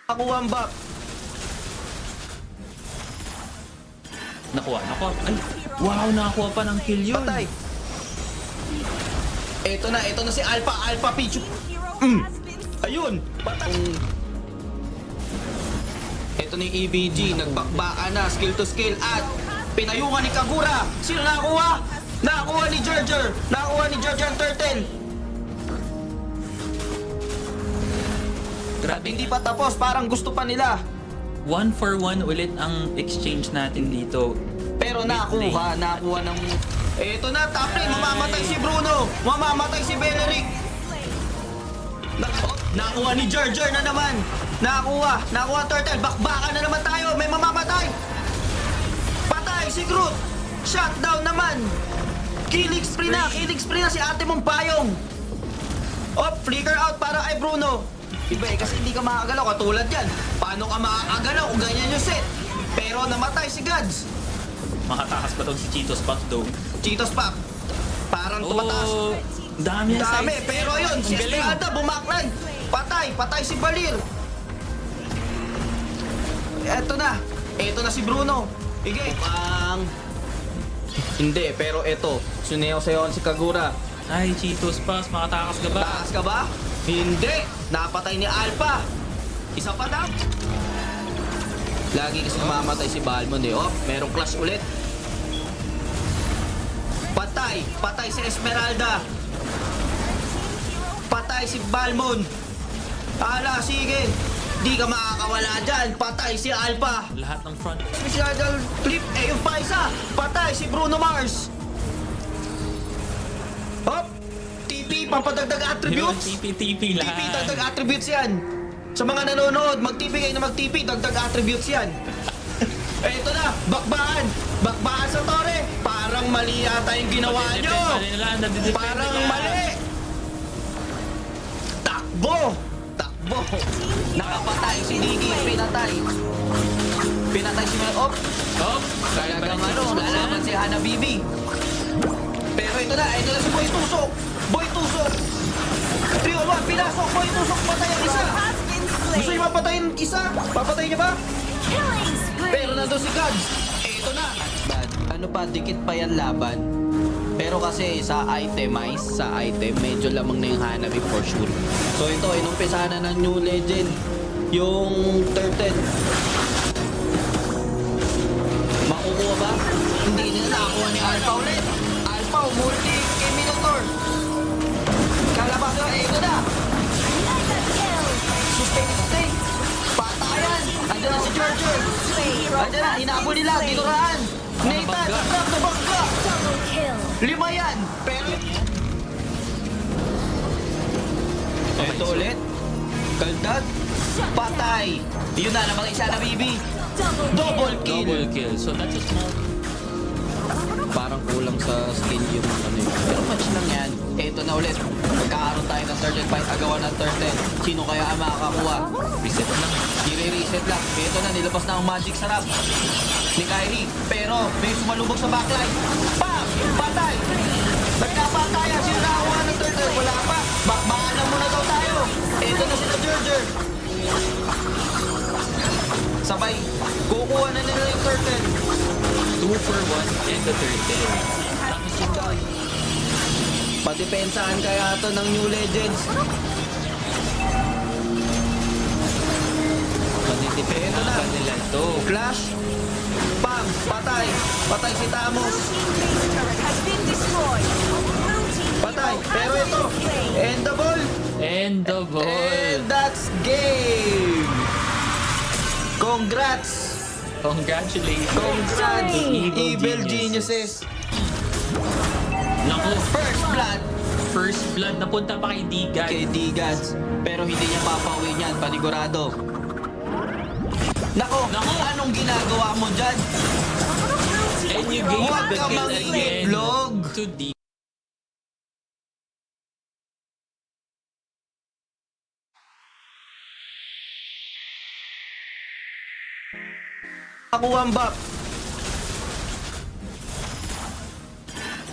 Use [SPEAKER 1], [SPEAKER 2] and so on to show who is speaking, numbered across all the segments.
[SPEAKER 1] Nakuha ang buff.
[SPEAKER 2] Nakuha. Ay, wow, nakakuha pa ng kill yun.
[SPEAKER 1] Patay. Ito na si Alpha Pichu. Ayun, patay. Ito na yung EBG, nagbakbaka na, skill to skill, at pinayungan ni Kagura. Sino nakakuha? Nakakuha ni Gerger ang turtle.
[SPEAKER 2] Grabe.
[SPEAKER 1] Hindi pa tapos, parang gusto pa nila.
[SPEAKER 2] 1-for-1 ulit ang exchange natin dito.
[SPEAKER 1] Pero nakuha ng... Ito na, top lane, mamamatay si Bruno, mamamatay si Beleric. Nakuha ni Gerger na naman. Nakuha turtle, bakbaka na naman tayo, may mamamatay. Patay si Groot. Shutdown naman. Killing spree na si ate mong payong. Flicker out para kay Bruno. Iba kasi hindi ka makagalaw katulad yan. Paano ka makagalaw kung ganyan yung set? Pero namatay si Gads.
[SPEAKER 2] Makatakas pa tong si Cheetos Pop though.
[SPEAKER 1] Cheetos Pop. Parang tumataas.
[SPEAKER 2] Dami.
[SPEAKER 1] Pero yun, si Esmeralda bumaklan. Patay si Balir. Eto na si Bruno. Sige, hindi, pero eto, suneyo-sayon si Kagura.
[SPEAKER 2] Ay, Cheetos Pop, makatakas ka ba?
[SPEAKER 1] Taas ka ba? Hindi! Napatay ni Alpha! Isa pa daw! Lagi kasi namamatay si Balmond eh. Merong clash ulit. Patay si Esmeralda. Patay si Balmond. Ala, sige. Di ka makakawala dyan. Patay si Alpha.
[SPEAKER 2] Lahat ng front.
[SPEAKER 1] Special flip. Yung pa isa. Patay si Bruno Mars. TP, pampadagdag attributes.
[SPEAKER 2] TP lahat.
[SPEAKER 1] TP, dagdag attributes yan. Sa mga nanonood, mag-TP kayo na mag-TP, dagdag attributes yan. Ito na, bakbakan sa tore. Parang mali yata yung ginawa nyo. Parang mali. Takbo. Nakapatay si Niki, pinatay si Mel. Talagang lalaban si Hana Bibi. Pero ito na si Boy Tusok. 3-1, pinasok, Boy Tusok, patay ang isa. Gusto niyo mapatayin isa? Papatayin niyo ba? Pero nandun si Gads. Ito na. Ano pa, dikit pa yan laban. Pero kasi sa item, medyo lamang na yung Hanabi for sure. So ito, inumpisahan na ng new legend. Yung turtle. Makukuha ba? Hindi nila nakakuha ni Alpha ulit. Alpha, multi kay Minotaur. Kalabas na, ito na. Sustain. Patayan. Andiyan na si Gerger. Andiyan na, hinabol nila. Dinurahan. Nathan, grab na bangka. 5 yan. Pero... Ito ulit. Kaldag. Patay. Yun na, namatay siya na Bibi. Double kill.
[SPEAKER 2] So that's a small...
[SPEAKER 1] Parang kulang sa skill yung ano yun. Pero match lang yan. Ito na ulit. Magkakaroon tayo ng turtle fight. Agawan ng turtle. Sino kaya ang makakakuha?
[SPEAKER 2] Reset lang.
[SPEAKER 1] I-reset lang. Ito na, nilabas na ang magic sarap ni Kyrie. Pero may sumalubog sa backline. Bam! Patay! Nagkapatayan. Sino nakakuha ng turtle? Wala pa. Bakbakan na muna daw tayo. Ito na sila Gerger. Sabay. Kukuha na nila yung turtle.
[SPEAKER 2] 2-for-1 and the turtle. Tapos yung guy.
[SPEAKER 1] Padepensahan kaya ito ng new legends.
[SPEAKER 2] Padepensahan nila ito.
[SPEAKER 1] Flash. Bam! Patay si Tamos. Patay. Pero ito. Endable.
[SPEAKER 2] And
[SPEAKER 1] that's game. Congrats.
[SPEAKER 2] Congratulations.
[SPEAKER 1] Congrats.
[SPEAKER 2] Evil
[SPEAKER 1] Evil geniuses.
[SPEAKER 2] Naku,
[SPEAKER 1] First blood
[SPEAKER 2] napunta pa kay Digan.
[SPEAKER 1] kay Digas. Pero hindi niya papauwi niyan, panigurado. Nako, anong ginagawa mo dyan?
[SPEAKER 2] And you gave
[SPEAKER 1] Huwag
[SPEAKER 2] the
[SPEAKER 1] ka
[SPEAKER 2] kill again
[SPEAKER 1] mag-vlog.
[SPEAKER 2] to Digan.
[SPEAKER 1] Nakuha ang buff.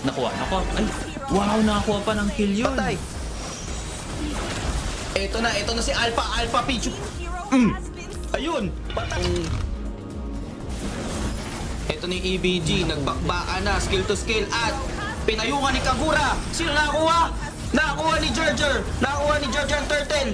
[SPEAKER 2] Nakuha. Ay, wow, nakakuha pa ng kill yun.
[SPEAKER 1] Patay. Ito na si Alpha Pichu. Ayun! Patay! Ito na yung EBG, nagbakbaka na, skill to skill at pinayungan ni Kagura. Sino nakakuha? Nakakuha ni Gerger. Nakakuha ni Gerger ang turtle.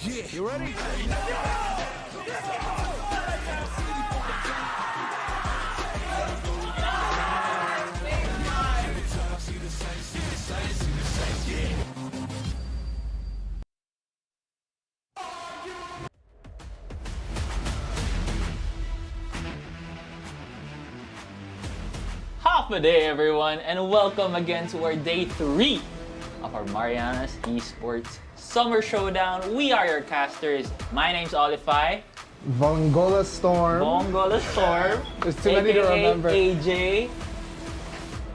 [SPEAKER 3] Yeah. You ready?
[SPEAKER 2] Half a day, everyone, and welcome again to our day 3 of our Marianas Esports Summer Showdown. We are your casters. My name's Olify.
[SPEAKER 4] Vongola Storm.
[SPEAKER 2] Bongola Storm.
[SPEAKER 4] There's too many to
[SPEAKER 2] aka
[SPEAKER 4] remember.
[SPEAKER 2] AJ.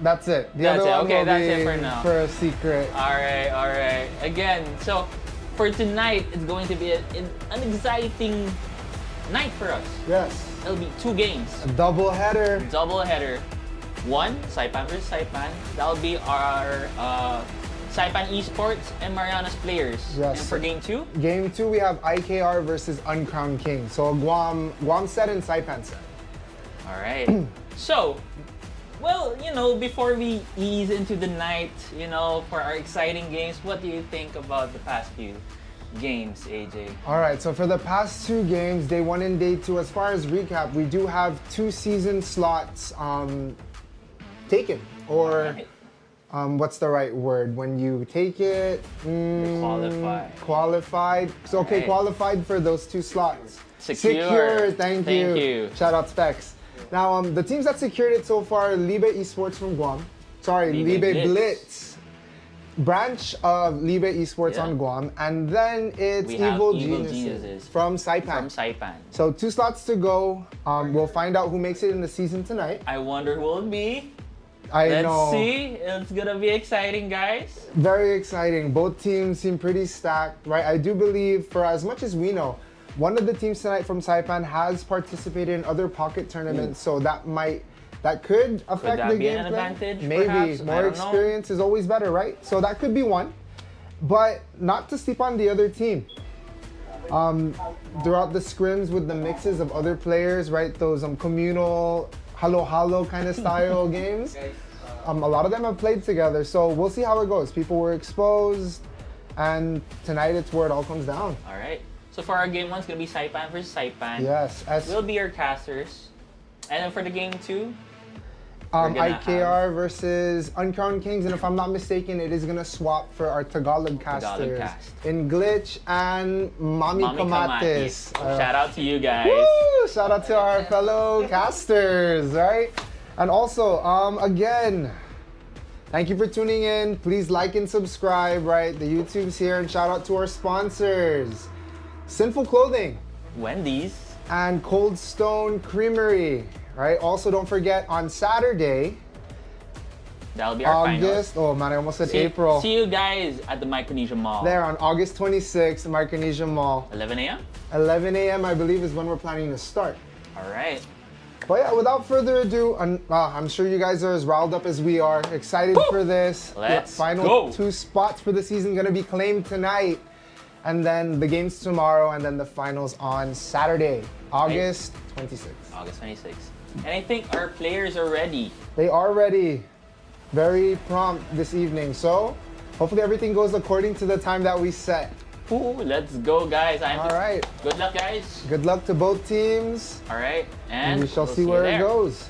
[SPEAKER 4] That's it. The
[SPEAKER 2] That's
[SPEAKER 4] other
[SPEAKER 2] it.
[SPEAKER 4] one
[SPEAKER 2] Okay,
[SPEAKER 4] will
[SPEAKER 2] that's
[SPEAKER 4] be
[SPEAKER 2] it for now.
[SPEAKER 4] for a secret.
[SPEAKER 2] Alright. Again, so for tonight, it's going to be an exciting night for us.
[SPEAKER 4] Yes.
[SPEAKER 2] It'll be 2 games.
[SPEAKER 4] A double header.
[SPEAKER 2] Double header. One, Saipan versus Saipan. That'll be our Saipan Esports and Marianas players.
[SPEAKER 4] Yes.
[SPEAKER 2] And for game 2,
[SPEAKER 4] Game 2, we have IKR versus Uncrowned King. So Guam set and Saipan set.
[SPEAKER 2] alright. So, well, before we ease into the night, for our exciting games, what do you think about the past few games, AJ?
[SPEAKER 4] All right, so for the past 2 games, day 1 and day 2, as far as recap, we do have 2 season slots taken. Or what's the right word? When you take it?
[SPEAKER 2] Qualified.
[SPEAKER 4] Qualified. So, okay,
[SPEAKER 2] Right.
[SPEAKER 4] qualified for those 2 slots.
[SPEAKER 2] Secure.
[SPEAKER 4] Thank
[SPEAKER 2] Thank
[SPEAKER 4] you.
[SPEAKER 2] you.
[SPEAKER 4] Shout out Specs. Now, the teams that secured it so far, Libe Esports from Guam. Sorry,
[SPEAKER 2] Libe
[SPEAKER 4] Libe
[SPEAKER 2] Blitz.
[SPEAKER 4] Blitz. Branch of Libe Esports
[SPEAKER 2] Yeah.
[SPEAKER 4] on Guam. And then it's
[SPEAKER 2] We have
[SPEAKER 4] Evil
[SPEAKER 2] Evil
[SPEAKER 4] Geniuses
[SPEAKER 2] Geniuses
[SPEAKER 4] from Saipan.
[SPEAKER 2] From Saipan.
[SPEAKER 4] So 2 slots to go. We'll find out who makes it in the season tonight.
[SPEAKER 2] I wonder who will it be.
[SPEAKER 4] I
[SPEAKER 2] Let's
[SPEAKER 4] know.
[SPEAKER 2] see. It's gonna be exciting, guys.
[SPEAKER 4] Very exciting. Both teams seem pretty stacked, right? I do believe, for as much as we know, one of the teams tonight from Saipan has participated in other pocket tournaments, so that could affect
[SPEAKER 2] that
[SPEAKER 4] the
[SPEAKER 2] be an
[SPEAKER 4] gameplay.
[SPEAKER 2] advantage,
[SPEAKER 4] Maybe
[SPEAKER 2] perhaps? I
[SPEAKER 4] more
[SPEAKER 2] don't know.
[SPEAKER 4] experience is always better, right? So that could be one, but not to sleep on the other team. Throughout the scrims with the mixes of other players, right? Those communal halo kind of style games. A lot of them have played together, so we'll see how it goes. People were exposed, and tonight it's where it all comes down.
[SPEAKER 2] Alright. So for our game 1, it's gonna be Saipan versus Saipan.
[SPEAKER 4] Yes,
[SPEAKER 2] We'll be your casters. And then for the game 2, gonna
[SPEAKER 4] IKR versus Uncrowned Kings, and if I'm not mistaken, it is gonna swap for our Tagalog casters
[SPEAKER 2] cast.
[SPEAKER 4] in Glitch and Mami Kamatis.
[SPEAKER 2] Shout out to you guys.
[SPEAKER 4] Woo! Shout out to our fellow casters, right? And also, again, thank you for tuning in. Please like and subscribe, right? The YouTube's here, and shout out to our sponsors, Sinful Clothing
[SPEAKER 2] Wendy's.
[SPEAKER 4] and Cold Stone Creamery, right? Also, don't forget on Saturday,
[SPEAKER 2] That'll be our
[SPEAKER 4] August. Oh man, I almost said
[SPEAKER 2] finals.
[SPEAKER 4] April.
[SPEAKER 2] See you guys at the Micronesia Mall.
[SPEAKER 4] There on August 26th, Micronesia Mall.
[SPEAKER 2] 11 a.m.
[SPEAKER 4] 11 a.m. I believe is when we're planning to start.
[SPEAKER 2] Alright.
[SPEAKER 4] But yeah, without further ado, I'm sure you guys are as riled up as we are. Excited for this.
[SPEAKER 2] Let's
[SPEAKER 4] Final
[SPEAKER 2] go.
[SPEAKER 4] 2 spots for the season gonna be claimed tonight. And then the games tomorrow, and then the finals on Saturday, August 26th.
[SPEAKER 2] August 26th. And I think our players are ready.
[SPEAKER 4] They are ready. Very prompt this evening. So hopefully everything goes according to the time that we set.
[SPEAKER 2] Ooh, let's go, guys.
[SPEAKER 4] All right.
[SPEAKER 2] Good luck, guys.
[SPEAKER 4] Good luck to both teams.
[SPEAKER 2] Alright. And
[SPEAKER 4] We shall
[SPEAKER 2] we'll
[SPEAKER 4] see
[SPEAKER 2] you
[SPEAKER 4] where
[SPEAKER 2] there.
[SPEAKER 4] it goes.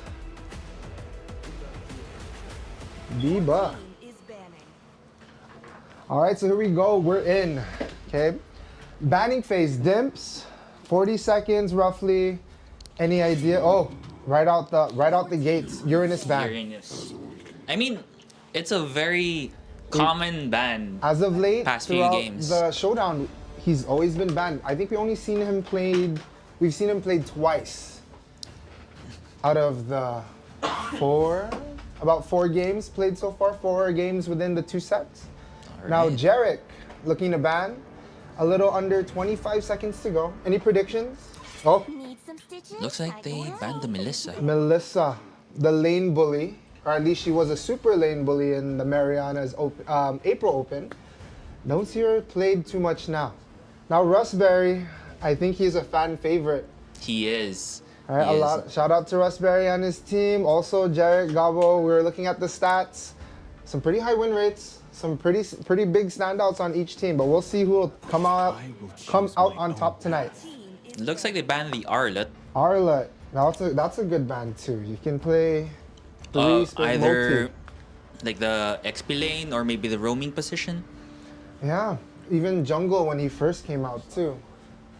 [SPEAKER 4] Biba. All right, so here we go. We're in. Okay. Banning phase, Dimps. 40 seconds roughly. Any idea? Oh, right out the gates. Uranus ban.
[SPEAKER 2] Uranus. I mean, it's a very common ban.
[SPEAKER 4] As of late,
[SPEAKER 2] Past few
[SPEAKER 4] throughout
[SPEAKER 2] games.
[SPEAKER 4] the showdown, he's always been banned. I think we've seen him played twice out of the about 4 games played so far. 4 games within the 2 sets. Now,
[SPEAKER 2] Alright.
[SPEAKER 4] Jarek looking to ban. A little under 25 seconds to go. Any predictions? Oh,
[SPEAKER 5] Need some stitches?
[SPEAKER 6] Looks like
[SPEAKER 5] I
[SPEAKER 6] they
[SPEAKER 5] can
[SPEAKER 6] banned the
[SPEAKER 5] help.
[SPEAKER 6] Melissa.
[SPEAKER 4] Melissa, the lane bully, or at least she was a super lane bully in the Marianas April Open. Don't see her played too much now. Now, Russberry, I think he's a fan favorite.
[SPEAKER 6] He is.
[SPEAKER 4] All right,
[SPEAKER 6] He is.
[SPEAKER 4] shout out to Russberry and his team. Also, Jarek, Gabo, we were looking at the stats. some pretty high win rates, some pretty big standouts on each team. But we'll see who will come out on top tonight.
[SPEAKER 2] Looks like they banned the Arlet.
[SPEAKER 4] Arlet, that's a good ban too. You can play three
[SPEAKER 2] either like the XP lane or maybe the roaming position.
[SPEAKER 4] Yeah, even jungle when he first came out too.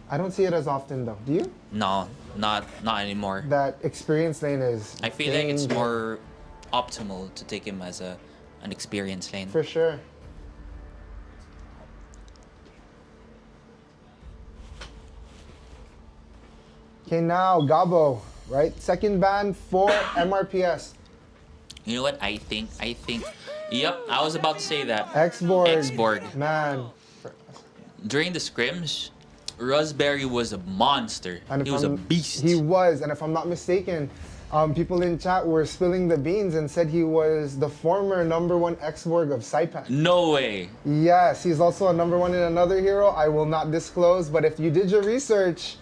[SPEAKER 4] I don't see it as often though. Do you?
[SPEAKER 2] No, not anymore.
[SPEAKER 4] That experience lane is.
[SPEAKER 2] I feel like it's more optimal to take him as an experience lane.
[SPEAKER 4] For sure. Okay, now Gabo, right? Second ban for MRPS.
[SPEAKER 2] You know what? I think. Yep, I was about to say that.
[SPEAKER 4] Xborg. Man.
[SPEAKER 2] During the scrims, Raspberry was a monster. He was a beast.
[SPEAKER 4] He was, and if I'm not mistaken, people in chat were spilling the beans and said he was the former #1 Xborg of Saipan.
[SPEAKER 2] No way.
[SPEAKER 4] Yes, he's also a #1 in another hero. I will not disclose, but if you did your research,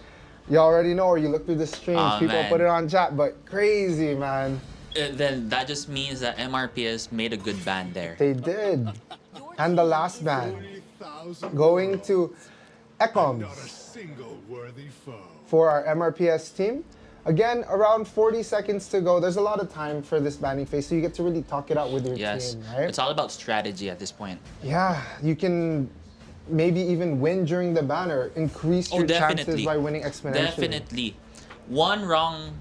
[SPEAKER 4] you already know, or you look through the streams, people
[SPEAKER 2] man.
[SPEAKER 4] put it on chat, but crazy, man.
[SPEAKER 2] Then that just means that MRPS made a good ban there.
[SPEAKER 4] They did. And the last ban, going to Ecoms for our MRPS team. Again, around 40 seconds to go. There's a lot of time for this banning phase, so you get to really talk it out with your team, right?
[SPEAKER 2] It's all about strategy at this point.
[SPEAKER 4] Yeah, you can maybe even win during the ban or increase your chances by winning exponentially.
[SPEAKER 2] Definitely. One wrong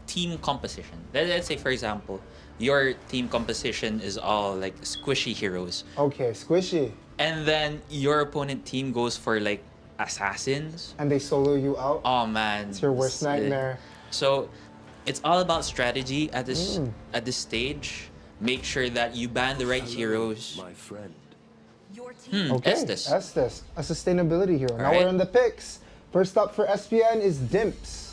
[SPEAKER 2] team composition. Let's say, for example, your team composition is all like squishy heroes.
[SPEAKER 4] Okay, squishy.
[SPEAKER 2] And then your opponent team goes for like assassins.
[SPEAKER 4] And they solo you out.
[SPEAKER 2] Oh man.
[SPEAKER 4] It's your worst nightmare.
[SPEAKER 2] So it's all about strategy at this stage. Make sure that you ban the right heroes.
[SPEAKER 3] My friend.
[SPEAKER 4] Okay,
[SPEAKER 2] Estes.
[SPEAKER 4] a sustainability hero. Now
[SPEAKER 2] right.
[SPEAKER 4] we're in the picks. First up for SPN is Dimps.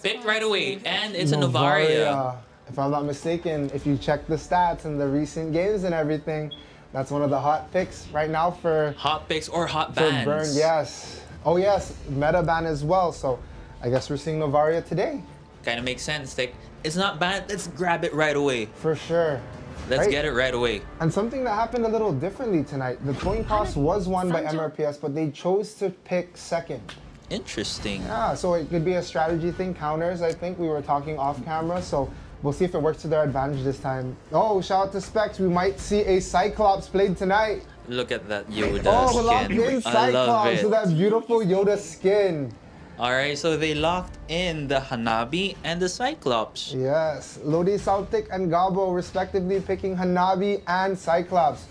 [SPEAKER 2] Picked right away, and it's a Novaria.
[SPEAKER 4] If I'm not mistaken, if you check the stats and the recent games and everything, that's one of the hot picks right now for
[SPEAKER 2] Hot picks or hot
[SPEAKER 4] for
[SPEAKER 2] bans.
[SPEAKER 4] Burn. Yes. Oh yes, meta ban as well. So I guess we're seeing Novaria today.
[SPEAKER 2] Kind of makes sense. Like, it's not bad. Let's grab it right away.
[SPEAKER 4] For sure.
[SPEAKER 2] Let's get it right away.
[SPEAKER 4] And something that happened a little differently tonight. The coin toss was won by MRPS, but they chose to pick second.
[SPEAKER 2] Interesting.
[SPEAKER 4] Yeah, so it could be a strategy thing. Counters, I think we were talking off camera, so we'll see if it works to their advantage this time. Oh, shout out to Specs. We might see a Cyclops played tonight.
[SPEAKER 2] Look at that Yoda
[SPEAKER 4] Oh, locked
[SPEAKER 2] skin.
[SPEAKER 4] in
[SPEAKER 2] I love
[SPEAKER 4] Cyclops
[SPEAKER 2] it.
[SPEAKER 4] with that beautiful Yoda skin.
[SPEAKER 2] Alright, so they locked in the Hanabi and the Cyclops.
[SPEAKER 4] Yes, Lodi Celtic and Gabo respectively picking Hanabi and Cyclops.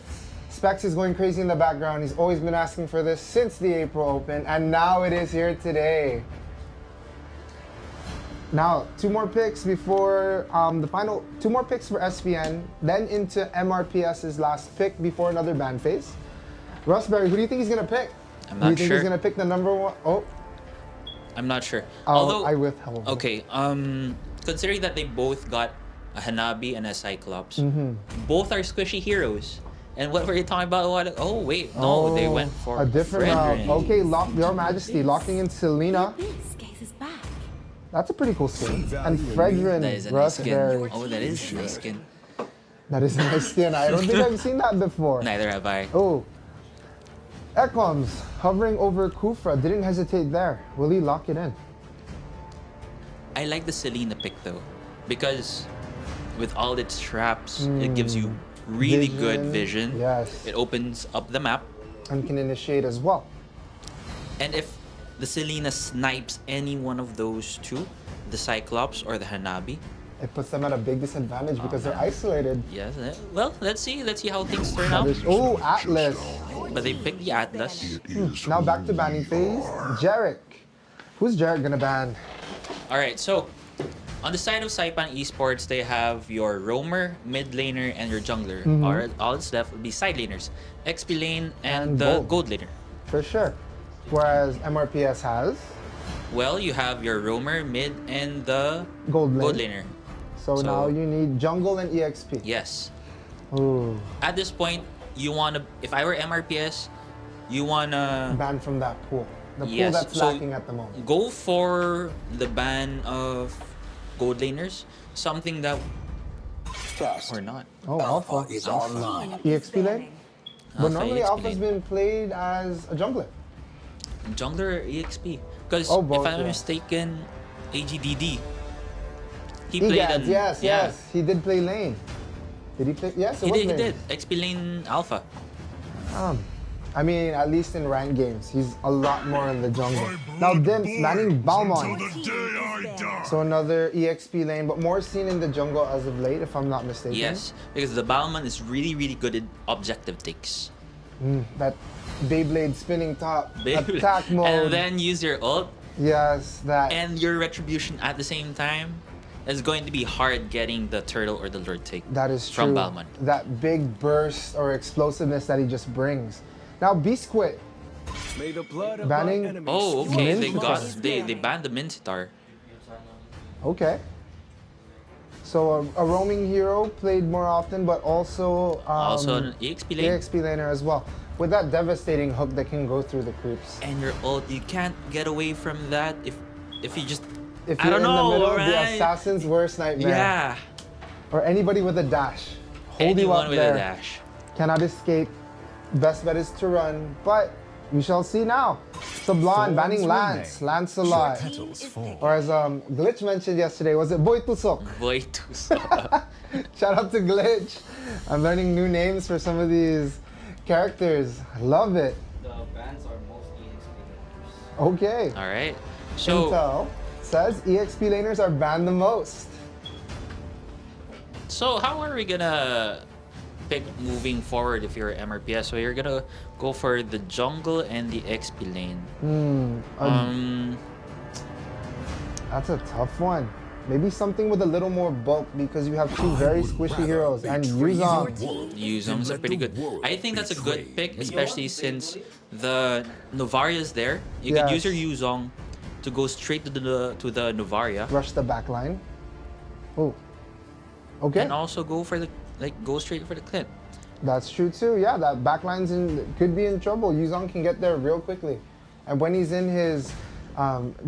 [SPEAKER 4] Specs is going crazy in the background. He's always been asking for this since the April Open, and now it is here today. Now, two more picks before the final. Two more picks for SPN, then into MRPS's last pick before another ban phase. Raspberry, who do you think he's gonna pick?
[SPEAKER 2] I'm
[SPEAKER 4] Do you
[SPEAKER 2] not
[SPEAKER 4] think
[SPEAKER 2] sure.
[SPEAKER 4] he's gonna pick the #1? Oh,
[SPEAKER 2] I'm not sure.
[SPEAKER 4] I withheld.
[SPEAKER 2] Okay, considering that they both got a Hanabi and a Cyclops, both are squishy heroes. And what were you talking about? Oh wait, no, they went for
[SPEAKER 4] a different
[SPEAKER 2] Fredrin.
[SPEAKER 4] route. Okay, Your Majesty locking in Selena.
[SPEAKER 5] This case is back.
[SPEAKER 4] That's a pretty cool skin. And Fredrin,
[SPEAKER 2] That is a nice skin.
[SPEAKER 4] Raspberry.
[SPEAKER 2] Oh, that is a nice skin.
[SPEAKER 4] That is a nice skin. I don't think I've seen that before.
[SPEAKER 2] Neither have I.
[SPEAKER 4] Oh. Ecoms hovering over Kufra. Didn't hesitate there. Will he lock it in?
[SPEAKER 2] I like the Selena pick though, because with all its traps, it gives you really good vision.
[SPEAKER 4] Yes.
[SPEAKER 2] It opens up the map.
[SPEAKER 4] And can initiate as well.
[SPEAKER 2] And if the Selena snipes any one of those two, the Cyclops or the Hanabi,
[SPEAKER 4] It puts them at a big disadvantage because they're
[SPEAKER 2] man.
[SPEAKER 4] isolated.
[SPEAKER 2] yes. Well, let's see how things turn out.
[SPEAKER 4] Oh, Atlas.
[SPEAKER 2] But they picked the Atlas.
[SPEAKER 4] Now back to banning phase. Jarek. Who's Jarek gonna ban?
[SPEAKER 2] All right, so on the side of Saipan Esports, they have your roamer, mid laner, and your jungler. All that's left would be side laners, XP lane, and the gold laner.
[SPEAKER 4] For sure. Whereas MRPS has
[SPEAKER 2] Well, you have your roamer, mid, and the
[SPEAKER 4] gold lane.
[SPEAKER 2] gold laner.
[SPEAKER 4] So
[SPEAKER 2] So-
[SPEAKER 4] now you need jungle and EXP.
[SPEAKER 2] Yes.
[SPEAKER 4] Ooh,
[SPEAKER 2] At this point, you wanna. If I were MRPS, you wanna
[SPEAKER 4] ban from that pool. The pool
[SPEAKER 2] Yes,
[SPEAKER 4] that's
[SPEAKER 2] so-
[SPEAKER 4] lacking at the moment.
[SPEAKER 2] go for the ban of gold laners. Something that
[SPEAKER 3] test.
[SPEAKER 2] Or not.
[SPEAKER 4] Oh, Alpha.
[SPEAKER 3] is online.
[SPEAKER 4] EXP lane? But normally
[SPEAKER 2] EXP
[SPEAKER 4] Alpha's
[SPEAKER 2] lane.
[SPEAKER 4] been played as a jungler.
[SPEAKER 2] Jungler or EXP. Because
[SPEAKER 4] Oh, both,
[SPEAKER 2] if I'm
[SPEAKER 4] yeah.
[SPEAKER 2] mistaken, AGDD. He played
[SPEAKER 4] Egads,
[SPEAKER 2] on...
[SPEAKER 4] yes,
[SPEAKER 2] yeah.
[SPEAKER 4] yes. He did play lane. Did he play? Yes, it
[SPEAKER 2] He
[SPEAKER 4] was
[SPEAKER 2] did, he
[SPEAKER 4] lane.
[SPEAKER 2] did. XP lane alpha.
[SPEAKER 4] I mean, at least in ranked games, he's a lot more in the jungle. Now Dimps banning Balmond. So another EXP lane, but more seen in the jungle as of late, if I'm not mistaken.
[SPEAKER 2] Yes, because the Balman is really, really good at objective takes.
[SPEAKER 4] That Beyblade spinning top,
[SPEAKER 2] Beyblade.
[SPEAKER 4] attack mode.
[SPEAKER 2] And then use your ult
[SPEAKER 4] Yes, that.
[SPEAKER 2] and your retribution at the same time. It's going to be hard getting the turtle or the lord take
[SPEAKER 4] That is true.
[SPEAKER 2] from Balman.
[SPEAKER 4] That big burst or explosiveness that he just brings. Now Beast Quit.
[SPEAKER 5] May the blood of
[SPEAKER 4] Banning-
[SPEAKER 5] my enemies
[SPEAKER 2] Oh, okay. They
[SPEAKER 4] Mincetar.
[SPEAKER 2] got they banned the Mincetar.
[SPEAKER 4] Okay. So a roaming hero played more often, but also
[SPEAKER 2] Also an EXP lane.
[SPEAKER 4] EXP laner as well. With that devastating hook that can go through the creeps.
[SPEAKER 2] And your ult, you can't get away from that if you just
[SPEAKER 4] If
[SPEAKER 2] I
[SPEAKER 4] you're
[SPEAKER 2] don't
[SPEAKER 4] in
[SPEAKER 2] know,
[SPEAKER 4] the middle,
[SPEAKER 2] right?
[SPEAKER 4] the assassin's worst nightmare.
[SPEAKER 2] yeah.
[SPEAKER 4] Or anybody with a dash. Hold you
[SPEAKER 2] Anyone
[SPEAKER 4] up
[SPEAKER 2] with
[SPEAKER 4] there.
[SPEAKER 2] a dash.
[SPEAKER 4] Cannot escape. Best bet is to run, but we shall see now. Sublime banning Lance, Lancelot. Or as Glitch mentioned yesterday, was it Boy Tusok?
[SPEAKER 2] Boy, too
[SPEAKER 4] Shout out to Glitch. I'm learning new names for some of these characters. I love it.
[SPEAKER 6] The bands are mostly explainers.
[SPEAKER 4] Okay.
[SPEAKER 2] All right. So
[SPEAKER 4] Intel says EXP laners are banned the most.
[SPEAKER 2] So how are we gonna pick moving forward if you're MRPS? So you're gonna go for the jungle and the XP lane.
[SPEAKER 4] That's a tough one. Maybe something with a little more bulk because you have two very squishy heroes and Yuzong.
[SPEAKER 2] Yuzong's are pretty good. I think that's a good pick, especially since the Novaria's there. You could use your
[SPEAKER 4] Yes.
[SPEAKER 2] Yuzong to go straight to the Novaria,
[SPEAKER 4] Rush the backline. Oh. Okay.
[SPEAKER 2] and also go for the go straight for the Clint.
[SPEAKER 4] That's true too. Yeah, that backline's could be in trouble. Yuzong can get there real quickly. And when he's in his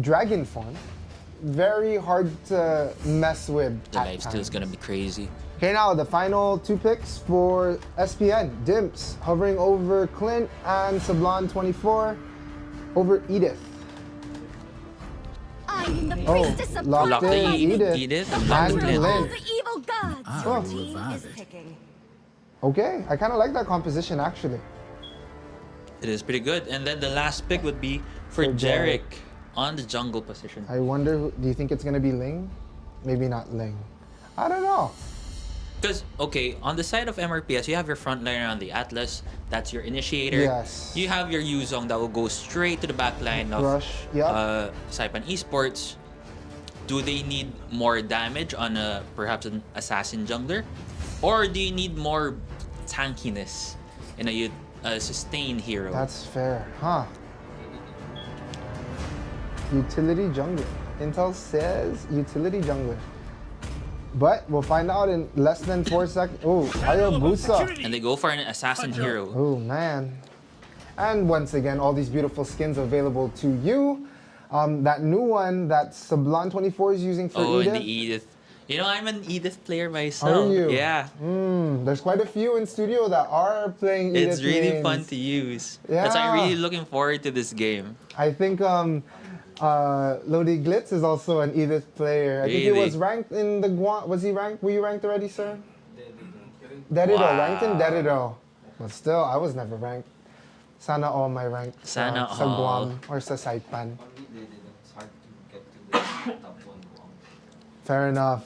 [SPEAKER 4] dragon form, very hard to mess with.
[SPEAKER 2] The
[SPEAKER 4] at
[SPEAKER 2] lifesteal is
[SPEAKER 4] times.
[SPEAKER 2] gonna be crazy.
[SPEAKER 4] Okay, now the final two picks for SPN. Dimps hovering over Clint and Sublime 24 over Edith.
[SPEAKER 7] I'm the
[SPEAKER 4] Oh,
[SPEAKER 7] priestess of
[SPEAKER 4] locked
[SPEAKER 2] Locked
[SPEAKER 4] in
[SPEAKER 2] in
[SPEAKER 4] Edith.
[SPEAKER 2] Edith and
[SPEAKER 4] And
[SPEAKER 2] locked
[SPEAKER 7] Control
[SPEAKER 2] Clint.
[SPEAKER 4] Clint.
[SPEAKER 7] the evil gods.
[SPEAKER 4] Oh.
[SPEAKER 7] Your team is picking.
[SPEAKER 4] Okay, I kind of like that composition actually.
[SPEAKER 2] It is pretty good. And then the last pick would be for
[SPEAKER 4] For Jarek.
[SPEAKER 2] Jarek on the jungle position.
[SPEAKER 4] I wonder, do you think it's gonna be Ling? Maybe not Ling. I don't know.
[SPEAKER 2] Because, okay, on the side of MRPS, you have your frontliner on the Atlas. That's your initiator.
[SPEAKER 4] Yes.
[SPEAKER 2] You have your Yuzong that will go straight to the backline of
[SPEAKER 4] Rush, yeah.
[SPEAKER 2] Saipan Esports. Do they need more damage on perhaps an assassin jungler? Or do you need more tankiness in a sustained hero?
[SPEAKER 4] That's fair, huh? Utility jungler. Intel says utility jungler. But we'll find out in less than 4 seconds. Oh, Hayabusa.
[SPEAKER 2] And they go for an assassin hero.
[SPEAKER 4] Oh, man. And once again, all these beautiful skins available to you. That new one that Sublime 24 is using for
[SPEAKER 2] Oh,
[SPEAKER 4] Edith.
[SPEAKER 2] and the Edith. You know, I'm an Edith player myself.
[SPEAKER 4] Are you?
[SPEAKER 2] Yeah.
[SPEAKER 4] There's quite a few in studio that are playing Edith.
[SPEAKER 2] It's really
[SPEAKER 4] lanes.
[SPEAKER 2] fun to use. That's why I'm
[SPEAKER 4] Yeah.
[SPEAKER 2] really looking forward to this game.
[SPEAKER 4] I think Lodi Glitz is also an Edith player. I think he
[SPEAKER 2] Really?
[SPEAKER 4] was ranked in the Guan. Was he ranked? Were you ranked already, sir? Dedido,
[SPEAKER 2] Wow.
[SPEAKER 4] ranked in Dedido. But still, I was never ranked. Sana all my rank
[SPEAKER 2] Sana
[SPEAKER 4] sa
[SPEAKER 2] all.
[SPEAKER 4] Guam or sa Saipan.
[SPEAKER 6] It's hard to get to the top one.
[SPEAKER 4] Fair enough.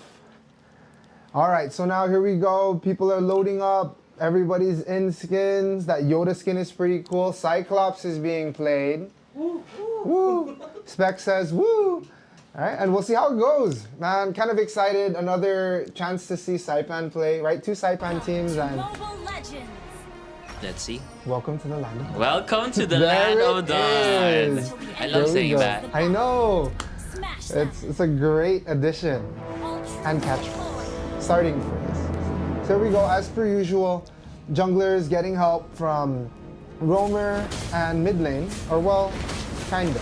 [SPEAKER 4] All right, so now here we go. People are loading up. Everybody's in skins. That Yoda skin is pretty cool. Cyclops is being played. Woo! Spec says woo! All right, and we'll see how it goes. Man, kind of excited. Another chance to see Saipan play, right? 2 Saipan teams, and
[SPEAKER 7] Mobile Legends.
[SPEAKER 2] Let's see.
[SPEAKER 4] welcome to the land of
[SPEAKER 2] Welcome to the
[SPEAKER 4] There
[SPEAKER 2] land
[SPEAKER 4] it
[SPEAKER 2] of dawn.
[SPEAKER 4] is.
[SPEAKER 2] I
[SPEAKER 4] There
[SPEAKER 2] love
[SPEAKER 4] we
[SPEAKER 2] saying
[SPEAKER 4] go.
[SPEAKER 2] that.
[SPEAKER 4] I know.
[SPEAKER 7] Smash them.
[SPEAKER 4] It's a great addition. And catchphrase. Starting phrase. So here we go. As per usual, junglers getting help from roamer and mid lane, or well, kinda.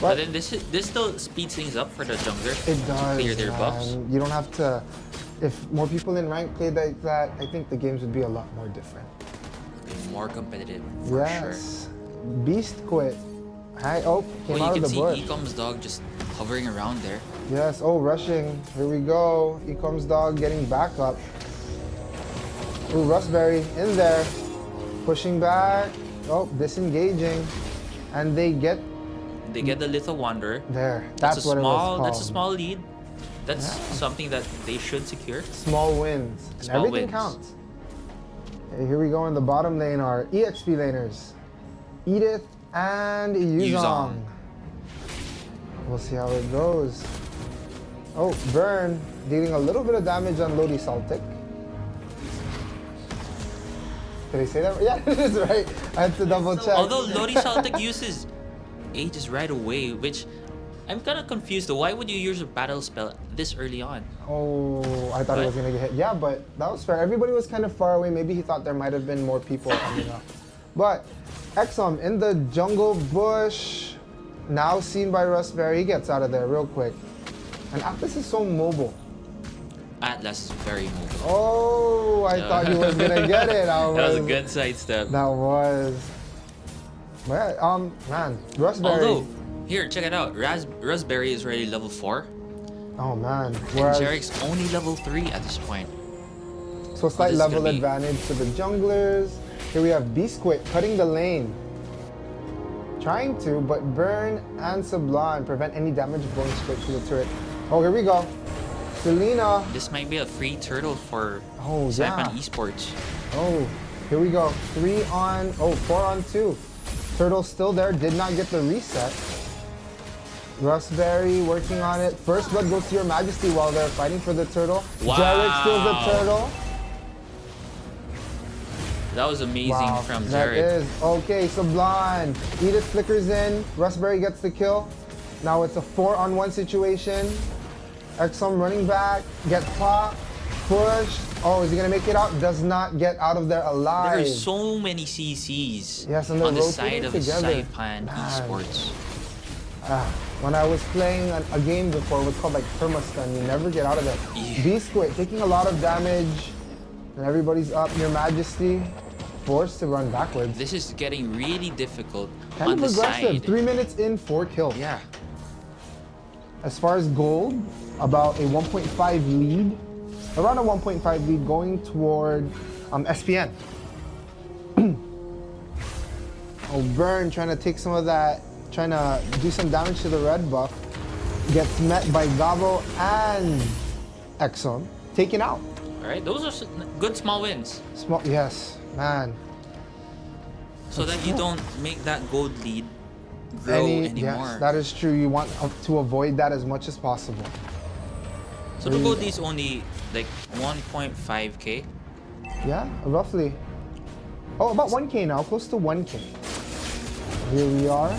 [SPEAKER 2] But then this still speeds things up for the junglers
[SPEAKER 4] It
[SPEAKER 2] to
[SPEAKER 4] does.
[SPEAKER 2] clear their buffs.
[SPEAKER 4] You don't have to if more people in rank played like that, I think the games would be a lot more different.
[SPEAKER 2] Be more competitive for sure.
[SPEAKER 4] Yes. Beast quit. Hi. Oh, came
[SPEAKER 2] Well,
[SPEAKER 4] out
[SPEAKER 2] you
[SPEAKER 4] of
[SPEAKER 2] can
[SPEAKER 4] the
[SPEAKER 2] see
[SPEAKER 4] bush.
[SPEAKER 2] Ecom's dog just hovering around there.
[SPEAKER 4] Yes. Oh, rushing. Here we go. Ecom's dog getting back up. Ooh, Rustberry in there, pushing back. Oh, disengaging, and they get
[SPEAKER 2] They get the Little Wanderer.
[SPEAKER 4] there. That's what it was called.
[SPEAKER 2] That's a small lead. That's something that they should secure.
[SPEAKER 4] Small wins. And
[SPEAKER 2] Small
[SPEAKER 4] everything
[SPEAKER 2] wins.
[SPEAKER 4] counts. Okay, here we go in the bottom lane are EXP laners. Edith and Yuzong. We'll see how it goes. Oh, Burn dealing a little bit of damage on Lodi Celtic. Did I say that? Yeah, it is right. I had to double check.
[SPEAKER 2] Although Lodi Celtic uses Aegis right away, which I'm kind of confused though. Why would you use a battle spell this early on?
[SPEAKER 4] Oh, I thought he was gonna get hit. Yeah, but that was fair. Everybody was kind of far away. Maybe he thought there might have been more people coming up. But Exum in the jungle bush, now seen by Rustberry. He gets out of there real quick. And Atlas is so mobile.
[SPEAKER 2] Atlas is very mobile.
[SPEAKER 4] Oh, I thought he was gonna get it.
[SPEAKER 2] That was a good sidestep.
[SPEAKER 4] That was. Well, man, Rustberry.
[SPEAKER 2] Although, here, check it out. Raspberry is already level 4.
[SPEAKER 4] Oh man.
[SPEAKER 2] And
[SPEAKER 4] Whereas,
[SPEAKER 2] Jarek's only level 3 at this point.
[SPEAKER 4] so slight
[SPEAKER 2] this is
[SPEAKER 4] level
[SPEAKER 2] gonna be-
[SPEAKER 4] advantage to the junglers. Here we have Beastquit cutting the lane. Trying to, but Burn and Sublime prevent any damage going straight to the turret. Oh, here we go. Selena.
[SPEAKER 2] This might be a free turtle for
[SPEAKER 4] Oh,
[SPEAKER 2] Saipan
[SPEAKER 4] yeah.
[SPEAKER 2] Esports.
[SPEAKER 4] Oh, here we go. 4 on 2. Turtle still there, did not get the reset. Rustberry working on it. First blood goes to Your Majesty while they're fighting for the turtle.
[SPEAKER 2] Wow.
[SPEAKER 4] Jarek steals the turtle.
[SPEAKER 2] That was amazing
[SPEAKER 4] Wow,
[SPEAKER 2] from
[SPEAKER 4] that
[SPEAKER 2] Jarek.
[SPEAKER 4] is. Okay, Sublime. Edith flickers in. Rustberry gets the kill. Now it's a 4-on-1 situation. Exum running back. Gets popped. Push. Oh, is he going to make it out? Does not get out of there alive.
[SPEAKER 2] There are so many CCs
[SPEAKER 4] Yes, and they're
[SPEAKER 2] on the
[SPEAKER 4] rotating
[SPEAKER 2] side of
[SPEAKER 4] together.
[SPEAKER 2] Saipan
[SPEAKER 4] Man.
[SPEAKER 2] Esports.
[SPEAKER 4] When I was playing a game before, it was called like Thermostun. You never get out of it.
[SPEAKER 2] Yeah.
[SPEAKER 4] Beast Quit taking a lot of damage. And everybody's up. Your Majesty forced to run backwards.
[SPEAKER 2] This is getting really difficult
[SPEAKER 4] Kind
[SPEAKER 2] on
[SPEAKER 4] of
[SPEAKER 2] the
[SPEAKER 4] aggressive.
[SPEAKER 2] side.
[SPEAKER 4] 3 minutes in, 4 kills.
[SPEAKER 2] Yeah.
[SPEAKER 4] As far as gold, about a 1.5 lead. Around a 1.5 lead going toward SPN. Oh, Burn trying to take some of that, trying to do some damage to the red buff. Gets met by Gabo and Exum. Taken out.
[SPEAKER 2] All right, those are good small wins.
[SPEAKER 4] Small, yes, man.
[SPEAKER 2] So that you don't make that gold lead grow anymore.
[SPEAKER 4] Yes, that is true. You want to avoid that as much as possible.
[SPEAKER 2] So the gold lead is only like 1.5k.
[SPEAKER 4] Yeah, roughly. Oh, about 1K now, close to 1K. Here we are.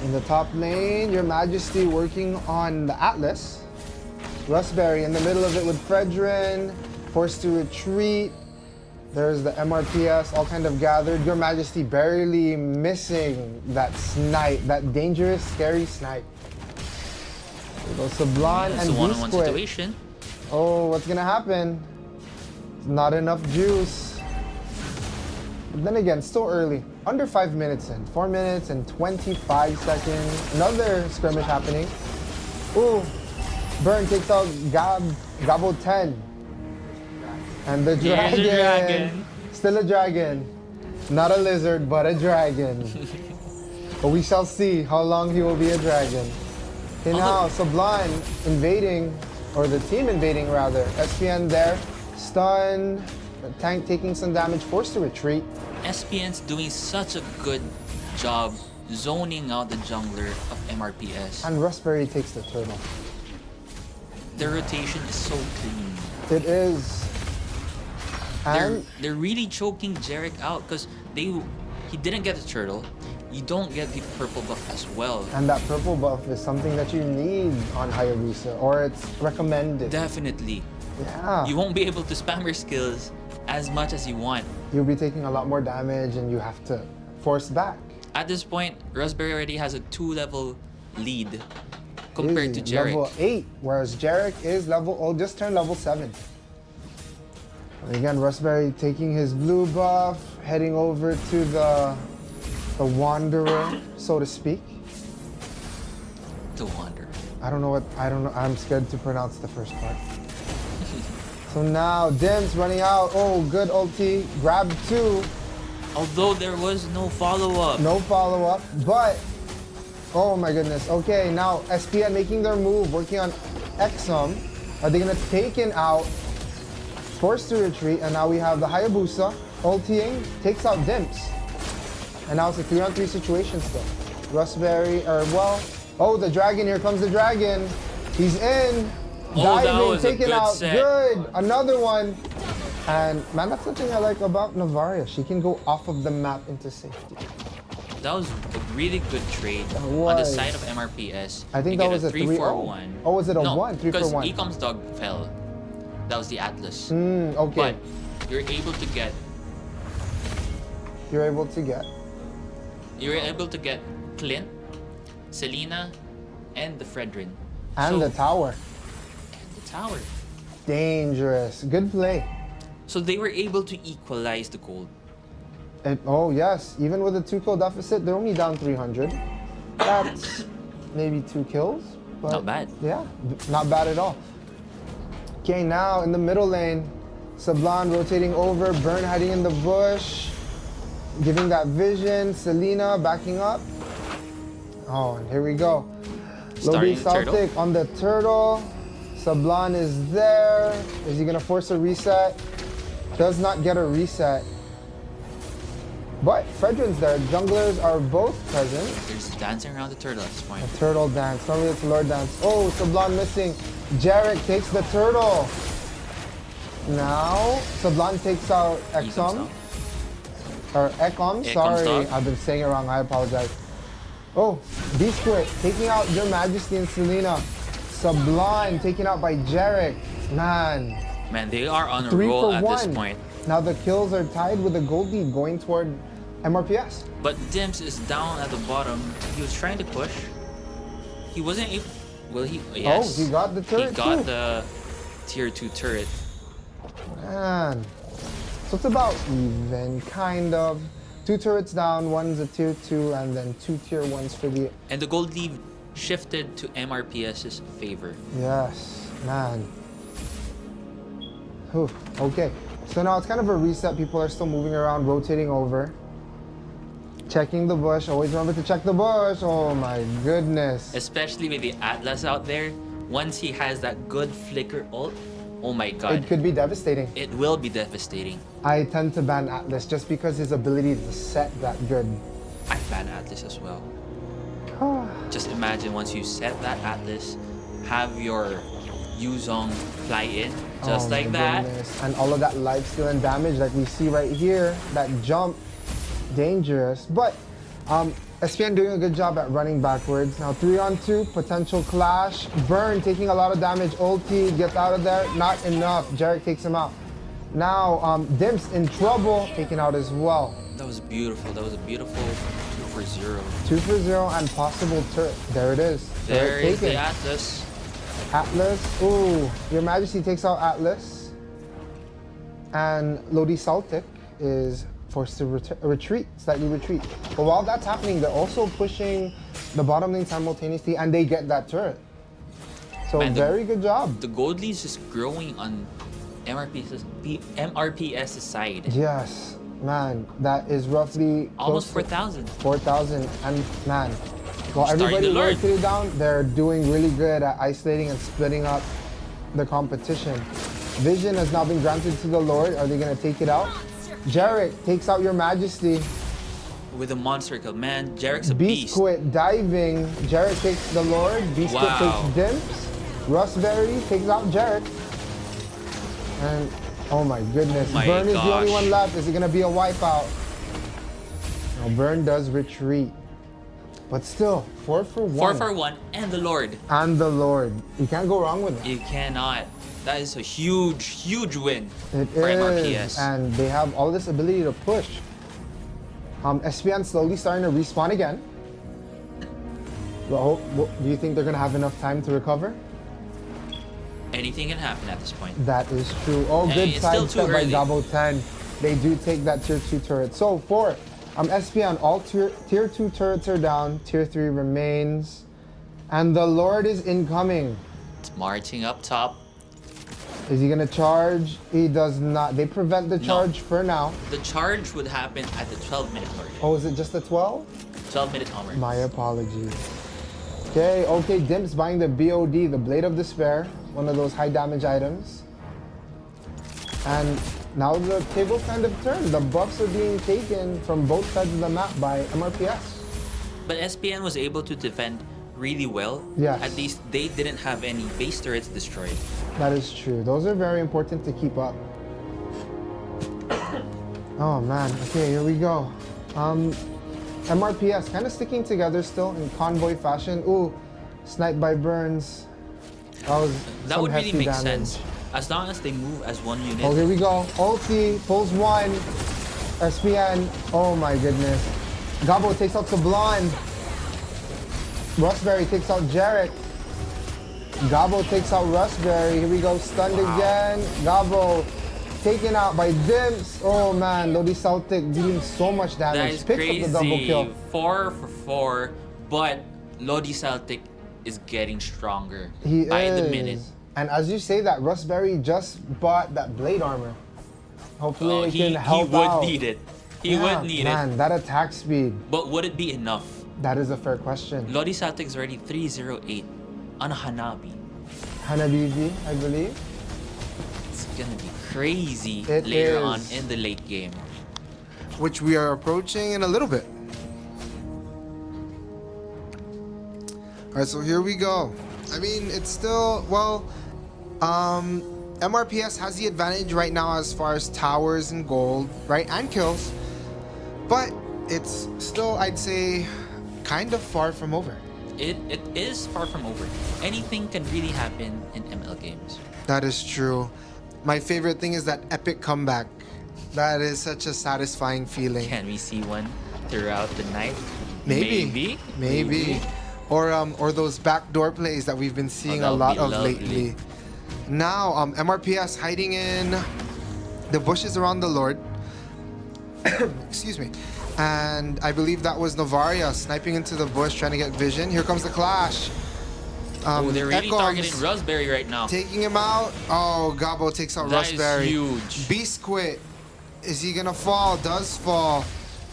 [SPEAKER 4] In the top lane, Your Majesty working on the Atlas. Rustberry in the middle of it with Fredrin, forced to retreat. There's the MRPS all kind of gathered. Your Majesty barely missing that snipe, that dangerous, scary snipe. There goes Sublime
[SPEAKER 2] It's
[SPEAKER 4] and
[SPEAKER 2] a one-on-one
[SPEAKER 4] Beastquit.
[SPEAKER 2] situation.
[SPEAKER 4] Oh, what's gonna happen? Not enough juice. But then again, still early. Under 5 minutes in. 4 minutes and 25 seconds. Another skirmish happening. Ooh. Burn takes out Gabo 10. And the
[SPEAKER 2] Here's
[SPEAKER 4] dragon.
[SPEAKER 2] a dragon.
[SPEAKER 4] Still a dragon. Not a lizard, but a dragon. But we shall see how long he will be a dragon. Okay, now Sublime invading, or the team invading rather. SPN there. Stun. The tank taking some damage, forced to retreat.
[SPEAKER 2] SPN's doing such a good job zoning out the jungler of MRPS.
[SPEAKER 4] And Rustberry takes the turtle.
[SPEAKER 2] Their rotation is so clean.
[SPEAKER 4] It is. And
[SPEAKER 2] They're really choking Jarek out because he didn't get the turtle. You don't get the purple buff as well.
[SPEAKER 4] And that purple buff is something that you need on Hayabusa, or it's recommended.
[SPEAKER 2] Definitely.
[SPEAKER 4] Yeah.
[SPEAKER 2] You won't be able to spam your skills as much as you want.
[SPEAKER 4] You'll be taking a lot more damage and you have to force back.
[SPEAKER 2] At this point, Raspberry already has a 2-level lead compared to Jarek.
[SPEAKER 4] Level 8, whereas Jarek is just turned level 7. And again, Rustberry taking his blue buff, heading over to the Wanderer, so to speak.
[SPEAKER 2] The Wanderer.
[SPEAKER 4] I don't know. I'm scared to pronounce the first part. So now Dim's running out. Oh, good ulti. Grab 2.
[SPEAKER 2] Although there was no follow-up.
[SPEAKER 4] No follow-up, but oh my goodness. Okay, now SPN making their move, working on Exum. Are they gonna take it out? Forced to retreat, and now we have the Hayabusa ultiing, takes out Dimps. And now it's a 3-on-3 situation still. Rustberry, oh, the dragon, here comes the dragon. He's in.
[SPEAKER 2] Oh, that
[SPEAKER 4] Diving,
[SPEAKER 2] was a
[SPEAKER 4] taken
[SPEAKER 2] good
[SPEAKER 4] out.
[SPEAKER 2] set.
[SPEAKER 4] Good. Another one. And man, that's something I like about Navaria. She can go off of the map into safety.
[SPEAKER 2] That was a really good trade
[SPEAKER 4] That
[SPEAKER 2] on the
[SPEAKER 4] was.
[SPEAKER 2] side of MRPS.
[SPEAKER 4] I think
[SPEAKER 2] You
[SPEAKER 4] that
[SPEAKER 2] get
[SPEAKER 4] was a
[SPEAKER 2] 3 for
[SPEAKER 4] 3-0.
[SPEAKER 2] 1.
[SPEAKER 4] Oh, was it a
[SPEAKER 2] no,
[SPEAKER 4] 1? 3 for
[SPEAKER 2] because
[SPEAKER 4] 1.
[SPEAKER 2] Ecom's dog fell. That was the Atlas.
[SPEAKER 4] Okay.
[SPEAKER 2] But you're able to get
[SPEAKER 4] You're able to get
[SPEAKER 2] Clint, Selena, and the Fredrin.
[SPEAKER 4] and the tower.
[SPEAKER 2] The tower.
[SPEAKER 4] Dangerous. Good play.
[SPEAKER 2] So they were able to equalize the gold.
[SPEAKER 4] Oh yes, even with a 2-kill deficit, they're only down 300. That's maybe 2 kills. But
[SPEAKER 2] Not bad.
[SPEAKER 4] Yeah, not bad at all. Okay, now in the middle lane, Sublime rotating over, Burn hiding in the bush, giving that vision. Selena backing up. Oh, and here we go. Lodi
[SPEAKER 2] Starting the turtle.
[SPEAKER 4] Celtic on the turtle. Sublime is there. Is he gonna force a reset? Does not get a reset. But Fredrin's there. Junglers are both present.
[SPEAKER 2] They're just dancing around the turtle at this point.
[SPEAKER 4] A turtle dance. Normally it's Lord dance. Oh, Sublime missing. Jarek takes the turtle. Now Sublime takes out Exum. Or Ecom, sorry.
[SPEAKER 2] dog.
[SPEAKER 4] I've been saying it wrong. I apologize. Oh, Beast Quit taking out Your Majesty and Selena. Sublime taken out by Jarek. Man.
[SPEAKER 2] Man, they are on a
[SPEAKER 4] 3
[SPEAKER 2] roll
[SPEAKER 4] for
[SPEAKER 2] at
[SPEAKER 4] 1.
[SPEAKER 2] this point.
[SPEAKER 4] Now the kills are tied with a gold lead going toward MRPS.
[SPEAKER 2] But Dims is down at the bottom. He was trying to push. He wasn't able. Well, yes.
[SPEAKER 4] Oh, he got the turret
[SPEAKER 2] He got
[SPEAKER 4] too.
[SPEAKER 2] the tier 2 turret.
[SPEAKER 4] Man. So it's about even, kind of. 2 turrets down, one's a tier 2, and then 2 tier 1s for the...
[SPEAKER 2] And the gold lead shifted to MRPS's favor.
[SPEAKER 4] Yes, man. Whew, okay. So now it's kind of a reset. People are still moving around, rotating over. Checking the bush. Always remember to check the bush. Oh my goodness.
[SPEAKER 2] Especially with the Atlas out there. Once he has that good flicker ult, oh my god.
[SPEAKER 4] It could be devastating.
[SPEAKER 2] It will be devastating.
[SPEAKER 4] I tend to ban Atlas just because his ability to set that good.
[SPEAKER 2] I ban Atlas as well. Just imagine once you set that Atlas, have your Yuzong fly in, just
[SPEAKER 4] Oh
[SPEAKER 2] like
[SPEAKER 4] my
[SPEAKER 2] that.
[SPEAKER 4] goodness. And all of that lifesteal and damage like we see right here, that jump, dangerous. But SPN doing a good job at running backwards. Now 3-on-2, potential clash. Burn taking a lot of damage. Ulti gets out of there, not enough. Jarek takes him out. Now Dimps in trouble, taken out as well.
[SPEAKER 2] That was beautiful. That was a beautiful 2 for 0.
[SPEAKER 4] 2 for 0 and possible turret. There it is.
[SPEAKER 2] There
[SPEAKER 4] Turret
[SPEAKER 2] is the
[SPEAKER 4] taken.
[SPEAKER 2] Atlas.
[SPEAKER 4] Atlas. Ooh, Your Majesty takes out Atlas. And Lodi Celtic is forced to retreat, slightly retreat. But while that's happening, they're also pushing the bottom lane simultaneously, and they get that turret. So
[SPEAKER 2] Man,
[SPEAKER 4] very good job.
[SPEAKER 2] The gold lead is just growing on MRPS's side.
[SPEAKER 4] Yes, man, that is roughly
[SPEAKER 2] Almost
[SPEAKER 4] close to
[SPEAKER 2] 4,000.
[SPEAKER 4] 4,000, and man, while
[SPEAKER 2] Starting
[SPEAKER 4] everybody
[SPEAKER 2] to learn.
[SPEAKER 4] worked it down, they're doing really good at isolating and splitting up the competition. Vision has now been granted to the Lord. Are they gonna take it out? Jarek takes out Your Majesty.
[SPEAKER 2] With a monster kill. Man, Jarek's a
[SPEAKER 4] Beast
[SPEAKER 2] beast.
[SPEAKER 4] Quit diving. Jarek takes the Lord. Beast Quit
[SPEAKER 2] Wow.
[SPEAKER 4] takes Dimps. Rustberry takes out Jarek. And oh my goodness,
[SPEAKER 2] My
[SPEAKER 4] Burn is the only
[SPEAKER 2] gosh.
[SPEAKER 4] one left. Is it gonna be a wipeout? No, Burn does retreat. But still, 4 for 1.
[SPEAKER 2] 4 for 1 and the Lord.
[SPEAKER 4] And the Lord. You can't go wrong with it.
[SPEAKER 2] You cannot. That is a huge, huge win
[SPEAKER 4] It
[SPEAKER 2] for
[SPEAKER 4] is,
[SPEAKER 2] MRPS.
[SPEAKER 4] and they have all this ability to push. SPN slowly starting to respawn again. Do you think they're gonna have enough time to recover?
[SPEAKER 2] Anything can happen at this point.
[SPEAKER 4] That is true. Oh,
[SPEAKER 2] Hey,
[SPEAKER 4] good
[SPEAKER 2] it's still
[SPEAKER 4] sidestep
[SPEAKER 2] too
[SPEAKER 4] by
[SPEAKER 2] early.
[SPEAKER 4] Gabo 10. They do take that tier 2 turret. So for SPN, all tier 2 turrets are down. Tier 3 remains. And the Lord is incoming.
[SPEAKER 2] It's marching up top.
[SPEAKER 4] Is he gonna charge? He does not. They prevent the charge for now.
[SPEAKER 2] The charge would happen at the 12-minute mark.
[SPEAKER 4] Oh, is it just a 12?
[SPEAKER 2] 12-minute onwards.
[SPEAKER 4] My apologies. Okay, Dimp's buying the BOD, the Blade of Despair, one of those high damage items. And now the tables kind of turned. The buffs are being taken from both sides of the map by MRPS.
[SPEAKER 2] But SPN was able to defend really well.
[SPEAKER 4] Yes.
[SPEAKER 2] At least they didn't have any base turrets destroyed.
[SPEAKER 4] That is true. Those are very important to keep up. Oh man, okay, here we go. MRPS kind of sticking together still in convoy fashion. Ooh, sniped by Burns.
[SPEAKER 2] That would really make sense. As long as they move as one unit.
[SPEAKER 4] Oh, here we go. Ulti, pulls one. SPN. Oh my goodness. Gabo takes out Sublime. Rustberry takes out Jarek. Gabo takes out Rustberry. Here we go. Stunned again. Gabo taken out by Dimps. Oh man, Lodi Celtic dealing so much damage.
[SPEAKER 2] That is
[SPEAKER 4] Picks
[SPEAKER 2] crazy.
[SPEAKER 4] up the double kill.
[SPEAKER 2] 4 for 4, but Lodi Celtic is getting stronger
[SPEAKER 4] He
[SPEAKER 2] by
[SPEAKER 4] is.
[SPEAKER 2] the minute.
[SPEAKER 4] And as you say that, Rustberry just bought that blade armor. Hopefully it
[SPEAKER 2] he
[SPEAKER 4] can help
[SPEAKER 2] would
[SPEAKER 4] out.
[SPEAKER 2] need it. He
[SPEAKER 4] Yeah,
[SPEAKER 2] would need
[SPEAKER 4] man,
[SPEAKER 2] it.
[SPEAKER 4] that attack speed.
[SPEAKER 2] But would it be enough?
[SPEAKER 4] That is a fair question.
[SPEAKER 2] Lodi Celtic's already 308 on Hanabi.
[SPEAKER 4] Hanabibi, I believe.
[SPEAKER 2] It's gonna be crazy
[SPEAKER 4] It
[SPEAKER 2] later
[SPEAKER 4] is.
[SPEAKER 2] on in the late game.
[SPEAKER 4] Which we are approaching in a little bit. All right, so here we go. I mean, it's still, well, MRPS has the advantage right now as far as towers and gold, right, and kills. But it's still, I'd say, kind of far from over.
[SPEAKER 2] It is far from over. Anything can really happen in ML games.
[SPEAKER 4] That is true. My favorite thing is that epic comeback. That is such a satisfying feeling.
[SPEAKER 2] Can we see one throughout the night?
[SPEAKER 4] Maybe. Or those backdoor plays that we've been seeing
[SPEAKER 2] that
[SPEAKER 4] a
[SPEAKER 2] would
[SPEAKER 4] lot
[SPEAKER 2] be
[SPEAKER 4] of
[SPEAKER 2] lovely.
[SPEAKER 4] lately. Now, MRPS hiding in the bushes around the Lord. Excuse me. And I believe that was Novaria sniping into the bush, trying to get vision. Here comes the clash.
[SPEAKER 2] Oh, they're really
[SPEAKER 4] Ekoms
[SPEAKER 2] targeting Rustberry right now.
[SPEAKER 4] taking him out. Oh, Gabo takes out
[SPEAKER 2] That is
[SPEAKER 4] Rustberry.
[SPEAKER 2] huge.
[SPEAKER 4] Beast quit. Is he gonna fall? Does fall.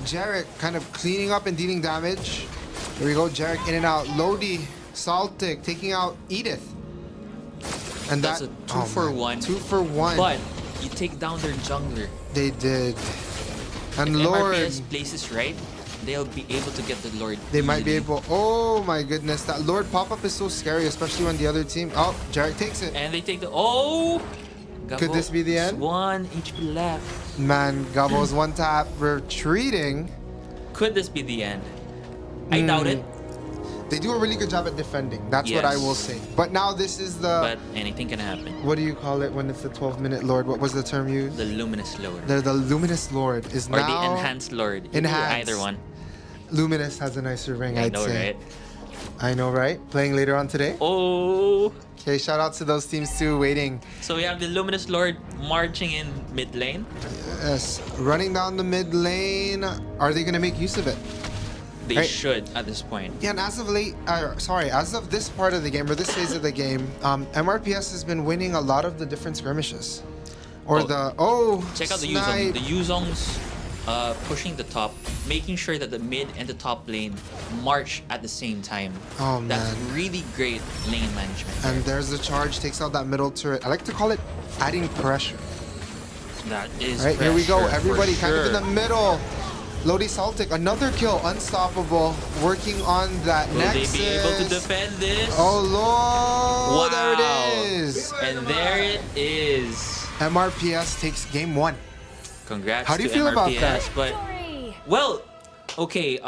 [SPEAKER 4] Jarek kind of cleaning up and dealing damage. Here we go, Jarek in and out. Lodi, Saltic taking out Edith. And
[SPEAKER 2] That's
[SPEAKER 4] that
[SPEAKER 2] a 2 for
[SPEAKER 4] man.
[SPEAKER 2] 1.
[SPEAKER 4] 2 for 1.
[SPEAKER 2] But you take down their jungler.
[SPEAKER 4] They did. And
[SPEAKER 2] If
[SPEAKER 4] Lord,
[SPEAKER 2] MRPS places right, they'll be able to get the Lord.
[SPEAKER 4] they might be
[SPEAKER 2] easily.
[SPEAKER 4] able. Oh my goodness, that Lord pop-up is so scary, especially when the other team. Oh, Jarek takes it.
[SPEAKER 2] And they take the. Oh!
[SPEAKER 4] Could this be the end?
[SPEAKER 2] 1 HP left.
[SPEAKER 4] Man, Gabo's one tap retreating.
[SPEAKER 2] Could this be the end? I doubt it,
[SPEAKER 4] They do a really good job at defending. That's what I will
[SPEAKER 2] Yes.
[SPEAKER 4] say. But now this is the.
[SPEAKER 2] but anything can happen.
[SPEAKER 4] What do you call it when it's the 12-minute Lord? What was the term used?
[SPEAKER 2] The Luminous Lord.
[SPEAKER 4] The Luminous Lord is
[SPEAKER 2] Or
[SPEAKER 4] now.
[SPEAKER 2] the Enhanced Lord.
[SPEAKER 4] Enhanced.
[SPEAKER 2] Either one.
[SPEAKER 4] Luminous has a nicer ring,
[SPEAKER 2] I
[SPEAKER 4] I'd
[SPEAKER 2] know,
[SPEAKER 4] say.
[SPEAKER 2] right?
[SPEAKER 4] I know, right? Playing later on today.
[SPEAKER 2] Oh!
[SPEAKER 4] Okay, shout out to those teams too, waiting.
[SPEAKER 2] So we have the Luminous Lord marching in mid lane.
[SPEAKER 4] Yes, running down the mid lane. Are they gonna make use of it?
[SPEAKER 2] They
[SPEAKER 4] Right.
[SPEAKER 2] should at this point.
[SPEAKER 4] Yeah, and as of as of this part of the game, or this phase of the game, MRPS has been winning a lot of the different skirmishes. Or
[SPEAKER 2] Check out the Yuzong.
[SPEAKER 4] snipe.
[SPEAKER 2] The Yuzong's pushing the top, making sure that the mid and the top lane march at the same time.
[SPEAKER 4] Oh,
[SPEAKER 2] That's
[SPEAKER 4] man.
[SPEAKER 2] really great lane management.
[SPEAKER 4] And there's the charge, takes out that middle turret. I like to call it adding pressure.
[SPEAKER 2] That is
[SPEAKER 4] Right, here we go.
[SPEAKER 2] pressure, for
[SPEAKER 4] Everybody kind of in the
[SPEAKER 2] sure.
[SPEAKER 4] middle. Lodi Celtic, another kill, unstoppable. Working on that
[SPEAKER 2] Will
[SPEAKER 4] Nexus.
[SPEAKER 2] they be able to defend this?
[SPEAKER 4] Oh, Lord. There
[SPEAKER 2] Wow.
[SPEAKER 4] it is.
[SPEAKER 2] And there it is.
[SPEAKER 4] MRPS takes game 1.
[SPEAKER 2] Congrats
[SPEAKER 4] How do you
[SPEAKER 2] to
[SPEAKER 4] feel about
[SPEAKER 2] MRPS,
[SPEAKER 4] that?
[SPEAKER 2] But
[SPEAKER 7] Victory!
[SPEAKER 2] well, okay.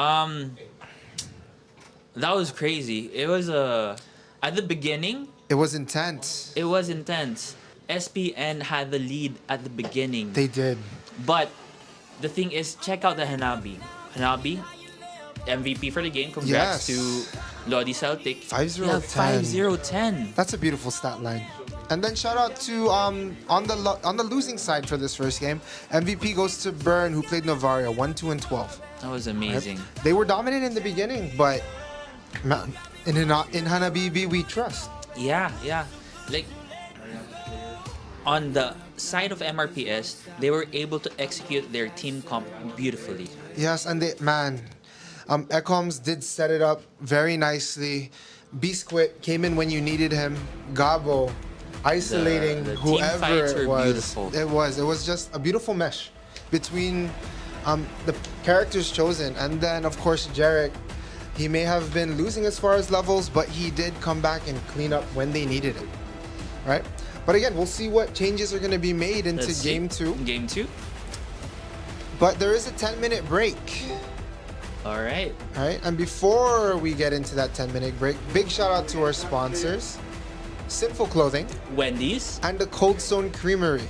[SPEAKER 2] That was crazy. It was at the beginning.
[SPEAKER 4] It was intense.
[SPEAKER 2] It was intense. SPN had the lead at the beginning.
[SPEAKER 4] They did.
[SPEAKER 2] But the thing is, check out the Hanabi. Hanabi, MVP for the game. Congrats
[SPEAKER 4] Yes.
[SPEAKER 2] to Lodi Celtic.
[SPEAKER 4] 5-0-10.
[SPEAKER 2] Yeah, 5-0-10.
[SPEAKER 4] That's a beautiful stat line. And then shout out to on the losing side for this first game, MVP goes to Bern, who played Novaria 1-2-12.
[SPEAKER 2] That was amazing.
[SPEAKER 4] They were dominant in the beginning, but man, in Hanabibi we trust.
[SPEAKER 2] Yeah. Like, on the side of MRPS, they were able to execute their team comp beautifully.
[SPEAKER 4] Yes, and Ecoms did set it up very nicely. Biscuit came in when you needed him. Gabo isolating
[SPEAKER 2] The team
[SPEAKER 4] whoever
[SPEAKER 2] fights
[SPEAKER 4] it
[SPEAKER 2] were
[SPEAKER 4] was.
[SPEAKER 2] beautiful.
[SPEAKER 4] It was just a beautiful mesh between the characters chosen, and then of course Jarek. He may have been losing as far as levels, but he did come back and clean up when they needed it, right? But again, we'll see what changes are going to be made into
[SPEAKER 2] Let's see.
[SPEAKER 4] Game 2.
[SPEAKER 2] Game 2.
[SPEAKER 4] But there is a 10-minute break.
[SPEAKER 2] All right.
[SPEAKER 4] All right, and before we get into that 10-minute break, big shout out to our sponsors, Sinful Clothing
[SPEAKER 2] Wendy's.
[SPEAKER 4] and the Cold Stone Creamery.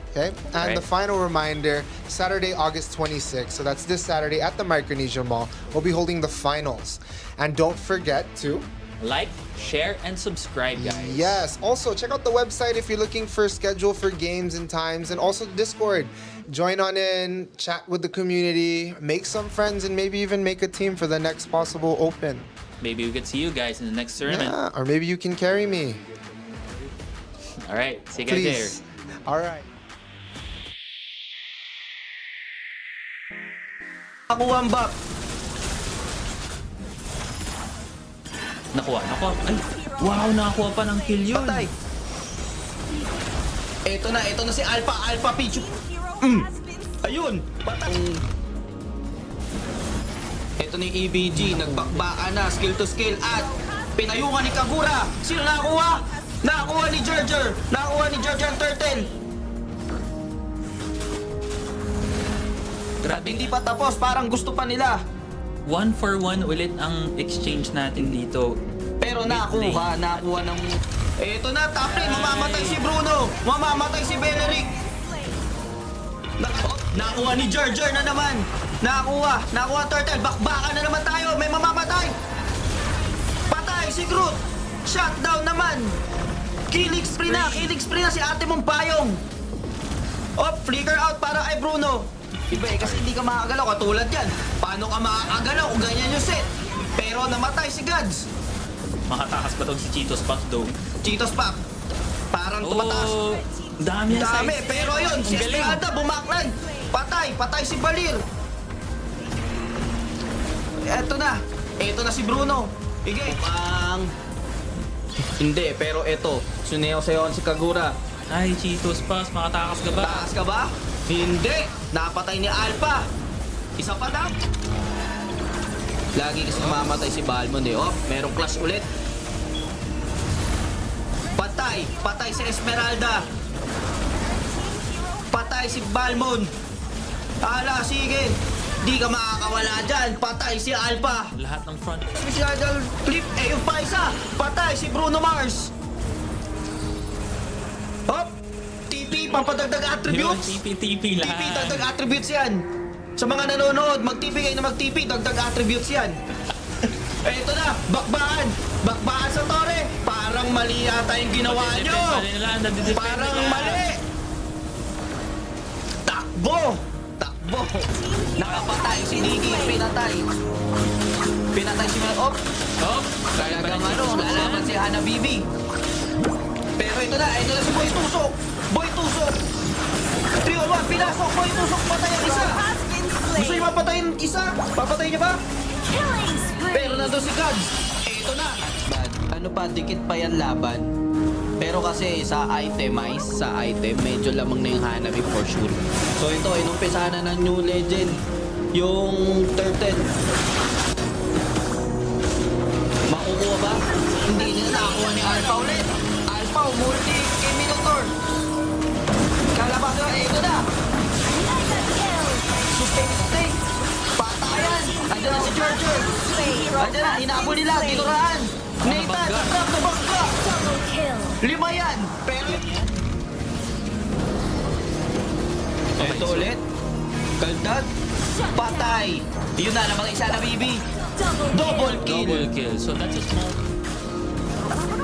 [SPEAKER 4] Okay, and
[SPEAKER 2] Right.
[SPEAKER 4] the final reminder, Saturday, August 26th. So that's this Saturday at the Micronesia Mall. We'll be holding the finals. And don't forget to
[SPEAKER 2] Like, share, and subscribe, guys.
[SPEAKER 4] Yes. Also, check out the website if you're looking for a schedule for games and times, and also Discord. Join on in, chat with the community, make some friends, and maybe even make a team for the next possible open.
[SPEAKER 2] Maybe we could see you guys in the next tournament.
[SPEAKER 4] Yeah, or maybe you can carry me.
[SPEAKER 2] All right. See you guys there.
[SPEAKER 4] Please. All right.
[SPEAKER 1] Nakuha ang buff.
[SPEAKER 2] Nakuha. Ay, wow, nakakuha pa ng kill yun.
[SPEAKER 1] Patay. Ito na si Alpha Pichu.
[SPEAKER 7] Hero has been
[SPEAKER 1] Ayun, patay. Ito na yung EBG, nagbakbaka na, skill to skill, at pinayungan ni Kagura. Sino nakakuha? Nakakuha ni Gerger. Nakakuha ni Gerger ang turtle. At hindi pa tapos, parang gusto pa nila.
[SPEAKER 2] 1-for-1 ulit ang exchange natin dito.
[SPEAKER 1] Pero nakuha ng... Ito na, top lane, mamamatay si Bruno. Mamamatay si Benerick. Nakuha ni Gerger na naman. Nakuha turtle. Bakbaka na naman tayo. May mamamatay. Patay si Groot. Shutdown naman. Killing spree na si ate mong payong. Flicker out para kay Bruno. Iba kasi hindi ka makakagalaw katulad yan. Paano ka makakagalaw kung ganyan yung set? Pero namatay si Gads.
[SPEAKER 2] Makatakas pa tong si Cheetos Puff though.
[SPEAKER 1] Cheetos Pop. Parang tumataas.
[SPEAKER 2] Oh, dami yan.
[SPEAKER 1] Dami,
[SPEAKER 2] size.
[SPEAKER 1] pero yun, si
[SPEAKER 2] Ang galing.
[SPEAKER 1] Esmeralda bumaklan. Patay si Balir. Eto na si Bruno. Sige. Hindi, pero eto, suneho-sehoan si Kagura.
[SPEAKER 2] Ay, Cheetos Puff, makatakas ka ba?
[SPEAKER 1] Taas ka ba? Hindi. Napatay ni Alpha. Isa pa daw. Lagi kasi mamatay si Balmond eh. Merong clash ulit. Patay si Esmeralda. Patay si Balmond. Ala, sige. Di ka makakawala dyan. Patay si Alpha.
[SPEAKER 2] Lahat ng front.
[SPEAKER 1] Special flip. Yung pa isa. Patay si Bruno Mars. TP, pampadagdag attributes.
[SPEAKER 2] TP lahat.
[SPEAKER 1] TP, dagdag attributes yan. Sa mga nanonood, mag-TP kayo na mag-TP, dagdag attributes yan. Ito na, bakbakan sa tore. Parang mali yata yung ginawa nyo. Parang mali. Takbo. Nakapatay si Niki, pinatay si Mel. Talagang lalaban si Hanabibi. Pero ito na si Boy Tusok. 3-on-1, pinasok, Boy Tusok, patay ang isa.
[SPEAKER 7] has been
[SPEAKER 1] Gusto niyo
[SPEAKER 7] slain.
[SPEAKER 1] mapatay yung isa? Papatay niya ba?
[SPEAKER 7] Killing spree.
[SPEAKER 1] Pero nandun si Gads. Ito na. Dikit pa yan laban. Pero kasi sa item, medyo lamang na yung Hanabi for sure. So ito, inumpisahan na ng new legend. Yung turtle. Makukuha ba? Hindi nila nakakuha ni Alpha ulit. Alpha, multi kay Minotaur. Kalabas na, ito na. Sustain. Patayan. Andiyan na si Gerger. Andiyan na, hinabol nila. Tinurahan. Nathan, grab na bangka.
[SPEAKER 7] Double kill.
[SPEAKER 1] 5 yan. Pero... Ito ulit. Kaldag. Patay. Yun na, namatay siya na Bibi. Double kill.
[SPEAKER 2] Double kill. So that's a small...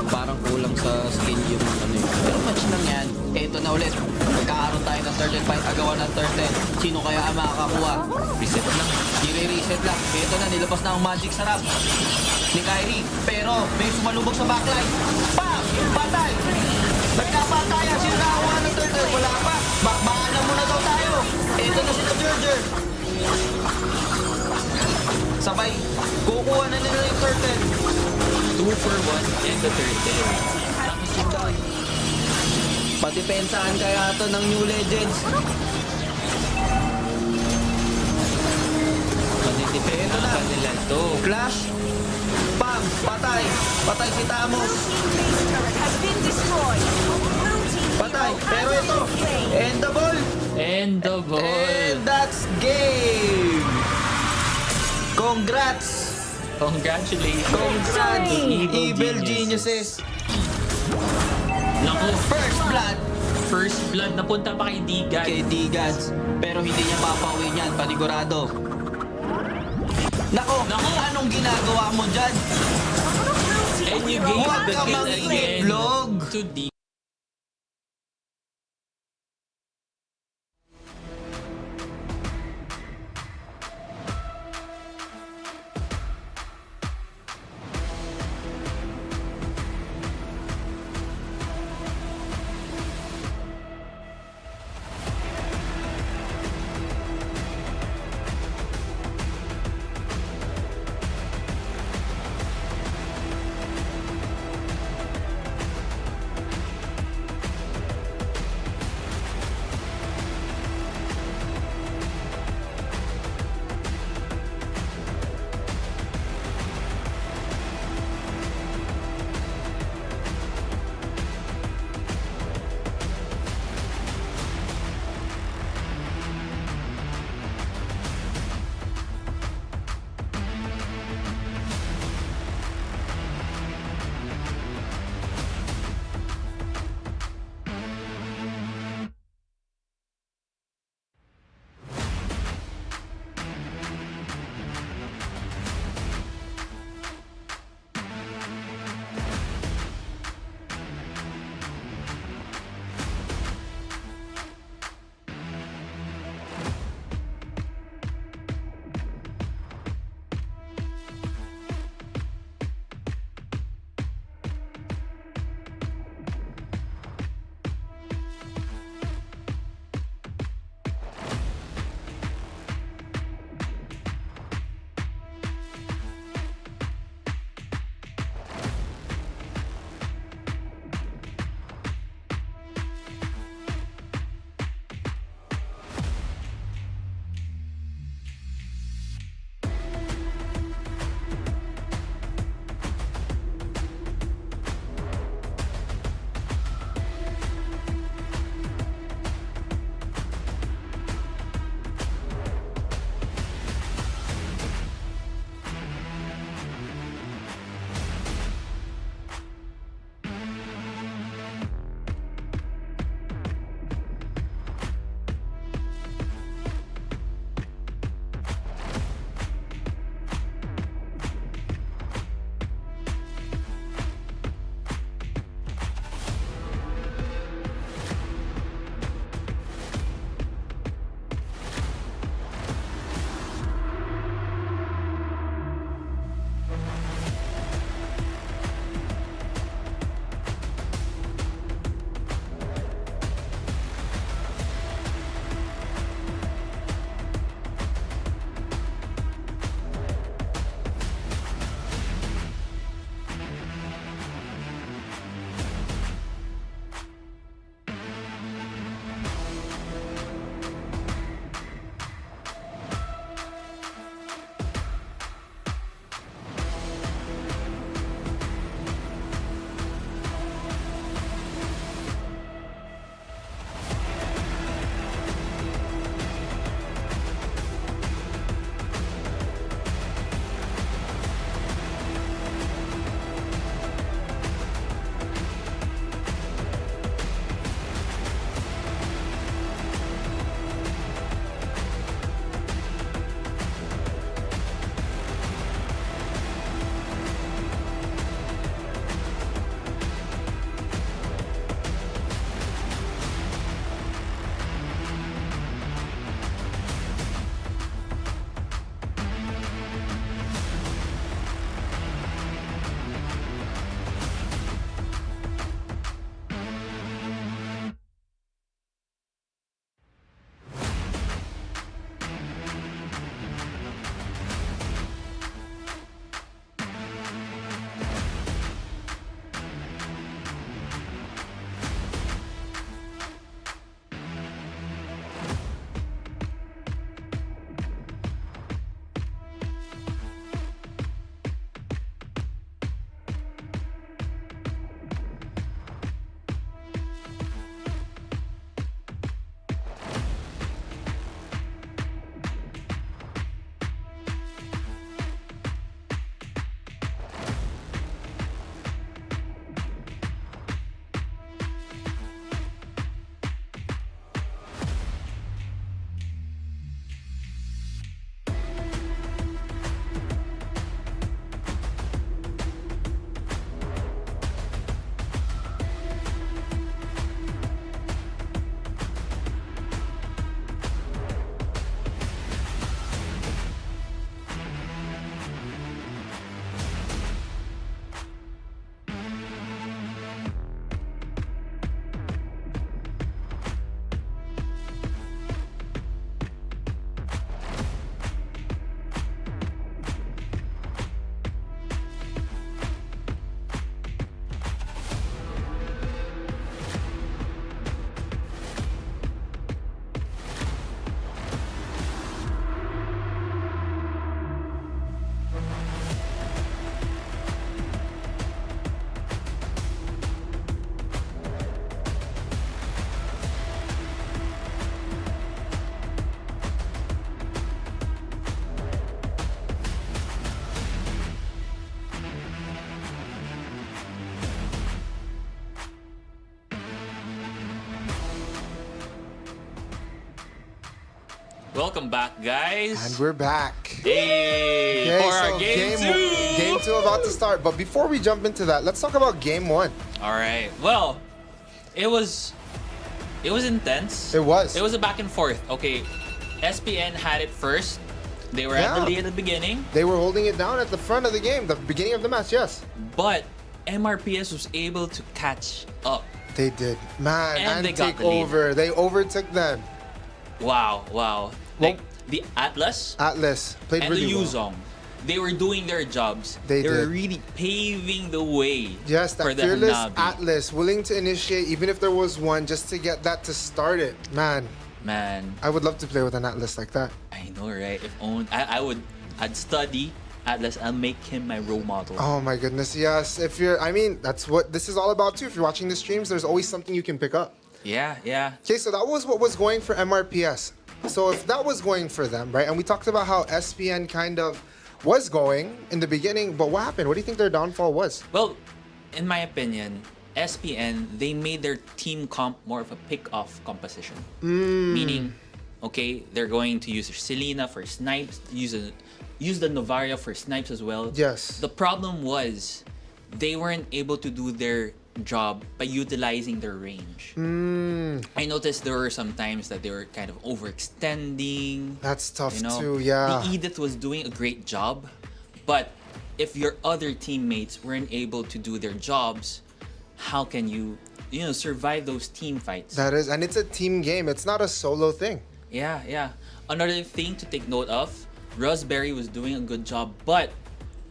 [SPEAKER 3] Parang kulang sa skill yung ano yun. Pero match lang yan. Eto na ulit. Magkakaroon tayo ng turtle fight. Agawan ng turtle. Sino kaya ang makakakuha?
[SPEAKER 2] Reset lang.
[SPEAKER 3] I-reset lang. Eto na, nilabas na ang magic sarap ni Kyrie. Pero may sumalubog sa backline. Pam! Patay! Nagkapatayan. Sino nakakuha ng turtle? Wala pa. Bakbakan na muna daw tayo. Eto na sila Gerger. Sabay. Kukuha na nila yung turtle.
[SPEAKER 2] 2 for 1 and the turtle. Tapos yung down.
[SPEAKER 3] Patipensahan kaya to ng New Legends.
[SPEAKER 2] Ito na. Nila to.
[SPEAKER 3] Flash. Pam! Patay! Patay si Tamos.
[SPEAKER 7] Has been destroyed.
[SPEAKER 3] Patay! Pero ito, end the ball!
[SPEAKER 2] And the ball.
[SPEAKER 3] And that's game! Congrats!
[SPEAKER 2] Congratulations.
[SPEAKER 3] Congrats!
[SPEAKER 2] Evil
[SPEAKER 3] Evil
[SPEAKER 2] geniuses.
[SPEAKER 3] Geniuses!
[SPEAKER 2] Naku,
[SPEAKER 3] First blood
[SPEAKER 2] first blood napunta pa kay Digan.
[SPEAKER 3] kay Digans. Pero hindi niya papauwi niyan, panigurado. Nako,
[SPEAKER 2] Nako.
[SPEAKER 3] anong ginagawa mo dyan?
[SPEAKER 2] And you gave
[SPEAKER 3] Huwag
[SPEAKER 2] the
[SPEAKER 3] ka
[SPEAKER 2] kill again
[SPEAKER 3] mag-vlog.
[SPEAKER 2] to Digan. Welcome back, guys.
[SPEAKER 4] And we're back.
[SPEAKER 2] Hey,
[SPEAKER 4] Okay,
[SPEAKER 2] for our
[SPEAKER 4] so
[SPEAKER 2] game 2.
[SPEAKER 4] Game 2 about to start. But before we jump into that, let's talk about game 1.
[SPEAKER 2] All right. Well, it was intense.
[SPEAKER 4] It was.
[SPEAKER 2] It was a back and forth. Okay, SPN had it first. They were at the lead at the beginning,
[SPEAKER 4] They were holding it down at the front of the game, the beginning of the match, yes.
[SPEAKER 2] but MRPS was able to catch up.
[SPEAKER 4] They did. Man,
[SPEAKER 2] And
[SPEAKER 4] and
[SPEAKER 2] they got
[SPEAKER 4] take
[SPEAKER 2] the lead.
[SPEAKER 4] over. They overtook them.
[SPEAKER 2] Wow. Like the Atlas
[SPEAKER 4] Atlas played
[SPEAKER 2] and
[SPEAKER 4] really
[SPEAKER 2] the
[SPEAKER 4] well.
[SPEAKER 2] Yuzong, they were doing their jobs.
[SPEAKER 4] They
[SPEAKER 2] were
[SPEAKER 4] did.
[SPEAKER 2] really paving the way.
[SPEAKER 4] Yes,
[SPEAKER 2] for
[SPEAKER 4] that
[SPEAKER 2] the
[SPEAKER 4] fearless
[SPEAKER 2] Hanabi.
[SPEAKER 4] Atlas, willing to initiate, even if there was one, just to get that to start it. Man,
[SPEAKER 2] Man,
[SPEAKER 4] I would love to play with an Atlas like that.
[SPEAKER 2] I know, right? If only I'd study Atlas. I'll make him my role model.
[SPEAKER 4] Oh my goodness, yes. If you're, I mean, that's what this is all about too. If you're watching the streams, there's always something you can pick up.
[SPEAKER 2] Yeah.
[SPEAKER 4] Okay, so that was what was going for MRPS. So if that was going for them, right? And we talked about how SPN kind of was going in the beginning, but what happened? What do you think their downfall was?
[SPEAKER 2] Well, in my opinion, SPN, they made their team comp more of a pick-off composition. Meaning, okay, they're going to use their Selena for snipes, use the Novaria for snipes as well.
[SPEAKER 4] Yes.
[SPEAKER 2] The problem was they weren't able to do their job by utilizing their range. I noticed there were some times that they were kind of overextending.
[SPEAKER 4] That's tough
[SPEAKER 2] You know,
[SPEAKER 4] too, yeah.
[SPEAKER 2] The Edith was doing a great job, but if your other teammates weren't able to do their jobs, how can you survive those team fights?
[SPEAKER 4] That is, and it's a team game. It's not a solo thing.
[SPEAKER 2] Yeah. Another thing to take note of, Raspberry was doing a good job, but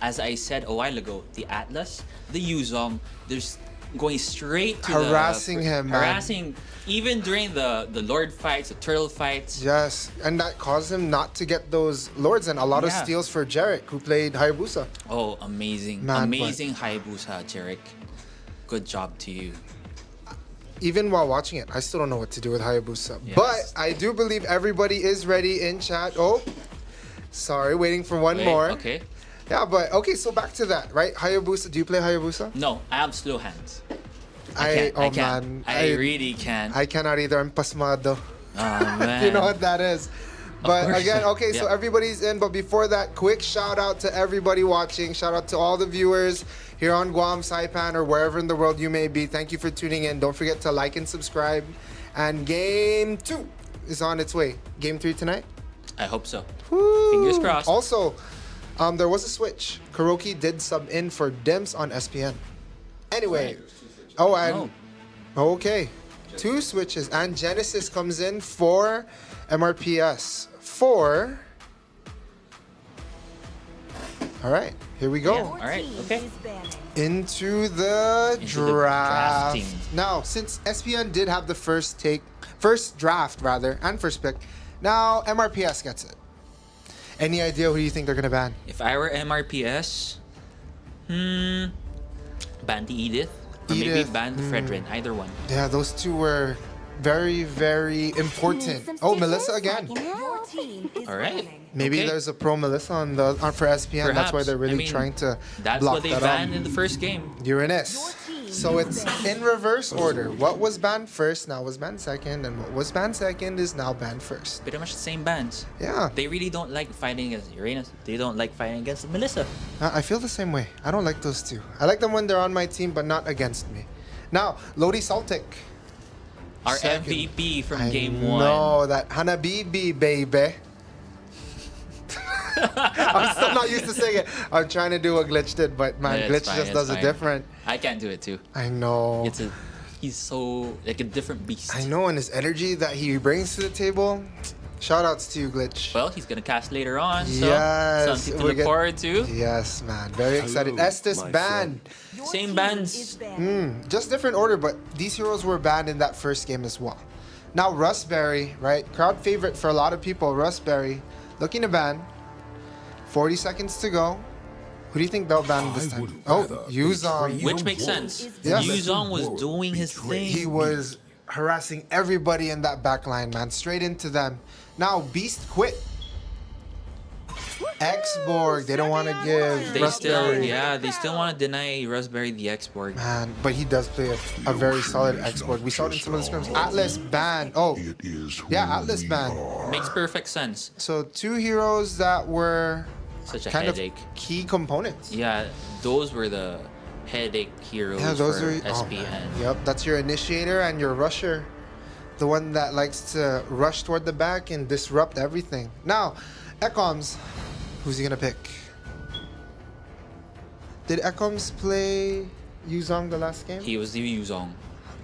[SPEAKER 2] as I said a while ago, the Atlas, the Yuzong, there's going straight to
[SPEAKER 4] Harassing him, man.
[SPEAKER 2] harassing even during the Lord fights, the Turtle fights.
[SPEAKER 4] Yes, and that caused him not to get those lords and a lot of
[SPEAKER 2] Yeah.
[SPEAKER 4] steals for Jarek, who played Hayabusa.
[SPEAKER 2] Oh, amazing.
[SPEAKER 4] Man,
[SPEAKER 2] Amazing Hayabusa, Jarek. Good job to you.
[SPEAKER 4] Even while watching it, I still don't know what to do with Hayabusa.
[SPEAKER 2] Yes.
[SPEAKER 4] But I do believe everybody is ready in chat. Oh, sorry, waiting for one
[SPEAKER 2] Wait,
[SPEAKER 4] more.
[SPEAKER 2] Okay.
[SPEAKER 4] Yeah, but okay, so back to that, right? Hayabusa, do you play Hayabusa?
[SPEAKER 2] No, I have slow hands.
[SPEAKER 4] I
[SPEAKER 2] can't.
[SPEAKER 4] man,
[SPEAKER 2] I really can't.
[SPEAKER 4] I cannot either. I'm pasmado.
[SPEAKER 2] Oh, man.
[SPEAKER 4] You know what that is. But
[SPEAKER 2] course.
[SPEAKER 4] again, okay, so
[SPEAKER 2] Yeah.
[SPEAKER 4] everybody's in. But before that, quick shout out to everybody watching. Shout out to all the viewers here on Guam, Saipan, or wherever in the world you may be. Thank you for tuning in. Don't forget to like and subscribe. And game 2 is on its way. Game 3 tonight?
[SPEAKER 2] I hope so.
[SPEAKER 4] Woo!
[SPEAKER 2] Fingers crossed.
[SPEAKER 4] Also, there was a switch. Kuroki did sub in for Dims on SPN. Anyway. Oh, and okay. 2 switches. And Genesis comes in for MRPS. All right, here we go.
[SPEAKER 2] Yeah. All right, okay.
[SPEAKER 4] Into the
[SPEAKER 2] Into the
[SPEAKER 4] draft.
[SPEAKER 2] drafting.
[SPEAKER 4] Now, since SPN did have the first draft rather, and first pick, now MRPS gets it. Any idea who you think they're gonna ban?
[SPEAKER 2] If I were MRPS, ban the Edith, or maybe
[SPEAKER 4] Edith,
[SPEAKER 2] ban the Fredrin, either one.
[SPEAKER 4] Yeah, those two were very, very important. Oh, Melissa again.
[SPEAKER 7] Your team is
[SPEAKER 2] All right.
[SPEAKER 7] winning.
[SPEAKER 4] Maybe
[SPEAKER 2] Okay.
[SPEAKER 4] there's a pro Melissa for SPN. That's why
[SPEAKER 2] Perhaps.
[SPEAKER 4] they're really
[SPEAKER 2] I mean,
[SPEAKER 4] trying to
[SPEAKER 2] That's
[SPEAKER 4] block
[SPEAKER 2] what they
[SPEAKER 4] that
[SPEAKER 2] banned
[SPEAKER 4] out.
[SPEAKER 2] in the first game.
[SPEAKER 4] Uranus. So it's in reverse order. What was banned first now was banned second, and what was banned second is now banned first.
[SPEAKER 2] Pretty much the same bans.
[SPEAKER 4] Yeah,
[SPEAKER 2] They really don't like fighting against Uranus. They don't like fighting against Melissa.
[SPEAKER 4] I feel the same way. I don't like those two. I like them when they're on my team, but not against me. Now, Lodi Saltic.
[SPEAKER 2] Our
[SPEAKER 4] Second.
[SPEAKER 2] MVP from
[SPEAKER 4] I
[SPEAKER 2] game 1.
[SPEAKER 4] know that Hanabibi, baby. I'm still not used to saying it. I'm trying to do what Glitch did, but man,
[SPEAKER 2] Yeah,
[SPEAKER 4] Glitch
[SPEAKER 2] it's fine,
[SPEAKER 4] just
[SPEAKER 2] it's
[SPEAKER 4] does it
[SPEAKER 2] fine.
[SPEAKER 4] different.
[SPEAKER 2] I can't do it too.
[SPEAKER 4] I know.
[SPEAKER 2] He's so like a different beast.
[SPEAKER 4] I know, and his energy that he brings to the table. Shout outs to you, Glitch.
[SPEAKER 2] Well, he's gonna cast later on, so
[SPEAKER 4] Yes,
[SPEAKER 2] something to
[SPEAKER 4] we
[SPEAKER 2] look
[SPEAKER 4] get-
[SPEAKER 2] forward to.
[SPEAKER 4] Yes, man. Very excited.
[SPEAKER 5] Hello,
[SPEAKER 4] Estes
[SPEAKER 5] my
[SPEAKER 4] banned.
[SPEAKER 7] Your
[SPEAKER 2] Same
[SPEAKER 7] team
[SPEAKER 2] bans.
[SPEAKER 7] is banned.
[SPEAKER 4] Just different order, but these heroes were banned in that first game as well. Now, Rustberry, right? Crowd favorite for a lot of people. Rustberry looking to ban. 40 seconds to go. Who do you think they'll ban this
[SPEAKER 5] I
[SPEAKER 4] time?
[SPEAKER 5] would
[SPEAKER 4] Oh,
[SPEAKER 5] rather
[SPEAKER 4] Yuzong.
[SPEAKER 5] betray
[SPEAKER 2] Which makes sense.
[SPEAKER 4] Yes.
[SPEAKER 2] Yuzong was doing his thing.
[SPEAKER 4] He was harassing everybody in that back line, man. Straight into them. Now, Beast quit. X-Borg. They don't want to give
[SPEAKER 2] They still,
[SPEAKER 4] Raspberry.
[SPEAKER 2] yeah, they still want to deny Raspberry the X-Borg.
[SPEAKER 4] Man, but he does play a very solid X-Borg. We saw it in some of the scrims. Atlas ban. Oh, yeah, Atlas ban.
[SPEAKER 2] Makes perfect sense.
[SPEAKER 4] So 2 heroes that were
[SPEAKER 2] Such a
[SPEAKER 4] kind of
[SPEAKER 2] headache.
[SPEAKER 4] key components.
[SPEAKER 2] Yeah, those were the headache heroes
[SPEAKER 4] Yeah, those
[SPEAKER 2] for
[SPEAKER 4] are
[SPEAKER 2] SPN.
[SPEAKER 4] man. Yep, that's your initiator and your rusher. The one that likes to rush toward the back and disrupt everything. Now, Ecoms, who's he gonna pick? Did Ecoms play Yuzong the last game?
[SPEAKER 2] He was the Yuzong.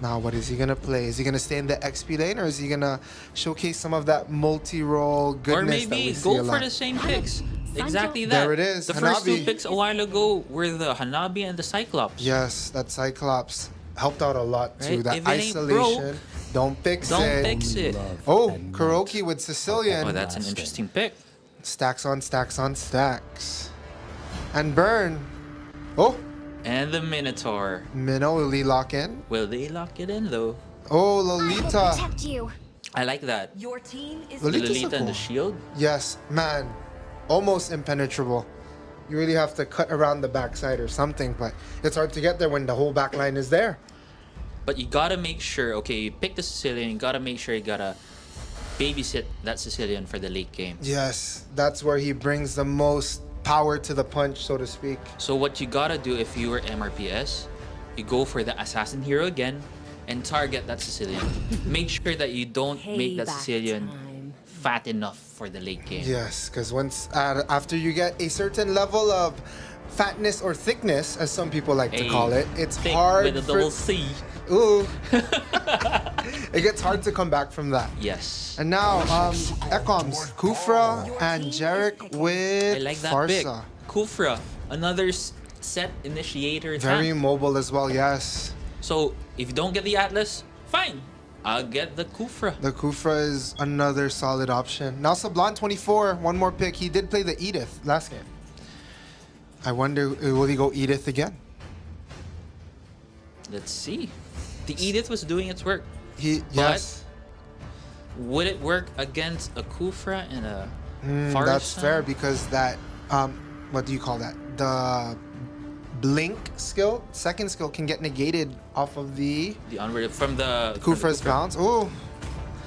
[SPEAKER 4] Now, what is he gonna play? Is he gonna stay in the XP lane, or is he gonna showcase some of that multi-role goodness
[SPEAKER 2] Or
[SPEAKER 4] that we
[SPEAKER 2] maybe
[SPEAKER 4] see
[SPEAKER 2] go
[SPEAKER 4] a
[SPEAKER 2] for
[SPEAKER 4] lot?
[SPEAKER 2] the same picks. Exactly that.
[SPEAKER 4] There it is,
[SPEAKER 2] The first 2
[SPEAKER 4] Hanabi.
[SPEAKER 2] picks a while ago were the Hanabi and the Cyclops.
[SPEAKER 4] Yes, that Cyclops helped out a lot too.
[SPEAKER 2] Right?
[SPEAKER 4] That
[SPEAKER 2] If it ain't
[SPEAKER 4] isolation. Don't fix
[SPEAKER 2] Don't
[SPEAKER 4] it.
[SPEAKER 2] fix it.
[SPEAKER 4] Oh, Kuroki with Sicilian.
[SPEAKER 2] Oh, that's an interesting pick.
[SPEAKER 4] Stacks on stacks on stacks. And Burn. Oh,
[SPEAKER 2] And the Minotaur.
[SPEAKER 4] Minnow, will he lock in?
[SPEAKER 2] Will they lock it in though?
[SPEAKER 4] Oh,
[SPEAKER 7] I will
[SPEAKER 4] Lolita.
[SPEAKER 7] protect you.
[SPEAKER 2] I like that.
[SPEAKER 7] Your team is
[SPEAKER 2] The
[SPEAKER 4] Lolita's so
[SPEAKER 2] Lolita and the
[SPEAKER 4] cool.
[SPEAKER 2] shield.
[SPEAKER 4] Yes, man. Almost impenetrable. You really have to cut around the backside or something, but it's hard to get there when the whole back line is there.
[SPEAKER 2] But you gotta make sure, okay, you pick the Sicilian, you gotta make sure you gotta babysit that Sicilian for the late game.
[SPEAKER 4] Yes, that's where he brings the most power to the punch, so to speak.
[SPEAKER 2] So what you gotta do if you were MRPS, you go for the assassin hero again and target that Sicilian. Make sure that you don't make that
[SPEAKER 7] Payback
[SPEAKER 2] Sicilian
[SPEAKER 7] time.
[SPEAKER 2] fat enough for the late game.
[SPEAKER 4] Yes, because once after you get a certain level of fatness or thickness, as some people like to
[SPEAKER 2] Hey,
[SPEAKER 4] call it, it's
[SPEAKER 2] thick
[SPEAKER 4] hard.
[SPEAKER 2] with a double C.
[SPEAKER 4] Ooh, it gets hard to come back from that.
[SPEAKER 2] Yes.
[SPEAKER 4] And now, Ecoms, Kufra, and Jarek with
[SPEAKER 2] I like that pick.
[SPEAKER 4] Farsa.
[SPEAKER 2] Kufra, another set initiator
[SPEAKER 4] Very
[SPEAKER 2] tank.
[SPEAKER 4] mobile as well, yes.
[SPEAKER 2] So if you don't get the Atlas, fine. I'll get the Kufra.
[SPEAKER 4] The Kufra is another solid option. Now Sublime 24, one more pick. He did play the Edith last game. I wonder, will he go Edith again?
[SPEAKER 2] Let's see. The Edith was doing its work.
[SPEAKER 4] Yes.
[SPEAKER 2] Would it work against a Kufra and a Farsa?
[SPEAKER 4] That's fair because that, what do you call that? The blink skill, second skill, can get negated off of the
[SPEAKER 2] The onward from the from the
[SPEAKER 4] Kufra's bounce. Oh,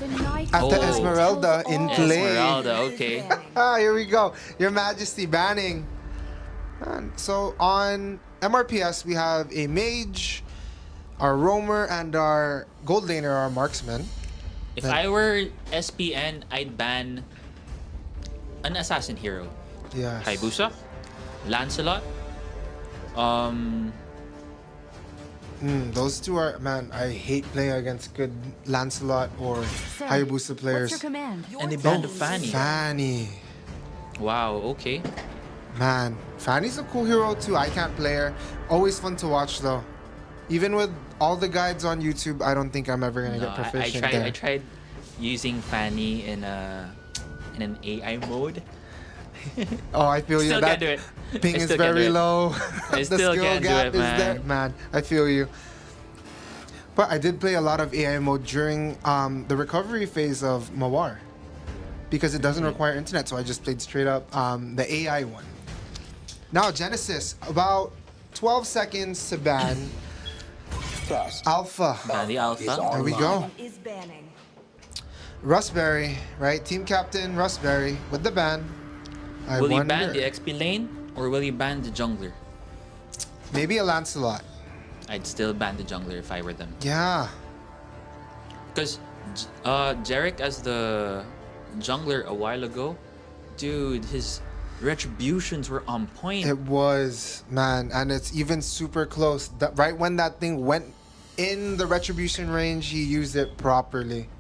[SPEAKER 7] The night
[SPEAKER 4] at the
[SPEAKER 2] Oh.
[SPEAKER 4] Esmeralda in play.
[SPEAKER 2] Esmeralda, okay.
[SPEAKER 4] Ah, here we go. Your Majesty banning. And so on MRPS, we have a mage, our roamer, and our gold laner, our marksman.
[SPEAKER 2] If I were SPN, I'd ban an assassin hero.
[SPEAKER 4] Yes.
[SPEAKER 2] Hayabusa, Lancelot,
[SPEAKER 4] Those two are, man, I hate playing against good Lancelot or
[SPEAKER 7] Sir,
[SPEAKER 4] Hayabusa
[SPEAKER 7] What's
[SPEAKER 4] players.
[SPEAKER 7] your command?
[SPEAKER 2] and they banned Fanny.
[SPEAKER 4] Fanny.
[SPEAKER 2] Wow, okay.
[SPEAKER 4] Man, Fanny's a cool hero too. I can't play her. Always fun to watch though. Even with all the guides on YouTube, I don't think I'm ever gonna
[SPEAKER 2] No,
[SPEAKER 4] get proficient there.
[SPEAKER 2] I tried using Fanny in an AI mode.
[SPEAKER 4] Oh, I feel you.
[SPEAKER 2] Still
[SPEAKER 4] That
[SPEAKER 2] can't do it.
[SPEAKER 4] ping
[SPEAKER 2] I
[SPEAKER 4] is
[SPEAKER 2] still can't
[SPEAKER 4] very
[SPEAKER 2] do it.
[SPEAKER 4] low.
[SPEAKER 2] I
[SPEAKER 4] The
[SPEAKER 2] still
[SPEAKER 4] skill
[SPEAKER 2] can't do
[SPEAKER 4] gap
[SPEAKER 2] it,
[SPEAKER 4] is there.
[SPEAKER 2] man.
[SPEAKER 4] Man, I feel you. But I did play a lot of AI mode during the recovery phase of Mawar because it doesn't require internet, so I just played straight up the AI one. Now Genesis, about 12 seconds to ban Alpha.
[SPEAKER 2] Ban the Alpha.
[SPEAKER 4] There we go.
[SPEAKER 7] Is banning.
[SPEAKER 4] Rustberry, right? Team captain Rustberry with the ban. I
[SPEAKER 2] Will you
[SPEAKER 4] wonder.
[SPEAKER 2] ban the XP lane or will you ban the jungler?
[SPEAKER 4] Maybe a Lancelot.
[SPEAKER 2] I'd still ban the jungler if I were them.
[SPEAKER 4] Yeah.
[SPEAKER 2] Because Jarek as the jungler a while ago, dude, his retributions were on point.
[SPEAKER 4] It was, man, and it's even super close. Right when that thing went in the retribution range, he used it properly.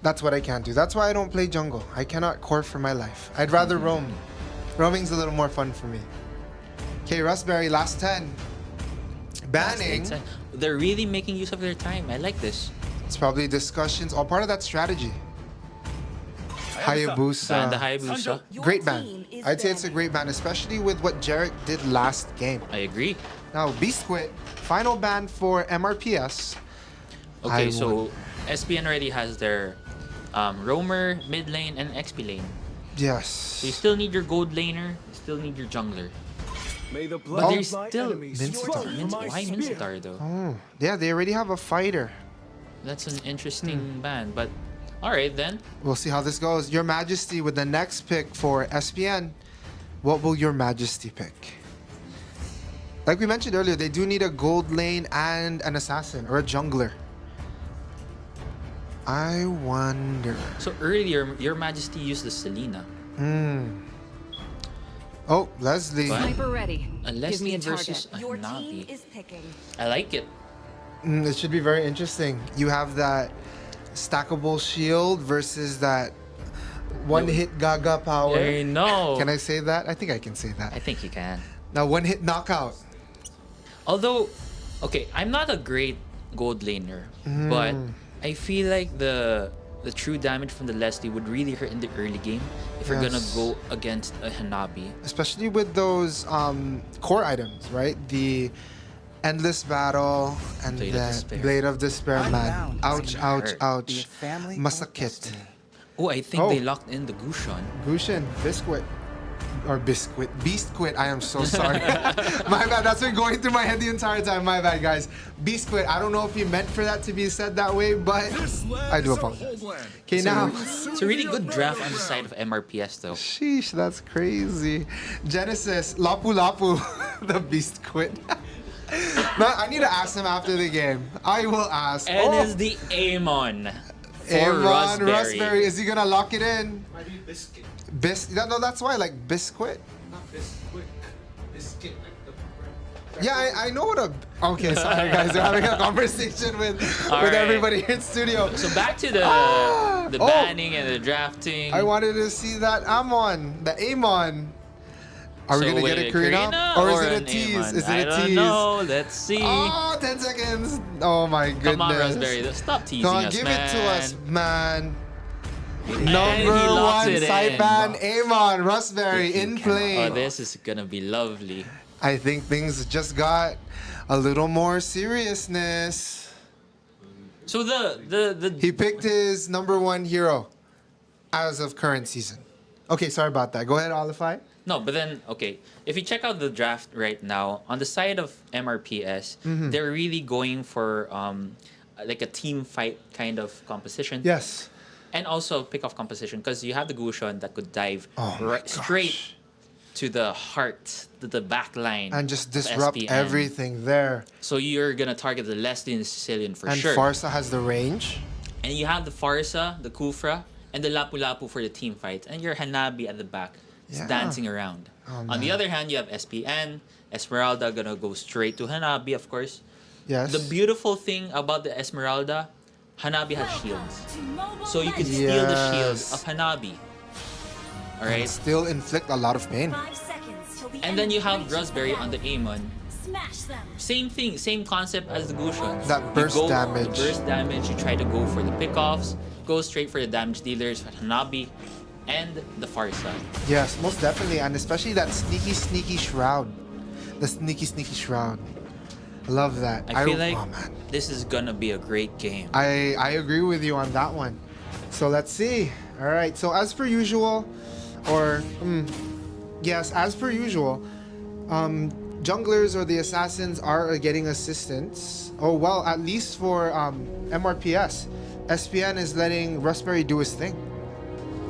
[SPEAKER 4] That's what I can't do. That's why I don't play jungle. I cannot core for my life. I'd rather roam. Roaming's a little more fun for me. Okay, Rustberry, last 10. Banning.
[SPEAKER 2] They're really making use of their time. I like this.
[SPEAKER 4] It's probably discussions, all part of that strategy. Hayabusa.
[SPEAKER 2] Ban the Hayabusa.
[SPEAKER 7] Your
[SPEAKER 4] Great ban.
[SPEAKER 7] team is
[SPEAKER 4] I'd say it's a
[SPEAKER 7] banning.
[SPEAKER 4] great ban, especially with what Jarek did last game.
[SPEAKER 2] I agree.
[SPEAKER 4] Now, Beast Quit, final ban for MRPS.
[SPEAKER 2] Okay,
[SPEAKER 4] I
[SPEAKER 2] so SPN already has their roamer, mid lane, and XP lane.
[SPEAKER 4] Yes.
[SPEAKER 2] So you still need your gold laner, you still need your jungler.
[SPEAKER 5] May the
[SPEAKER 2] But
[SPEAKER 5] blood
[SPEAKER 2] there's
[SPEAKER 5] of my
[SPEAKER 2] still
[SPEAKER 5] enemies
[SPEAKER 4] Minstar.
[SPEAKER 5] flow from my
[SPEAKER 2] Why
[SPEAKER 5] spear.
[SPEAKER 2] Minstar though?
[SPEAKER 4] Oh, yeah, they already have a fighter.
[SPEAKER 2] That's an interesting ban, but alright then.
[SPEAKER 4] We'll see how this goes. Your Majesty, with the next pick for SPN, what will Your Majesty pick? Like we mentioned earlier, they do need a gold lane and an assassin or a jungler. I wonder.
[SPEAKER 2] So earlier, Your Majesty used the Selena.
[SPEAKER 4] Oh, Leslie.
[SPEAKER 2] What?
[SPEAKER 7] Sniper ready.
[SPEAKER 2] A
[SPEAKER 7] Give me
[SPEAKER 2] Leslie
[SPEAKER 7] a
[SPEAKER 2] versus
[SPEAKER 7] target.
[SPEAKER 2] a
[SPEAKER 7] Your team
[SPEAKER 2] Navi.
[SPEAKER 7] is picking.
[SPEAKER 2] I like it.
[SPEAKER 4] It should be very interesting. You have that stackable shield versus that one-hit Gaga power.
[SPEAKER 2] I know.
[SPEAKER 4] Can I say that? I think I can say
[SPEAKER 2] I
[SPEAKER 4] that.
[SPEAKER 2] think you can.
[SPEAKER 4] Now, one-hit knockout.
[SPEAKER 2] Although, okay, I'm not a great gold laner, but I feel like the true damage from the Leslie would really hurt in the early game if you're gonna
[SPEAKER 4] Yes.
[SPEAKER 2] go against a Hanabi.
[SPEAKER 4] Especially with those core items, right? The Endless Battle and
[SPEAKER 2] Blade of
[SPEAKER 4] the
[SPEAKER 2] Despair.
[SPEAKER 4] Blade of Despair, man. Ouch,
[SPEAKER 2] It
[SPEAKER 4] ouch,
[SPEAKER 2] hurt.
[SPEAKER 4] ouch. Masakit.
[SPEAKER 2] Oh, I think
[SPEAKER 4] Oh.
[SPEAKER 2] they locked in the Gushon.
[SPEAKER 4] Gushin, Biscuit. Or Biscuit. Beastquit, I am so sorry. My bad, that's been going through my head the entire time. My bad, guys. Beastquit, I don't know if you meant for that to be said that way, but I do apologize. Okay, now.
[SPEAKER 2] It's a really good draft on the side of MRPS though.
[SPEAKER 4] Sheesh, that's crazy. Genesis, Lapu Lapu, the Beastquit. No, I need to ask him after the game. I will ask.
[SPEAKER 2] And is the Amon for
[SPEAKER 4] Amon
[SPEAKER 2] Raspberry.
[SPEAKER 4] Is he gonna lock it in?
[SPEAKER 6] Might be biscuit.
[SPEAKER 4] No, that's why, like Biscuit.
[SPEAKER 6] Not biscuit. Biscuit, like the bread.
[SPEAKER 4] Yeah, I know what a. Okay, sorry guys, we're having a conversation with
[SPEAKER 2] Alright.
[SPEAKER 4] everybody here in studio.
[SPEAKER 2] So back to the
[SPEAKER 4] Oh.
[SPEAKER 2] banning and the drafting.
[SPEAKER 4] I wanted to see that Amon, the Amon. Are we
[SPEAKER 2] So
[SPEAKER 4] gonna get
[SPEAKER 2] wait,
[SPEAKER 4] it Karina?
[SPEAKER 2] Karina
[SPEAKER 4] Or is it a
[SPEAKER 2] an
[SPEAKER 4] tease?
[SPEAKER 2] Amon?
[SPEAKER 4] Is it
[SPEAKER 2] I
[SPEAKER 4] a
[SPEAKER 2] don't
[SPEAKER 4] tease?
[SPEAKER 2] know. Let's see.
[SPEAKER 4] Oh, 10 seconds. Oh my goodness.
[SPEAKER 2] Come on, Raspberry. Stop teasing
[SPEAKER 4] Come on,
[SPEAKER 2] us,
[SPEAKER 4] give
[SPEAKER 2] man.
[SPEAKER 4] it to us, man.
[SPEAKER 2] And
[SPEAKER 4] Number
[SPEAKER 2] he locks
[SPEAKER 4] one
[SPEAKER 2] it in.
[SPEAKER 4] Saipan, Amon, Raspberry in play.
[SPEAKER 2] Oh, this is gonna be lovely.
[SPEAKER 4] I think things just got a little more seriousness.
[SPEAKER 2] So the
[SPEAKER 4] He picked his number one hero as of current season. Okay, sorry about that. Go ahead, Olify.
[SPEAKER 2] no, but then okay. If you check out the draft right now on the side of MRPS, they're really going for like a team fight kind of composition.
[SPEAKER 4] Yes.
[SPEAKER 2] And also pick-off composition because you have the Gushon that could dive
[SPEAKER 4] Oh my gosh.
[SPEAKER 2] straight to the heart, to the back line.
[SPEAKER 4] And just
[SPEAKER 2] of
[SPEAKER 4] disrupt
[SPEAKER 2] SPN.
[SPEAKER 4] everything there.
[SPEAKER 2] So you're gonna target the Leslie and the Sicilian for
[SPEAKER 4] And
[SPEAKER 2] sure.
[SPEAKER 4] Farsa has the range.
[SPEAKER 2] And you have the Farsa, the Kufra, and the Lapu Lapu for the team fight. And your Hanabi at the back is
[SPEAKER 4] Yeah.
[SPEAKER 2] dancing around.
[SPEAKER 4] Oh,
[SPEAKER 2] On the
[SPEAKER 4] man.
[SPEAKER 2] other hand, you have SPN, Esmeralda gonna go straight to Hanabi, of course.
[SPEAKER 4] Yes.
[SPEAKER 2] The beautiful thing about the Esmeralda, Hanabi has shields. So you can steal the shields
[SPEAKER 4] Yes.
[SPEAKER 2] of Hanabi.
[SPEAKER 4] And
[SPEAKER 2] Alright?
[SPEAKER 4] still inflict a lot of pain.
[SPEAKER 8] 5 seconds till the
[SPEAKER 2] And then you
[SPEAKER 8] enemy
[SPEAKER 2] have
[SPEAKER 8] reaches the
[SPEAKER 2] Raspberry on the
[SPEAKER 8] ground.
[SPEAKER 2] Amon.
[SPEAKER 8] Smash them.
[SPEAKER 2] Same thing, same concept as the Gushon.
[SPEAKER 4] That burst damage.
[SPEAKER 2] The burst damage, you try to go for the pickoffs, go straight for the damage dealers, Hanabi, and the Farsa.
[SPEAKER 4] Yes, most definitely. And especially that sneaky shroud. The sneaky shroud. Love that.
[SPEAKER 2] I feel like
[SPEAKER 4] oh, man.
[SPEAKER 2] this is gonna be a great game.
[SPEAKER 4] I agree with you on that one. So let's see. All right. So as per usual, or yes, as per usual, junglers or the assassins are getting assistance. Oh well, at least for MRPS, SPN is letting Raspberry do his thing.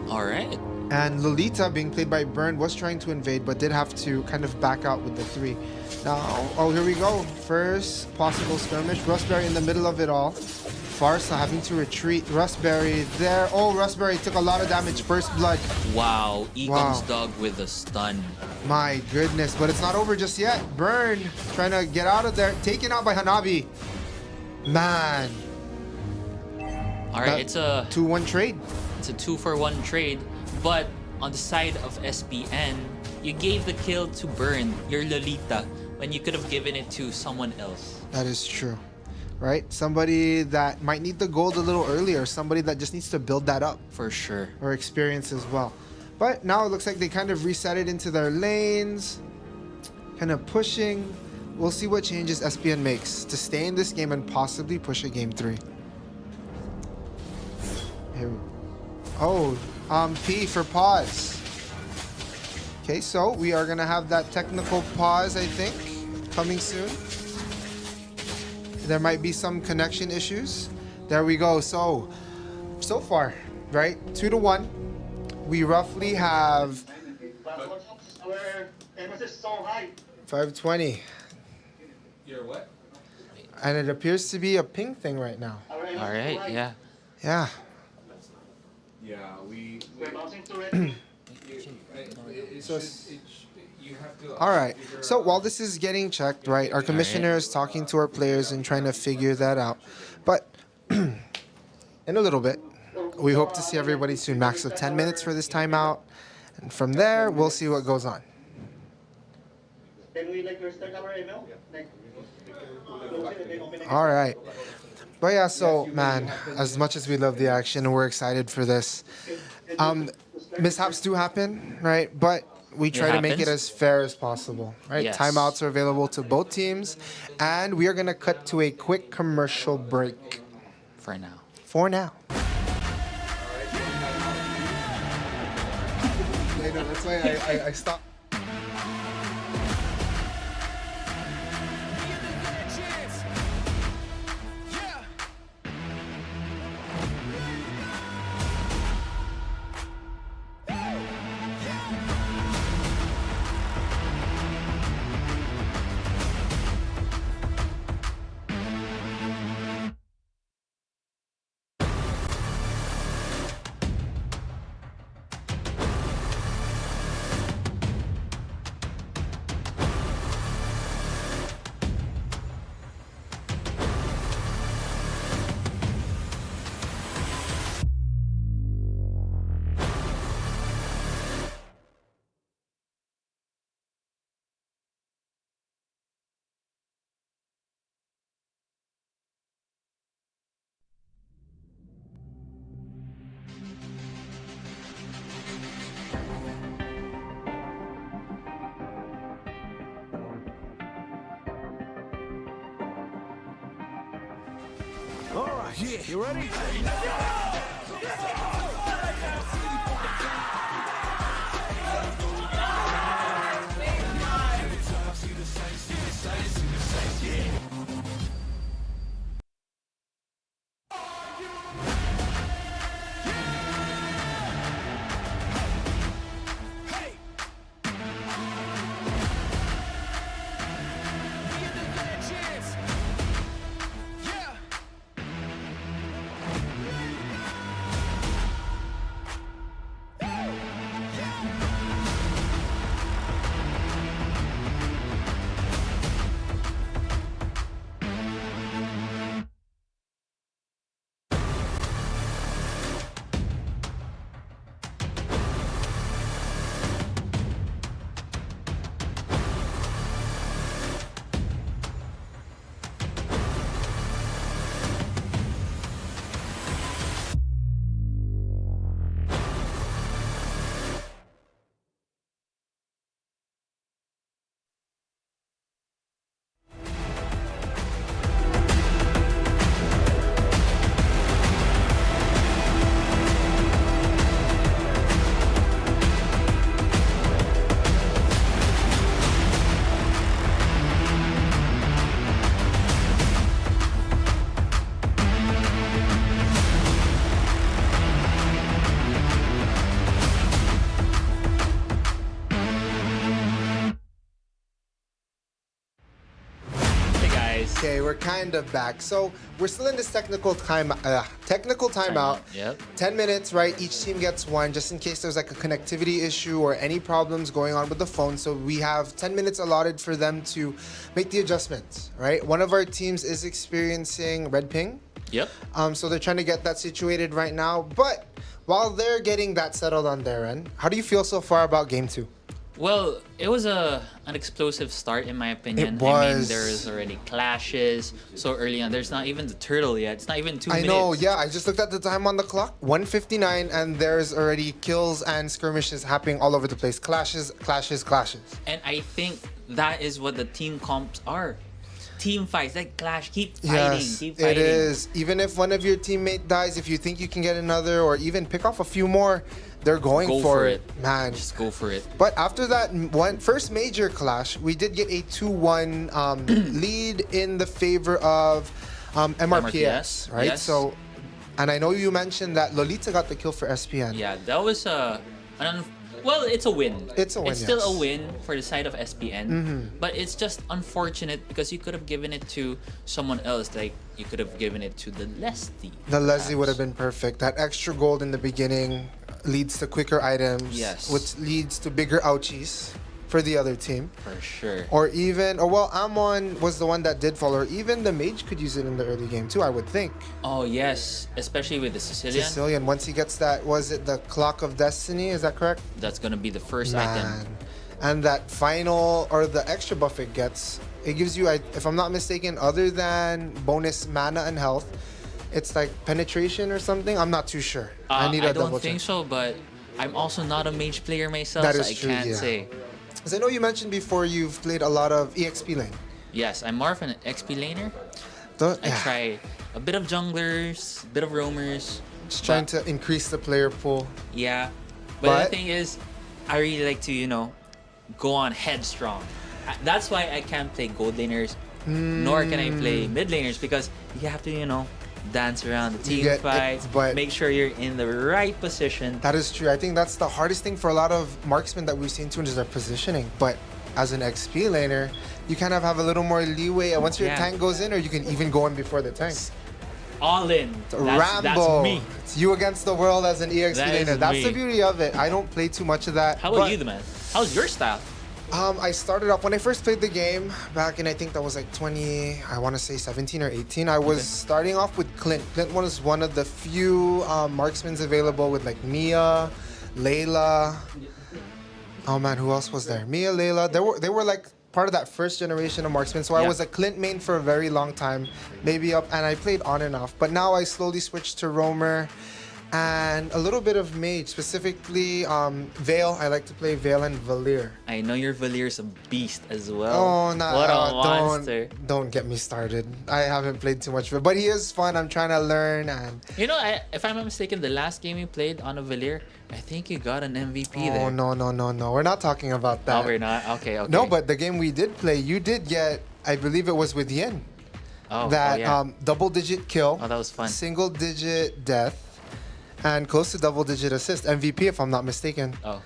[SPEAKER 2] Alright.
[SPEAKER 4] And Lolita, being played by Burn, was trying to invade but did have to kind of back out with the 3. Now, oh, here we go. First possible skirmish. Raspberry in the middle of it all. Farsa having to retreat. Raspberry there. Oh, Raspberry took a lot of damage. First blood.
[SPEAKER 2] Wow, Econ's
[SPEAKER 4] Wow.
[SPEAKER 2] dog with a stun.
[SPEAKER 4] My goodness. But it's not over just yet. Burn trying to get out of there. Taken out by Hanabi. Man.
[SPEAKER 2] Alright, it's a
[SPEAKER 4] 2-1 trade.
[SPEAKER 2] It's a 2-for-1 trade, but on the side of SPN, you gave the kill to Burn, your Lolita, when you could have given it to someone else.
[SPEAKER 4] That is true. Right? Somebody that might need the gold a little earlier. Somebody that just needs to build that up.
[SPEAKER 2] For sure.
[SPEAKER 4] Or experience as well. But now it looks like they kind of reset it into their lanes. Kind of pushing. We'll see what changes SPN makes to stay in this game and possibly push a game 3. Here. Oh, P for pause. Okay, so we are gonna have that technical pause, I think, coming soon. There might be some connection issues. There we go. So far, right? 2-1. We roughly have 520.
[SPEAKER 6] You're what?
[SPEAKER 4] And it appears to be a ping thing right now.
[SPEAKER 2] All right, yeah.
[SPEAKER 4] Yeah.
[SPEAKER 6] Yeah, we you have to.
[SPEAKER 4] All right. So while this is getting checked, right, our commissioner is talking to our players and trying to figure that out. But in a little bit, we hope to see everybody soon. Max of 10 minutes for this timeout. And from there, we'll see what goes on. All right. But yeah, so man, as much as we love the action and we're excited for this, mishaps do happen, right? But we try to make it
[SPEAKER 2] happens.
[SPEAKER 4] as fair as possible, right?
[SPEAKER 2] Yes.
[SPEAKER 4] Timeouts are available to both teams, and we are gonna cut to a quick commercial break
[SPEAKER 2] For now.
[SPEAKER 4] for now. That's why I stopped.
[SPEAKER 5] All right, yeah, you ready?
[SPEAKER 4] Okay, we're kind of back. So we're still in this technical timeout.
[SPEAKER 2] Yep.
[SPEAKER 4] 10 minutes, right? Each team gets one, just in case there's like a connectivity issue or any problems going on with the phone. So we have 10 minutes allotted for them to make the adjustments, right? One of our teams is experiencing red ping.
[SPEAKER 2] Yep.
[SPEAKER 4] So they're trying to get that situated right now. But while they're getting that settled on their end, how do you feel so far about game 2?
[SPEAKER 2] Well, it was an explosive start in my opinion.
[SPEAKER 4] It
[SPEAKER 2] I mean,
[SPEAKER 4] was.
[SPEAKER 2] there's already clashes so early on. There's not even the turtle yet. It's not even 2
[SPEAKER 4] I
[SPEAKER 2] minutes.
[SPEAKER 4] know, yeah. I just looked at the time on the clock, 1:59, and there's already kills and skirmishes happening all over the place. Clashes.
[SPEAKER 2] And I think that is what the team comps are. team fights, like clash. Keep fighting,
[SPEAKER 4] Yes,
[SPEAKER 2] keep fighting.
[SPEAKER 4] it is. Even if one of your teammate dies, if you think you can get another or even pick off a few more, they're going
[SPEAKER 2] Go
[SPEAKER 4] for
[SPEAKER 2] for
[SPEAKER 4] it. Man.
[SPEAKER 2] Just go for it.
[SPEAKER 4] But after that first major clash, we did get a 2-1 lead in the favor of MRPS, right?
[SPEAKER 2] yes.
[SPEAKER 4] So, and I know you mentioned that Lolita got the kill for SPN.
[SPEAKER 2] Yeah, that was well, it's a win.
[SPEAKER 4] It's a win,
[SPEAKER 2] It's still
[SPEAKER 4] yes.
[SPEAKER 2] a win for the side of SPN, but it's just unfortunate because you could have given it to someone else. Like you could have given it to the Leslie.
[SPEAKER 4] The Leslie would have
[SPEAKER 2] perhaps.
[SPEAKER 4] been perfect. That extra gold in the beginning leads to quicker items,
[SPEAKER 2] Yes.
[SPEAKER 4] which leads to bigger ouchies for the other team.
[SPEAKER 2] For sure.
[SPEAKER 4] Or even, or well, Amon was the one that did fall, or even the mage could use it in the early game too, I would think.
[SPEAKER 2] Oh yes, especially with the Sicilian.
[SPEAKER 4] Sicilian, once he gets that, was it the Clock of Destiny? Is that correct?
[SPEAKER 2] That's gonna be the first item.
[SPEAKER 4] Man. And that final, or the extra buff it gets, it gives you, if I'm not mistaken, other than bonus mana and health, it's like penetration or something. I'm not too sure. I need
[SPEAKER 2] I
[SPEAKER 4] a
[SPEAKER 2] don't
[SPEAKER 4] double
[SPEAKER 2] think
[SPEAKER 4] check.
[SPEAKER 2] so, but I'm also not a mage player myself,
[SPEAKER 4] That
[SPEAKER 2] so
[SPEAKER 4] is
[SPEAKER 2] I
[SPEAKER 4] true,
[SPEAKER 2] can't
[SPEAKER 4] yeah.
[SPEAKER 2] say.
[SPEAKER 4] Because I know you mentioned before you've played a lot of EXP lane.
[SPEAKER 2] Yes, I'm more of an XP laner. I
[SPEAKER 4] Yeah,
[SPEAKER 2] try a bit of junglers, a bit of roamers.
[SPEAKER 4] just trying to increase the player pool.
[SPEAKER 2] Yeah, but
[SPEAKER 4] But-
[SPEAKER 2] the thing is, I really like to, go on headstrong. That's why I can't play gold laners, nor can I play mid laners because you have to, dance around the team
[SPEAKER 4] get it,
[SPEAKER 2] fight,
[SPEAKER 4] but-
[SPEAKER 2] make sure you're in the right position.
[SPEAKER 4] That is true. I think that's the hardest thing for a lot of marksmen that we've seen too, is their positioning. But as an XP laner, you kind of have a little more leeway. And once your
[SPEAKER 2] Yeah.
[SPEAKER 4] tank goes in, or you can even go in before the tank.
[SPEAKER 2] All in. That's
[SPEAKER 4] Rambo.
[SPEAKER 2] me.
[SPEAKER 4] It's you against the world as an EXP
[SPEAKER 2] That is
[SPEAKER 4] laner. That's the
[SPEAKER 2] me.
[SPEAKER 4] beauty of it. I don't play too much of that.
[SPEAKER 2] How about
[SPEAKER 4] but,
[SPEAKER 2] you, the man? How's your style?
[SPEAKER 4] I started off when I first played the game back in, I think that was like 17 or 18. I was starting off with Clint. Clint was one of the few marksmen available with like Mia, Layla. Oh man, who else was there? Mia, Layla. They were like part of that first generation of marksmen. So I
[SPEAKER 2] Yeah.
[SPEAKER 4] was a Clint main for a very long time, maybe up, and I played on and off. But now I slowly switched to roamer and a little bit of mage, specifically Vale. I like to play Vale and Valir.
[SPEAKER 2] I know your Valier's a beast as well.
[SPEAKER 4] Oh, no,
[SPEAKER 2] What a monster.
[SPEAKER 4] don't get me started. I haven't played too much of it, but he is fun. I'm trying to learn, and
[SPEAKER 2] If I'm not mistaken, the last game you played on a Valier, I think you got an MVP there.
[SPEAKER 4] oh no, we're not talking about
[SPEAKER 2] No,
[SPEAKER 4] that.
[SPEAKER 2] we're not. Okay.
[SPEAKER 4] No, but the game we did play, you did get. I believe it was with Yin. That
[SPEAKER 2] yeah.
[SPEAKER 4] double-digit kill.
[SPEAKER 2] Oh, that was fun.
[SPEAKER 4] Single-digit death, and close to double-digit assist. MVP, if I'm not mistaken.
[SPEAKER 2] Oh.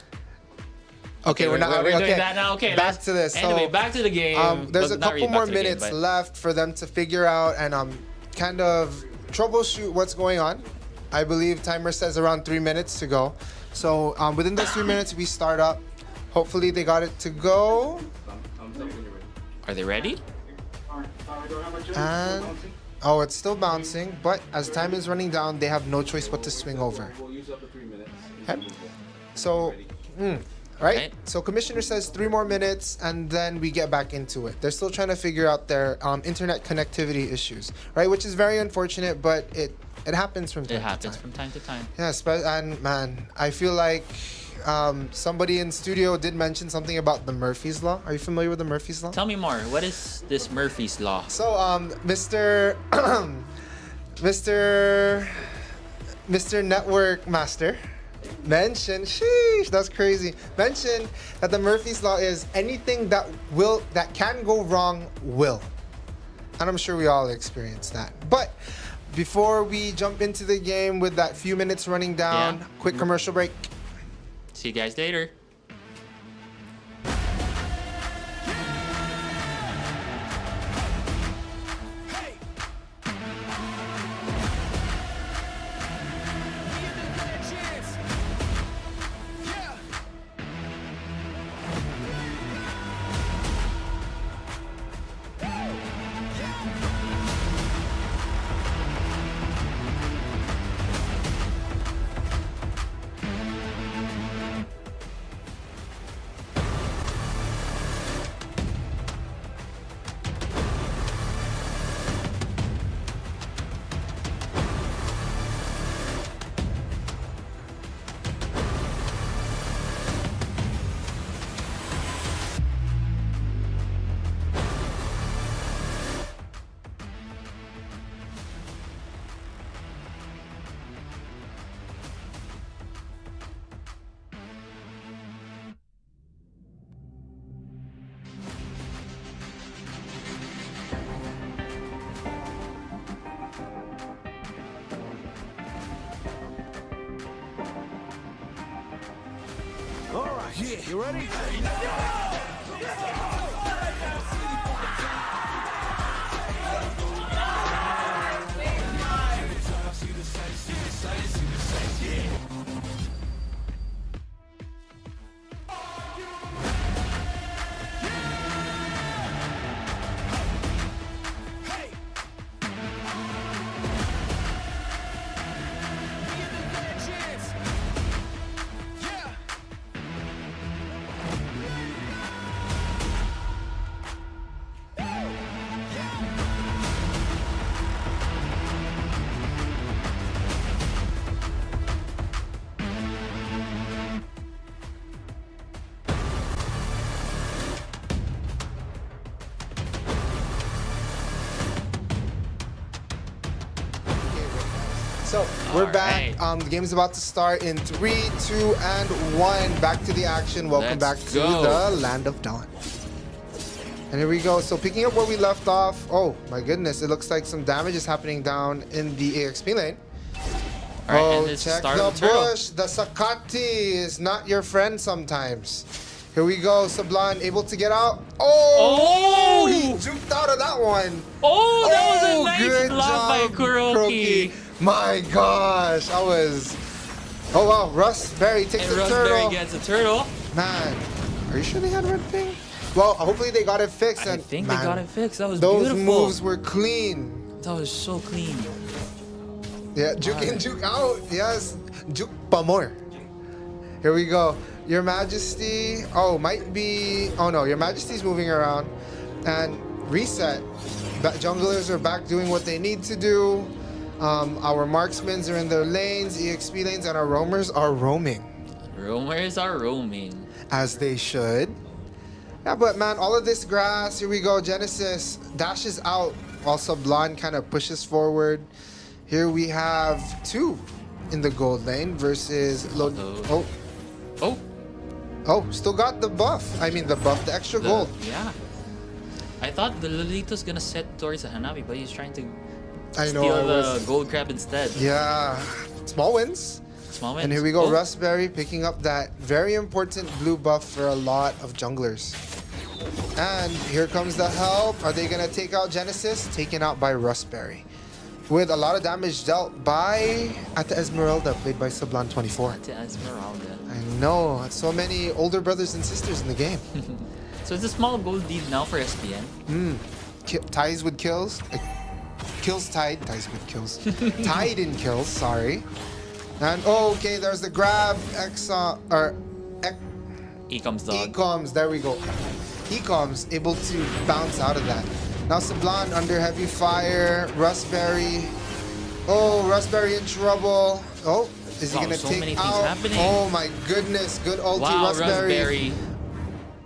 [SPEAKER 4] Okay, we're not.
[SPEAKER 2] We're
[SPEAKER 4] okay,
[SPEAKER 2] doing that now. Okay,
[SPEAKER 4] back to this.
[SPEAKER 2] Anyway,
[SPEAKER 4] So,
[SPEAKER 2] back to the game.
[SPEAKER 4] there's
[SPEAKER 2] but
[SPEAKER 4] a
[SPEAKER 2] not really
[SPEAKER 4] couple more
[SPEAKER 2] back to the game,
[SPEAKER 4] minutes
[SPEAKER 2] but-
[SPEAKER 4] left for them to figure out and kind of troubleshoot what's going on. I believe timer says around 3 minutes to go. So within those 3 minutes, we start up. Hopefully they got it to go.
[SPEAKER 2] Are they ready?
[SPEAKER 4] And oh, it's still bouncing. But as time is running down, they have no choice but to swing over. Okay. So, right?
[SPEAKER 2] Right.
[SPEAKER 4] So Commissioner says 3 more minutes, and then we get back into it. They're still trying to figure out their internet connectivity issues, right? Which is very unfortunate, but it happens from time
[SPEAKER 2] It
[SPEAKER 4] to
[SPEAKER 2] happens
[SPEAKER 4] time.
[SPEAKER 2] from time to time.
[SPEAKER 4] Yeah, and man, I feel like somebody in studio did mention something about the Murphy's Law. Are you familiar with the Murphy's Law?
[SPEAKER 2] Tell me more. What is this Murphy's Law?
[SPEAKER 4] So, Mr. Mr. Network Master mentioned, sheesh, that's crazy. Mentioned that the Murphy's Law is anything that can go wrong will. And I'm sure we all experience that. But before we jump into the game with that few minutes running down,
[SPEAKER 2] Yeah.
[SPEAKER 4] quick commercial break.
[SPEAKER 2] See you guys later.
[SPEAKER 5] All right, yeah, you ready?
[SPEAKER 4] So we're
[SPEAKER 2] All
[SPEAKER 4] back.
[SPEAKER 2] right.
[SPEAKER 4] The game is about to start in 3, 2, and 1. Back to the action. Welcome
[SPEAKER 2] Let's
[SPEAKER 4] back to
[SPEAKER 2] go.
[SPEAKER 4] the Land of Dawn. And here we go. So picking up where we left off. Oh my goodness! It looks like some damage is happening down in the AXP lane.
[SPEAKER 2] All right,
[SPEAKER 4] Oh,
[SPEAKER 2] and it's the
[SPEAKER 4] check
[SPEAKER 2] start
[SPEAKER 4] the
[SPEAKER 2] of the turtle.
[SPEAKER 4] bush. The Sakati is not your friend sometimes. Here we go. Sublime able to get out. Oh!
[SPEAKER 2] Oh!
[SPEAKER 4] He juked out of that one.
[SPEAKER 2] Oh, that was a nice
[SPEAKER 4] good
[SPEAKER 2] block by
[SPEAKER 4] job,
[SPEAKER 2] Kuroki.
[SPEAKER 4] My gosh, I was. Oh wow, Russ Berry takes
[SPEAKER 2] And
[SPEAKER 4] the
[SPEAKER 2] Roseberry
[SPEAKER 4] turtle.
[SPEAKER 2] gets a turtle.
[SPEAKER 4] Man, are you sure they had red ping? Well, hopefully they got it fixed.
[SPEAKER 2] I
[SPEAKER 4] And
[SPEAKER 2] think
[SPEAKER 4] man,
[SPEAKER 2] they got it fixed. That was
[SPEAKER 4] those
[SPEAKER 2] beautiful.
[SPEAKER 4] moves were clean.
[SPEAKER 2] That was so clean.
[SPEAKER 4] Yeah, juke in, juke out. Yes, juke pa more. Here we go. Your Majesty. Oh, might be. Oh no, Your Majesty's moving around. And reset. Junglers are back doing what they need to do. Our marksmen are in their lanes, EXP lanes, and our roamers are roaming.
[SPEAKER 2] Roamers are roaming.
[SPEAKER 4] As they should. Yeah, but man, all of this grass. Here we go. Genesis dashes out while Sublime kind of pushes forward. Here we have 2 in the gold lane versus
[SPEAKER 2] Uh-oh.
[SPEAKER 4] Oh,
[SPEAKER 2] Oh,
[SPEAKER 4] still got the buff. I mean the buff, the extra gold.
[SPEAKER 2] Yeah. I thought the Lolito's gonna set towards the Hanabi, but he's trying to
[SPEAKER 4] I know.
[SPEAKER 2] steal
[SPEAKER 4] I
[SPEAKER 2] the
[SPEAKER 4] was,
[SPEAKER 2] gold crab instead.
[SPEAKER 4] yeah, small wins.
[SPEAKER 2] Small wins.
[SPEAKER 4] And here we go.
[SPEAKER 2] Oh,
[SPEAKER 4] Rustberry picking up that very important blue buff for a lot of junglers. And here comes the help. Are they gonna take out Genesis? Taken out by Rustberry. With a lot of damage dealt by Ata Esmeralda, played by Sublime 24.
[SPEAKER 2] to Esmeralda.
[SPEAKER 4] I know, so many older brothers and sisters in the game.
[SPEAKER 2] So it's a small gold lead now for SPN.
[SPEAKER 4] Ties with kills. Kills tied. Ties with kills. Tied in kills, sorry. And oh, okay, there's the grab.
[SPEAKER 2] Here comes dog.
[SPEAKER 4] Ecoms, there we go. Ecoms able to bounce out of that. Now Sublime under heavy fire. Rustberry. Oh, Rustberry in trouble. Oh, is he
[SPEAKER 2] Wow,
[SPEAKER 4] gonna
[SPEAKER 2] so
[SPEAKER 4] take
[SPEAKER 2] many things
[SPEAKER 4] out?
[SPEAKER 2] happening.
[SPEAKER 4] Oh my goodness, good ulti
[SPEAKER 2] Wow,
[SPEAKER 4] Rustberry.
[SPEAKER 2] Rustberry.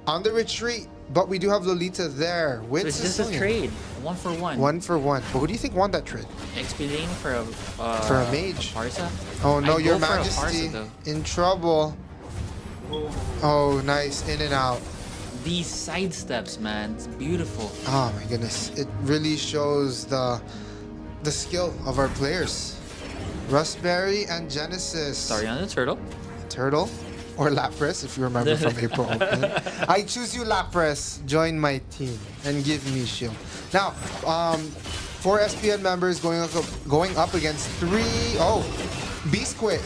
[SPEAKER 4] On the retreat, but we do have Lolita there with
[SPEAKER 2] So it's just a
[SPEAKER 4] Sicilian.
[SPEAKER 2] trade. 1 for 1.
[SPEAKER 4] 1 for 1. But who do you think won that trade?
[SPEAKER 2] XP lane for a
[SPEAKER 4] mage.
[SPEAKER 2] Parsa?
[SPEAKER 4] Oh no,
[SPEAKER 2] I'd
[SPEAKER 4] Your
[SPEAKER 2] go for a
[SPEAKER 4] Majesty
[SPEAKER 2] Parsa, though.
[SPEAKER 4] in trouble. Oh, nice. In and out.
[SPEAKER 2] These side steps, man. It's beautiful.
[SPEAKER 4] Oh my goodness. It really shows the skill of our players. Rustberry and Genesis.
[SPEAKER 2] Sorry on the turtle.
[SPEAKER 4] Turtle or Lapras, if you remember from April Open. I choose you, Lapras. Join my team and give me shield. Now, 4 SPN members going up against 3. Oh, Beast quit.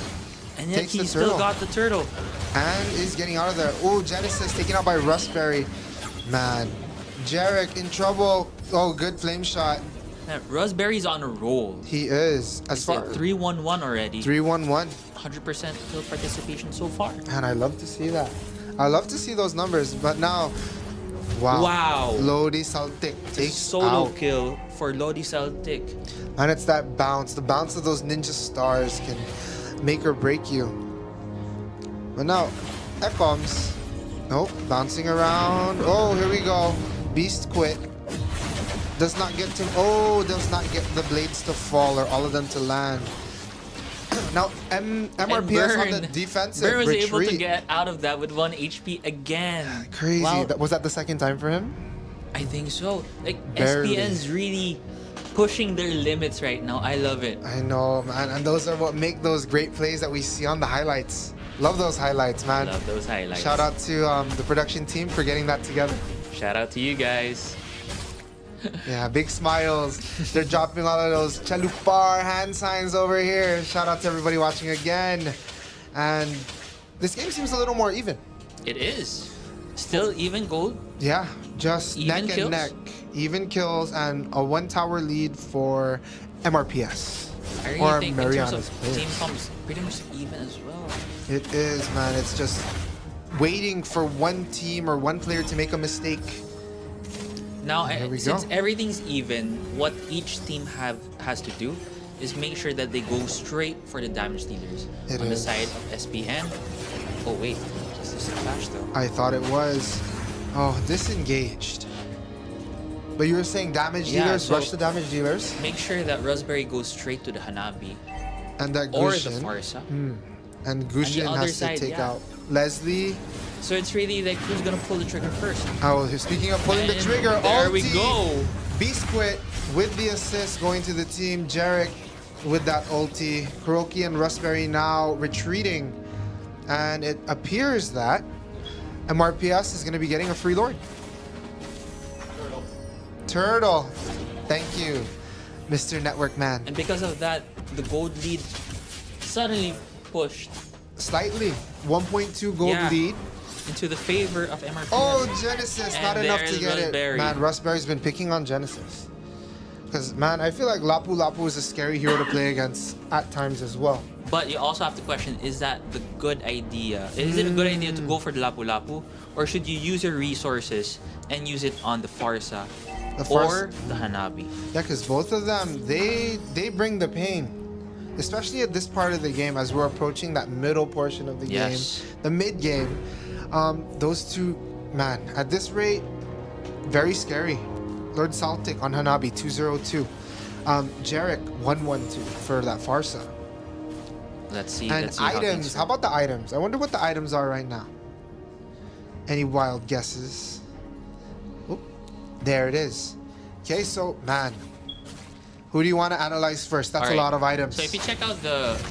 [SPEAKER 2] And yet
[SPEAKER 4] Takes the
[SPEAKER 2] he still
[SPEAKER 4] turtle.
[SPEAKER 2] got the turtle.
[SPEAKER 4] And is getting out of there. Oh, Genesis taken out by Rustberry. Man, Jarek in trouble. Oh, good flame shot.
[SPEAKER 2] Man, Rustberry's on a roll.
[SPEAKER 4] He is. As
[SPEAKER 2] It's
[SPEAKER 4] far
[SPEAKER 2] like 3-1-1 already.
[SPEAKER 4] 3-1-1.
[SPEAKER 2] 100% kill participation so far.
[SPEAKER 4] And I love to see that. I love to see those numbers. But now, wow.
[SPEAKER 2] Wow.
[SPEAKER 4] Lodi Saltic takes
[SPEAKER 2] Solo
[SPEAKER 4] out.
[SPEAKER 2] kill for Lodi Celtic.
[SPEAKER 4] And it's that bounce. The bounce of those ninja stars can make or break you. But now, Ecoms. Nope, bouncing around. Oh, here we go. Beast quit. Does not get to. Oh, does not get the blades to fall or all of them to land. Now, MRPS on the defensive
[SPEAKER 2] Burn was
[SPEAKER 4] retreat.
[SPEAKER 2] able to get out of that with 1 HP again.
[SPEAKER 4] Crazy.
[SPEAKER 2] Wow.
[SPEAKER 4] Was that the second time for him?
[SPEAKER 2] I think so. Like
[SPEAKER 4] Barely.
[SPEAKER 2] SPN's really pushing their limits right now. I love it.
[SPEAKER 4] I know, man. And those are what make those great plays that we see on the highlights. Love those highlights, man.
[SPEAKER 2] Love those highlights.
[SPEAKER 4] Shout out to the production team for getting that together.
[SPEAKER 2] Shout out to you guys.
[SPEAKER 4] Yeah, big smiles. They're dropping all of those chalupar hand signs over here. Shout out to everybody watching again. And this game seems a little more even.
[SPEAKER 2] It is. Still even gold.
[SPEAKER 4] Yeah, just
[SPEAKER 2] Even
[SPEAKER 4] neck
[SPEAKER 2] kills?
[SPEAKER 4] and neck. Even kills and a 1 tower lead for MRPS.
[SPEAKER 2] I really
[SPEAKER 4] Or
[SPEAKER 2] think in
[SPEAKER 4] Marianas
[SPEAKER 2] terms of
[SPEAKER 4] players.
[SPEAKER 2] team comps, pretty much even as well.
[SPEAKER 4] It is, man. It's just waiting for one team or one player to make a mistake.
[SPEAKER 2] Now,
[SPEAKER 4] Here we
[SPEAKER 2] since
[SPEAKER 4] go.
[SPEAKER 2] everything's even, what each team has to do is make sure that they go straight for the damage dealers.
[SPEAKER 4] It
[SPEAKER 2] On the
[SPEAKER 4] is.
[SPEAKER 2] side of SPN. Oh wait, this is a clash though.
[SPEAKER 4] I thought it was. Oh, disengaged. But you were saying damage
[SPEAKER 2] Yeah,
[SPEAKER 4] dealers,
[SPEAKER 2] so-
[SPEAKER 4] rush the damage dealers.
[SPEAKER 2] Make sure that Raspberry goes straight to the Hanabi
[SPEAKER 4] And that
[SPEAKER 2] or the
[SPEAKER 4] Gushin.
[SPEAKER 2] Farsa.
[SPEAKER 4] And Gushin
[SPEAKER 2] other
[SPEAKER 4] has to
[SPEAKER 2] side,
[SPEAKER 4] take
[SPEAKER 2] yeah.
[SPEAKER 4] out Leslie.
[SPEAKER 2] So it's really like who's gonna pull the trigger first.
[SPEAKER 4] Oh, speaking of pulling the
[SPEAKER 2] And
[SPEAKER 4] trigger,
[SPEAKER 2] there we
[SPEAKER 4] ulti.
[SPEAKER 2] go.
[SPEAKER 4] Biscuit with the assist going to the team. Jarek with that ulti. Kuroki and Raspberry now retreating. And it appears that MRPS is going to be getting a free Lord. Turtle. Thank you, Mr. Network Man.
[SPEAKER 2] And because of that, the gold lead suddenly pushed
[SPEAKER 4] Slightly. 1.2 gold
[SPEAKER 2] Yeah.
[SPEAKER 4] lead.
[SPEAKER 2] into the favor of MRPS.
[SPEAKER 4] Oh, Genesis.
[SPEAKER 2] And
[SPEAKER 4] Not enough to
[SPEAKER 2] there's
[SPEAKER 4] get
[SPEAKER 2] Raspberry.
[SPEAKER 4] it. Man, Raspberry's been picking on Genesis. Because, man, I feel like Lapu Lapu is a scary hero to play against at times as well.
[SPEAKER 2] But you also have to question, is that the good idea? Is it a good idea to go for the Lapu Lapu? Or should you use your resources and use it on the Farsa
[SPEAKER 4] The
[SPEAKER 2] or
[SPEAKER 4] Farsa-
[SPEAKER 2] the Hanabi?
[SPEAKER 4] Yeah, because both of them, they bring the pain. Especially at this part of the game as we're approaching that middle portion of the
[SPEAKER 2] Yes.
[SPEAKER 4] game. The mid game. Those two, man, at this rate, very scary. Lord Saltic on Hanabi, 202. Jarek, 112 for that Farsa.
[SPEAKER 2] Let's see.
[SPEAKER 4] And
[SPEAKER 2] let's see how things
[SPEAKER 4] items, how about the items? I wonder what the items are right now. Any wild guesses? Oop, there it is. Okay, so, man, who do you want to analyze first? That's
[SPEAKER 2] Alright.
[SPEAKER 4] a lot of items.
[SPEAKER 2] So if you check out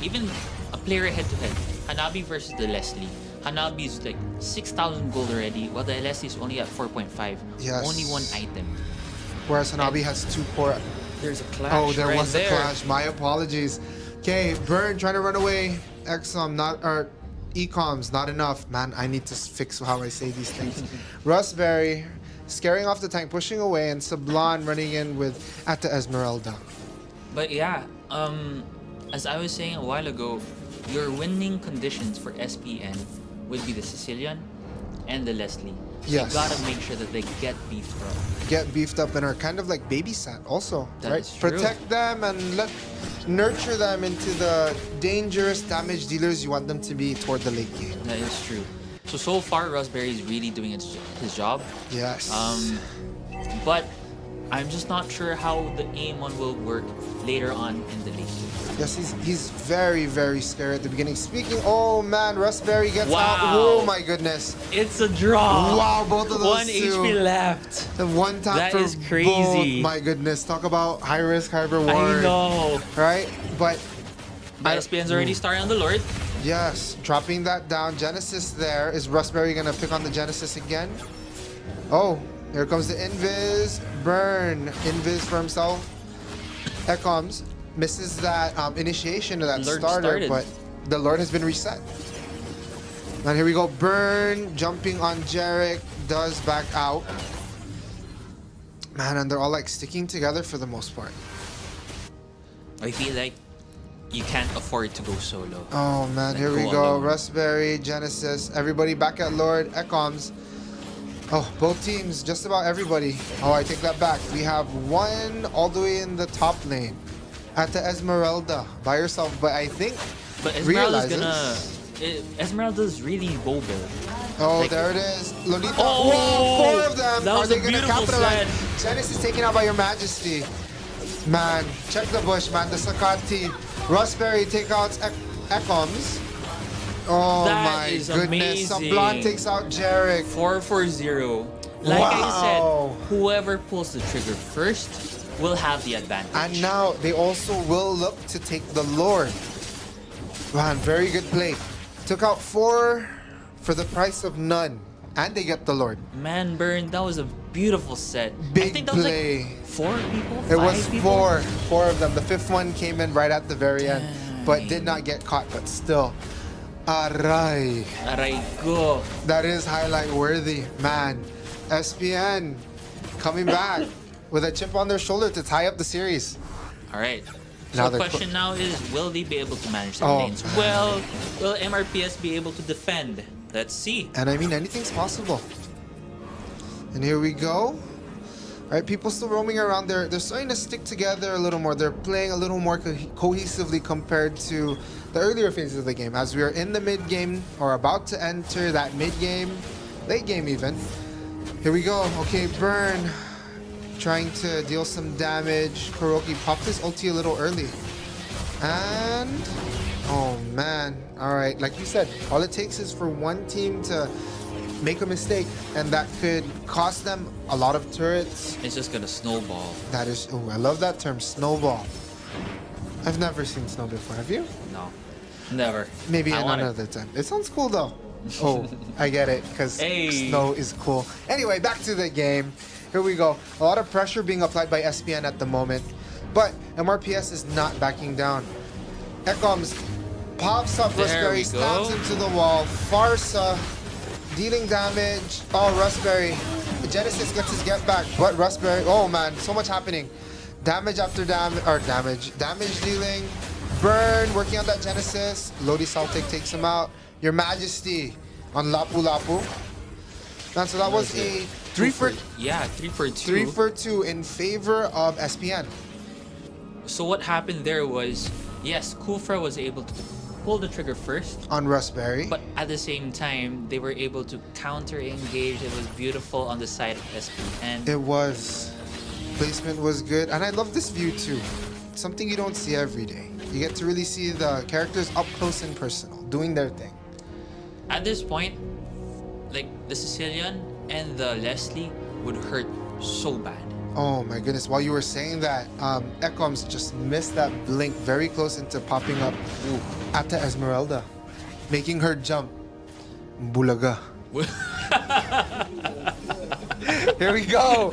[SPEAKER 2] even a player head-to-head, Hanabi versus the Leslie. Hanabi is like 6,000 gold already, while the Leslie is only at 4.5.
[SPEAKER 4] Yes.
[SPEAKER 2] Only one item.
[SPEAKER 4] Whereas Hanabi has 2 core.
[SPEAKER 2] There's a clash.
[SPEAKER 4] Oh, there
[SPEAKER 2] right
[SPEAKER 4] was
[SPEAKER 2] there.
[SPEAKER 4] a clash. My apologies. Okay, Burn trying to run away. Ecoms, not enough. Man, I need to fix how I say these things. Raspberry scaring off the tank, pushing away, and Sablan running in with Ata Esmeralda.
[SPEAKER 2] But yeah, as I was saying a while ago, your winning conditions for SPN would be the Sicilian and the Leslie. So
[SPEAKER 4] Yes.
[SPEAKER 2] you gotta make sure that they get beefed up.
[SPEAKER 4] Get beefed up and are kind of like babysat also,
[SPEAKER 2] That
[SPEAKER 4] right?
[SPEAKER 2] is true.
[SPEAKER 4] Protect them and nurture them into the dangerous damage dealers you want them to be toward the late game.
[SPEAKER 2] That is true. So far, Raspberry is really doing his job.
[SPEAKER 4] Yes.
[SPEAKER 2] But I'm just not sure how the aim one will work later on in the late game.
[SPEAKER 4] Yes, he's very, very scary at the beginning. Speaking, oh man, Raspberry gets out.
[SPEAKER 2] Wow.
[SPEAKER 4] Oh my goodness.
[SPEAKER 2] It's a draw.
[SPEAKER 4] Wow, both of those
[SPEAKER 2] 1
[SPEAKER 4] two.
[SPEAKER 2] HP left.
[SPEAKER 4] The one tap
[SPEAKER 2] That
[SPEAKER 4] for
[SPEAKER 2] is crazy.
[SPEAKER 4] both. My goodness, talk about high risk, high reward.
[SPEAKER 2] I know.
[SPEAKER 4] Right? But
[SPEAKER 2] But SPN's already starting on the Lord.
[SPEAKER 4] yes, dropping that down. Genesis there. Is Raspberry gonna pick on the Genesis again? Oh, here comes the Invis. Burn. Invis for himself. Ecoms misses that initiation of that
[SPEAKER 2] Lord
[SPEAKER 4] starter,
[SPEAKER 2] started.
[SPEAKER 4] but the Lord has been reset. And here we go. Burn jumping on Jarek. Does back out. Man, and they're all like sticking together for the most part.
[SPEAKER 2] I feel like you can't afford to go solo.
[SPEAKER 4] Oh man,
[SPEAKER 2] Like,
[SPEAKER 4] here we
[SPEAKER 2] go
[SPEAKER 4] go.
[SPEAKER 2] alone.
[SPEAKER 4] Raspberry, Genesis, everybody back at Lord, Ecoms. Oh, both teams, just about everybody. Oh, I take that back. We have one all the way in the top lane. At the Esmeralda by herself, but I think
[SPEAKER 2] But Esmeralda's
[SPEAKER 4] realizes.
[SPEAKER 2] Esmeralda's really mobile.
[SPEAKER 4] Oh,
[SPEAKER 2] like-
[SPEAKER 4] there it is. Lolita.
[SPEAKER 2] Oh,
[SPEAKER 4] Whoa, 4 of them.
[SPEAKER 2] that
[SPEAKER 4] Are
[SPEAKER 2] was
[SPEAKER 4] they
[SPEAKER 2] a
[SPEAKER 4] gonna
[SPEAKER 2] beautiful
[SPEAKER 4] capitalize?
[SPEAKER 2] sled.
[SPEAKER 4] Genesis taken out by your majesty. Man, check the bush, man. The Sakati. Raspberry takeouts Ecoms. Oh
[SPEAKER 2] That
[SPEAKER 4] my
[SPEAKER 2] is
[SPEAKER 4] goodness.
[SPEAKER 2] amazing.
[SPEAKER 4] Sablan takes out Jarek.
[SPEAKER 2] 4-4-0. Like I
[SPEAKER 4] Wow.
[SPEAKER 2] said, whoever pulls the trigger first will have the advantage.
[SPEAKER 4] And now they also will look to take the Lord. Man, very good play. Took out 4 for the price of none. And they get the Lord.
[SPEAKER 2] Man, Burn, that was a beautiful set. I
[SPEAKER 4] Big
[SPEAKER 2] think that was
[SPEAKER 4] play.
[SPEAKER 2] like 4 people?
[SPEAKER 4] It was
[SPEAKER 2] 5 people?
[SPEAKER 4] 4 of them. The 5th one came in right at the very end, but did not get caught. But still, aray,
[SPEAKER 2] Aray ko.
[SPEAKER 4] that is highlight worthy, man. SPN coming back with a chip on their shoulder to tie up the series.
[SPEAKER 2] All right.
[SPEAKER 4] Now
[SPEAKER 2] So the
[SPEAKER 4] they're
[SPEAKER 2] question now is, will they be able to manage the
[SPEAKER 4] Oh,
[SPEAKER 2] lanes?
[SPEAKER 4] man.
[SPEAKER 2] Well, will MRPS be able to defend? Let's see.
[SPEAKER 4] And I mean, anything's possible. And here we go. All right, people still roaming around. They're starting to stick together a little more. They're playing a little more cohesively compared to the earlier phases of the game. As we are in the mid game or about to enter that mid game, late game even. Here we go. Okay, Burn trying to deal some damage. Kuroki popped his ulti a little early. And oh man. All right, like you said, all it takes is for one team to make a mistake, and that could cost them a lot of turrets.
[SPEAKER 2] It's just gonna snowball.
[SPEAKER 4] That is, oh, I love that term, snowball. I've never seen snow before. Have you?
[SPEAKER 2] No, never.
[SPEAKER 4] Maybe
[SPEAKER 2] I want it.
[SPEAKER 4] another time. It sounds cool though. Oh, I get it, because
[SPEAKER 2] Hey.
[SPEAKER 4] snow is cool. Anyway, back to the game. Here we go. A lot of pressure being applied by SPN at the moment, but MRPS is not backing down. Ekoms pops up
[SPEAKER 2] There
[SPEAKER 4] Raspberry,
[SPEAKER 2] we go.
[SPEAKER 4] stabs into the wall. Farsa dealing damage. Oh, Raspberry. Genesis gets his get back, but Raspberry, oh man, so much happening. Damage after damage, or damage dealing. Burn, working on that Genesis. Lodi Saltic takes him out. Your Majesty on Lapu Lapu. And so that was a 3 for 2 in favor of SPN.
[SPEAKER 2] So what happened there was, yes, Kufra was able to pull the trigger first,
[SPEAKER 4] On Raspberry.
[SPEAKER 2] but at the same time, they were able to counter-engage. It was beautiful on the side of SPN.
[SPEAKER 4] It was. Placement was good. And I love this view too. Something you don't see every day. You get to really see the characters up close and personal, doing their thing.
[SPEAKER 2] At this point, like the Sicilian and the Leslie would hurt so bad.
[SPEAKER 4] Oh my goodness, while you were saying that, Ekoms just missed that blink very close into popping up at the Esmeralda, making her jump. Bulaga. Here we go.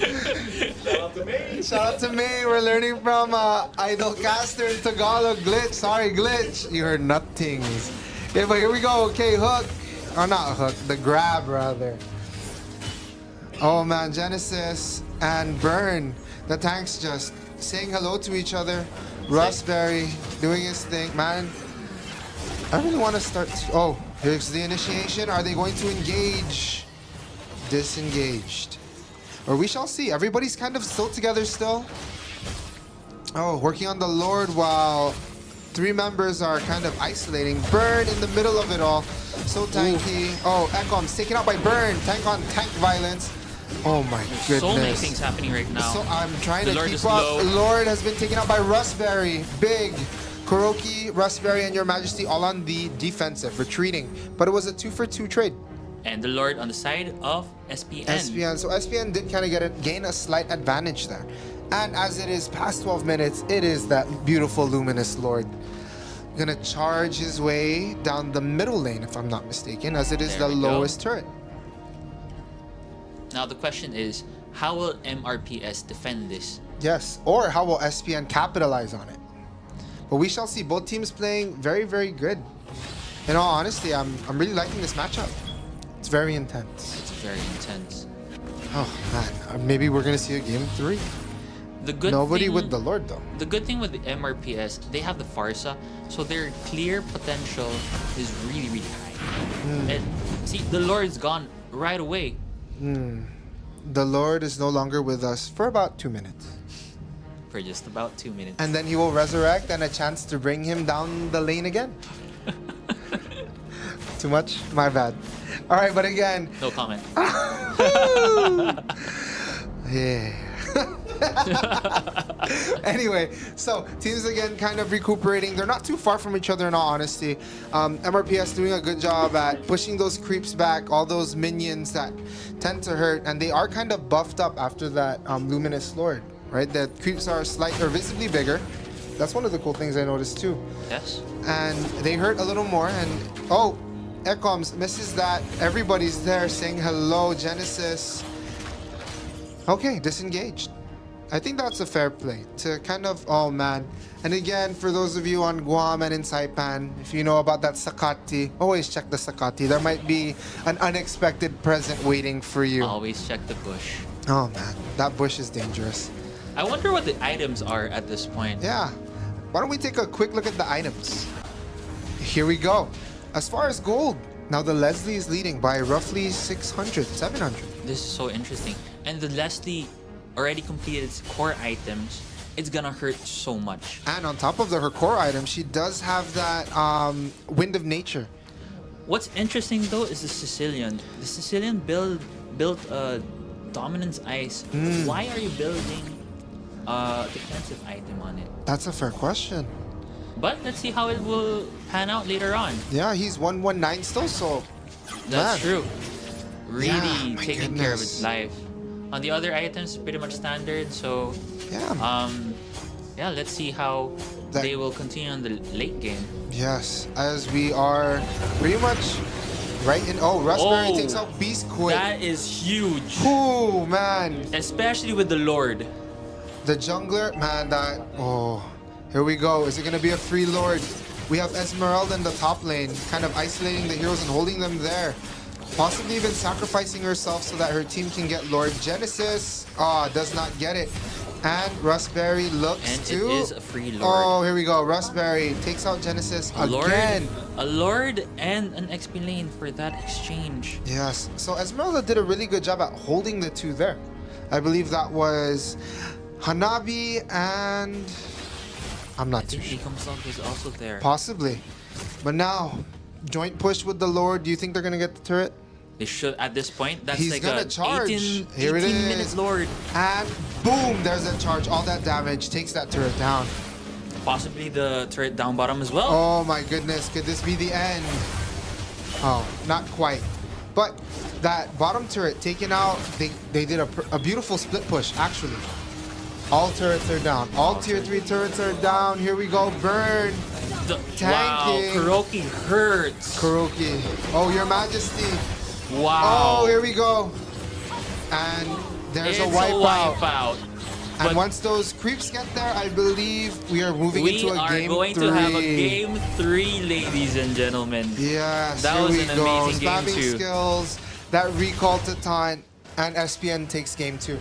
[SPEAKER 4] Shout out to me. We're learning from Idol Caster in Tagalog. Glitch. Sorry, Glitch. You heard nothings. Yeah, but here we go. Okay, hook. Or not hook. The grab, rather. Oh, man. Genesis and Burn. The tanks just saying hello to each other. Raspberry doing his thing. Man, I really want to start. Oh, here's the initiation. Are they going to engage? Disengaged. Or we shall see. Everybody's kind of still together still. Oh, working on the Lord while 3 members are kind of isolating. Burn in the middle of it all. So tanky. Oh, Ekom's taken out by Burn. Tank on tank violence. Oh my goodness.
[SPEAKER 2] So many things happening right now.
[SPEAKER 4] So I'm trying
[SPEAKER 2] The
[SPEAKER 4] to
[SPEAKER 2] Lord
[SPEAKER 4] keep
[SPEAKER 2] is
[SPEAKER 4] up.
[SPEAKER 2] low.
[SPEAKER 4] Lord has been taken out by Raspberry. Big. Kuroki, Raspberry, and Your Majesty all on the defensive, retreating. But it was a 2 for 2 trade.
[SPEAKER 2] And the Lord on the side of SPN.
[SPEAKER 4] SPN. So SPN did kind of gain a slight advantage there. And as it is past 12 minutes, it is that beautiful Luminous Lord. Gonna charge his way down the middle lane, if I'm not mistaken, as it is
[SPEAKER 2] There
[SPEAKER 4] the
[SPEAKER 2] we go.
[SPEAKER 4] lowest turret.
[SPEAKER 2] Now the question is, how will MRPS defend this?
[SPEAKER 4] Yes, or how will SPN capitalize on it? But we shall see. Both teams playing very, very good. In all honesty, I'm really liking this matchup. It's very intense.
[SPEAKER 2] It's very intense.
[SPEAKER 4] Oh man, maybe we're gonna see a game 3.
[SPEAKER 2] The good
[SPEAKER 4] Nobody
[SPEAKER 2] thing,
[SPEAKER 4] with the Lord though.
[SPEAKER 2] The good thing with the MRPS, they have the Farsa, so their clear potential is really, really high. And see, the Lord's gone right away.
[SPEAKER 4] The Lord is no longer with us for about 2 minutes.
[SPEAKER 2] For just about 2 minutes.
[SPEAKER 4] And then he will resurrect and a chance to bring him down the lane again. Too much? My bad. All right, but again,
[SPEAKER 2] No comment.
[SPEAKER 4] yeah. Anyway, so teams again kind of recuperating. They're not too far from each other in all honesty. MRPS doing a good job at pushing those creeps back, all those minions that tend to hurt, and they are kind of buffed up after that Luminous Lord, right? The creeps are visibly bigger. That's one of the cool things I noticed too.
[SPEAKER 2] Yes.
[SPEAKER 4] And they hurt a little more, and oh, Ecoms misses that. Everybody's there saying hello. Genesis. Okay, disengaged. I think that's a fair play to kind of, oh man. And again, for those of you on Guam and in Saipan, if you know about that Sakati, always check the Sakati. There might be an unexpected present waiting for you.
[SPEAKER 2] Always check the bush.
[SPEAKER 4] Oh man, that bush is dangerous.
[SPEAKER 2] I wonder what the items are at this point.
[SPEAKER 4] Yeah. Why don't we take a quick look at the items? Here we go. As far as gold, now the Leslie is leading by roughly 600, 700.
[SPEAKER 2] This is so interesting. And the Leslie already completed its core items. It's gonna hurt so much.
[SPEAKER 4] And on top of her core item, she does have that Wind of Nature.
[SPEAKER 2] What's interesting though is the Sicilian. The Sicilian built Dominance Ice. Why are you building a defensive item on it?
[SPEAKER 4] That's a fair question.
[SPEAKER 2] But let's see how it will pan out later on.
[SPEAKER 4] Yeah, he's 119 still, so
[SPEAKER 2] That's
[SPEAKER 4] man.
[SPEAKER 2] true. Really
[SPEAKER 4] Yeah, my
[SPEAKER 2] taking care of
[SPEAKER 4] goodness.
[SPEAKER 2] its life. On the other items, pretty much standard. So
[SPEAKER 4] yeah.
[SPEAKER 2] yeah, let's see how
[SPEAKER 4] That-
[SPEAKER 2] they will continue on the late game.
[SPEAKER 4] Yes, as we are pretty much right in. Oh, Raspberry
[SPEAKER 2] Oh,
[SPEAKER 4] takes out Beast quick.
[SPEAKER 2] That is huge.
[SPEAKER 4] Ooh, man.
[SPEAKER 2] Especially with the Lord.
[SPEAKER 4] The jungler, man, that. Oh, here we go. Is it going to be a free Lord? We have Esmeralda in the top lane, kind of isolating the heroes and holding them there. Possibly even sacrificing herself so that her team can get Lord. Genesis does not get it. And Raspberry looks
[SPEAKER 2] And
[SPEAKER 4] to...
[SPEAKER 2] it is a free Lord.
[SPEAKER 4] Oh, here we go. Raspberry takes out Genesis again.
[SPEAKER 2] A Lord and an XP lane for that exchange.
[SPEAKER 4] Yes. So Esmeralda did a really good job at holding the two there. I believe that was Hanabi and... I'm not too sure.
[SPEAKER 2] Himself is also there.
[SPEAKER 4] Possibly. But now, joint push with the Lord. Do you think they're going to get the turret?
[SPEAKER 2] They should at this point. That's
[SPEAKER 4] He's
[SPEAKER 2] like
[SPEAKER 4] gonna
[SPEAKER 2] a
[SPEAKER 4] charge.
[SPEAKER 2] 18
[SPEAKER 4] Here it is.
[SPEAKER 2] minute Lord.
[SPEAKER 4] And boom, there's a charge. All that damage takes that turret down.
[SPEAKER 2] Possibly the turret down bottom as well.
[SPEAKER 4] Oh my goodness, could this be the end? Oh, not quite. But that bottom turret taken out, they did a beautiful split push, actually. All turrets are down. All tier 3 turrets are down. Here we go, burn.
[SPEAKER 2] Wow,
[SPEAKER 4] Tanking.
[SPEAKER 2] Kuroki hurts.
[SPEAKER 4] Kuroki. Oh, your majesty.
[SPEAKER 2] Wow.
[SPEAKER 4] Oh, here we go. And there's
[SPEAKER 2] It's
[SPEAKER 4] a wipeout.
[SPEAKER 2] wipeout.
[SPEAKER 4] And
[SPEAKER 2] But
[SPEAKER 4] once those creeps get there, I believe we are moving
[SPEAKER 2] we
[SPEAKER 4] into a
[SPEAKER 2] are
[SPEAKER 4] game
[SPEAKER 2] going
[SPEAKER 4] 3.
[SPEAKER 2] to have a game 3, ladies and gentlemen.
[SPEAKER 4] Yes,
[SPEAKER 2] That
[SPEAKER 4] here
[SPEAKER 2] was
[SPEAKER 4] we
[SPEAKER 2] an
[SPEAKER 4] go.
[SPEAKER 2] amazing game
[SPEAKER 4] Spamming
[SPEAKER 2] two.
[SPEAKER 4] skills, that recall to taunt, and SPN takes game 2.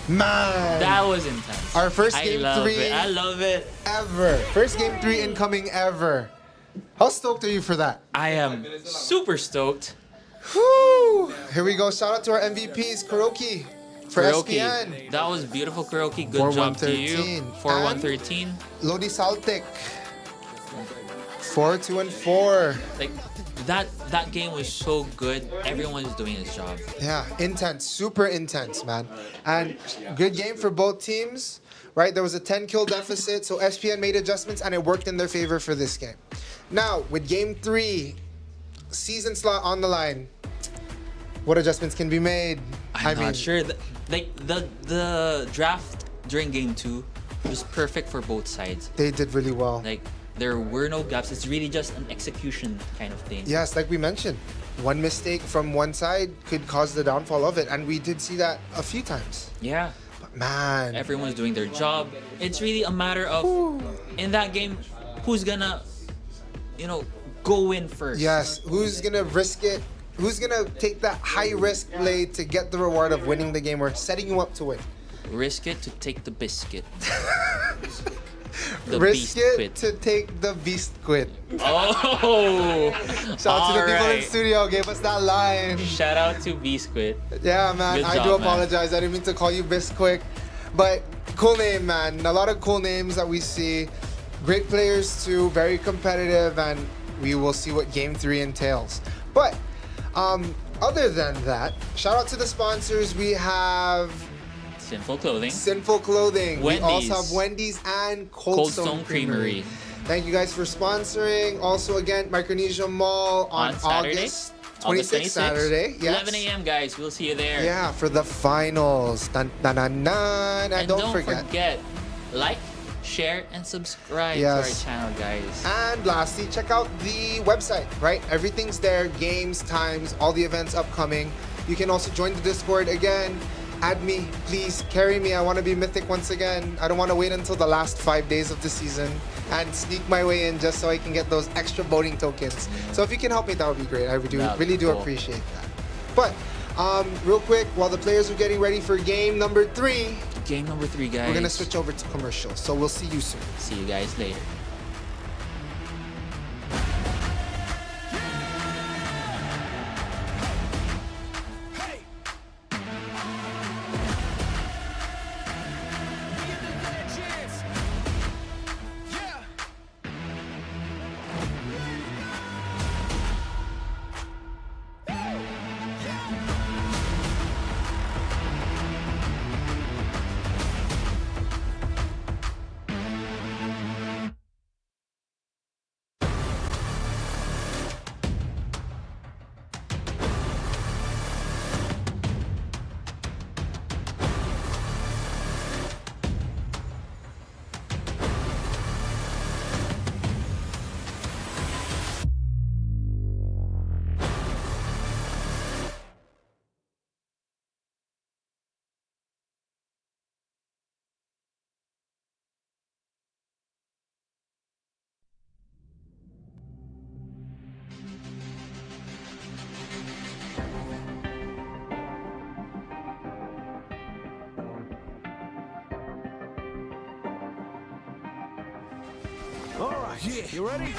[SPEAKER 4] Man!
[SPEAKER 2] That was intense.
[SPEAKER 4] Our first
[SPEAKER 2] I
[SPEAKER 4] game
[SPEAKER 2] love
[SPEAKER 4] 3
[SPEAKER 2] it. I love it.
[SPEAKER 4] ever. First game 3 incoming ever. How stoked are you for that?
[SPEAKER 2] I am super stoked.
[SPEAKER 4] Whew. Here we go. Shout out to our MVPs, Kuroki for
[SPEAKER 2] Kuroki.
[SPEAKER 4] SPN.
[SPEAKER 2] That was beautiful, Kuroki. Good
[SPEAKER 4] For
[SPEAKER 2] job to
[SPEAKER 4] 113.
[SPEAKER 2] you. For
[SPEAKER 4] And
[SPEAKER 2] 113.
[SPEAKER 4] Lodi Saltic. 4-2 and 4.
[SPEAKER 2] Like that game was so good. Everyone was doing his job.
[SPEAKER 4] Yeah, intense, super intense, man. And good game for both teams, right? There was a 10 kill deficit, so SPN made adjustments and it worked in their favor for this game. Now, with game 3, season slot on the line, what adjustments can be made?
[SPEAKER 2] I'm not sure. The draft during game 2 was perfect for both sides.
[SPEAKER 4] They did really well.
[SPEAKER 2] Like there were no gaps. It's really just an execution kind of thing.
[SPEAKER 4] Yes, like we mentioned, one mistake from one side could cause the downfall of it, and we did see that a few times.
[SPEAKER 2] Yeah.
[SPEAKER 4] But man,
[SPEAKER 2] Everyone's doing their job. It's really a matter of in that game, who's gonna, go in first.
[SPEAKER 4] yes, who's gonna risk it? Who's gonna take that high risk play to get the reward of winning the game or setting you up to win?
[SPEAKER 2] Risk it to take the biscuit. The
[SPEAKER 4] Risk
[SPEAKER 2] beast
[SPEAKER 4] it
[SPEAKER 2] quit.
[SPEAKER 4] to take the beast quit.
[SPEAKER 2] Oh!
[SPEAKER 4] Shout out to the people in
[SPEAKER 2] Alright.
[SPEAKER 4] studio, gave us that line.
[SPEAKER 2] Shout out to Beast Quit.
[SPEAKER 4] Yeah, man,
[SPEAKER 2] Good
[SPEAKER 4] I
[SPEAKER 2] job,
[SPEAKER 4] do
[SPEAKER 2] man.
[SPEAKER 4] apologize. I didn't mean to call you Bisquick. But cool name, man. A lot of cool names that we see. Great players too, very competitive, and we will see what game 3 entails. But other than that, shout out to the sponsors. We have
[SPEAKER 2] Sinful Clothing.
[SPEAKER 4] Sinful Clothing.
[SPEAKER 2] Wendy's.
[SPEAKER 4] We also have Wendy's and Cold,
[SPEAKER 2] Cold
[SPEAKER 4] Stone,
[SPEAKER 2] Stone
[SPEAKER 4] Creamery.
[SPEAKER 2] Creamery.
[SPEAKER 4] Thank you guys for sponsoring. Also, again, Micronesia Mall on
[SPEAKER 2] Saturday,
[SPEAKER 4] August
[SPEAKER 2] August
[SPEAKER 4] 26th, Saturday. Yes.
[SPEAKER 2] 11 a.m. guys. We'll see you there.
[SPEAKER 4] Yeah, for the finals. Dun, dun, dun, dun. And don't forget,
[SPEAKER 2] like, share, and subscribe to our
[SPEAKER 4] Yes.
[SPEAKER 2] channel, guys.
[SPEAKER 4] And lastly, check out the website, right? Everything's there, games, times, all the events upcoming. You can also join the Discord again. Add me, please, carry me. I want to be Mythic once again. I don't want to wait until the last 5 days of the season and sneak my way in just so I can get those extra voting tokens. So if you can help me, that would be great. I
[SPEAKER 2] That'd be
[SPEAKER 4] really do
[SPEAKER 2] cool.
[SPEAKER 4] appreciate that. But real quick, while the players are getting ready for game number 3,
[SPEAKER 2] Game number 3, guys.
[SPEAKER 4] we're gonna switch over to commercials. So we'll see you soon.
[SPEAKER 2] See you guys later.
[SPEAKER 5] All right, yeah, you ready?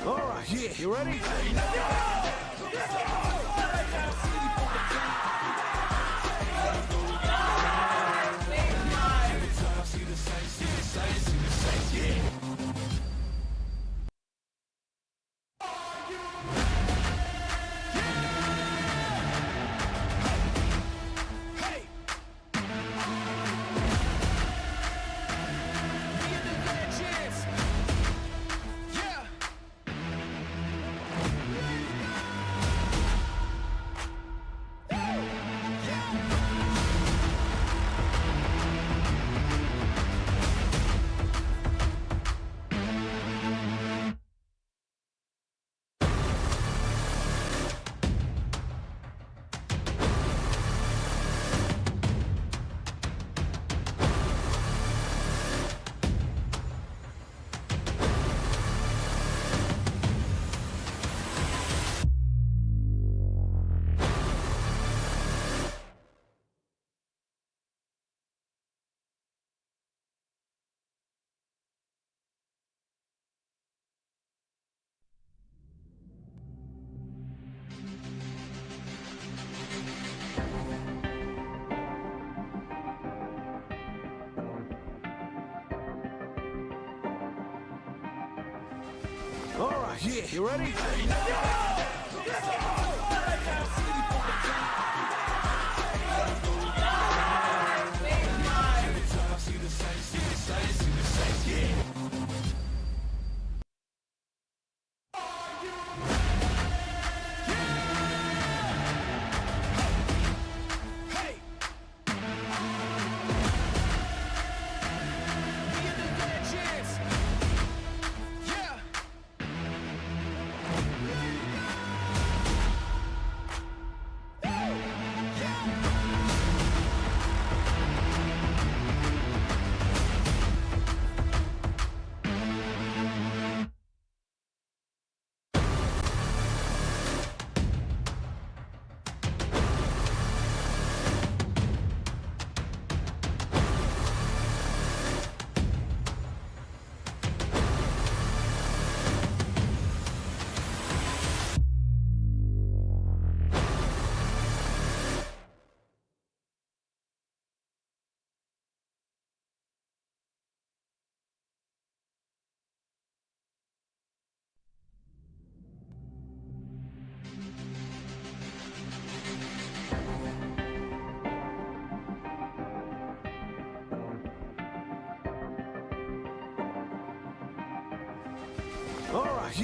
[SPEAKER 5] All right, yeah, you ready? All right, yeah, you ready?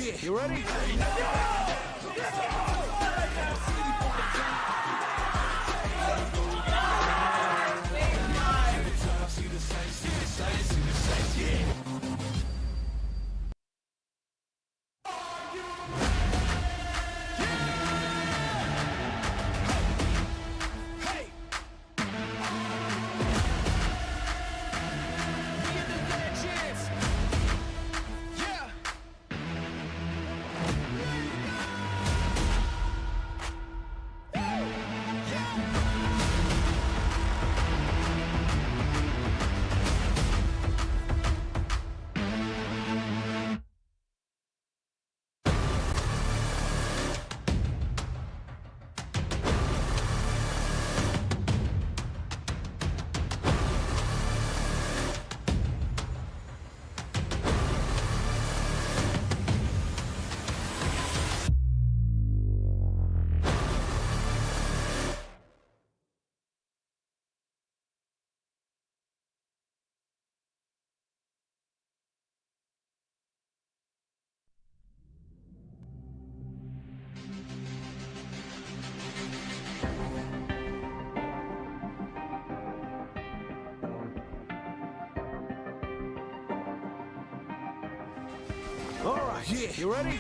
[SPEAKER 5] yeah, you ready? All right, yeah, you ready?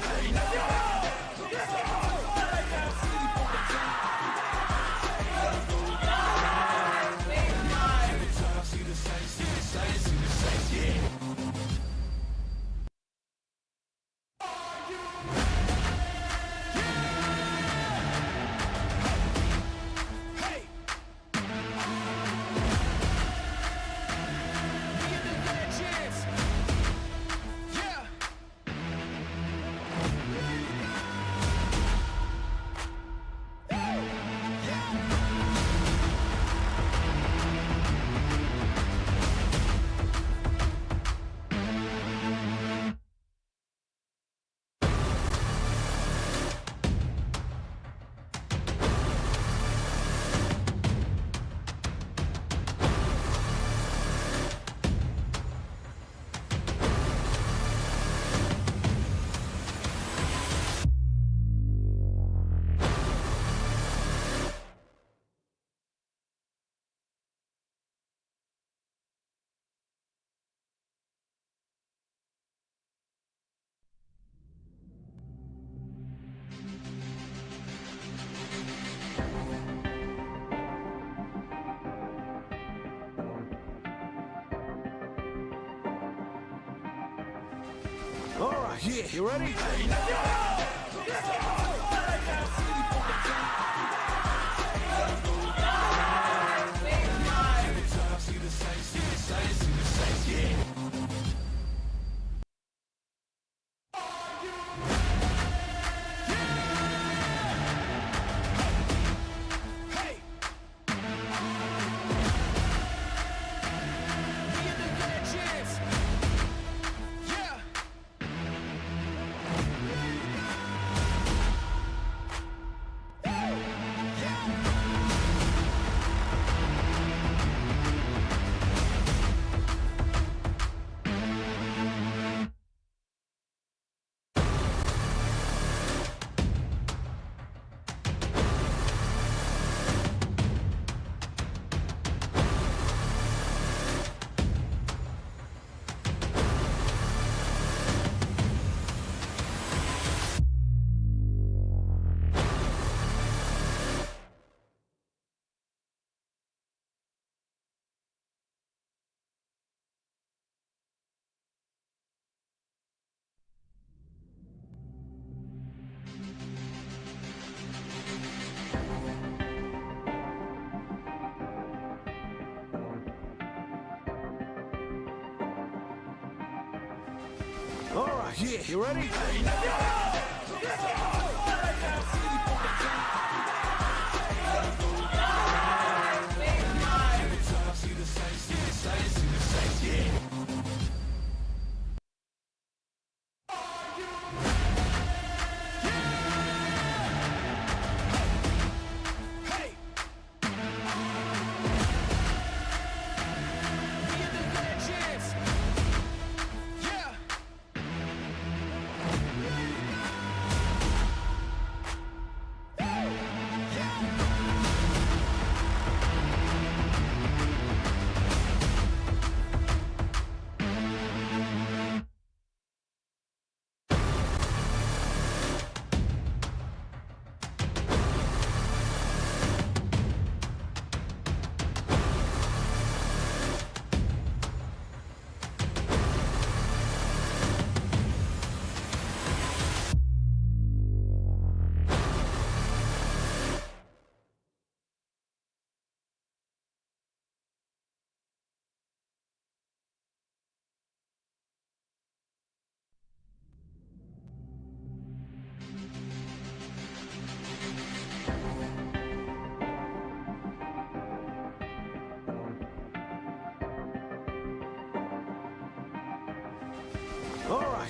[SPEAKER 5] All right, yeah, you ready? All right, yeah, you ready?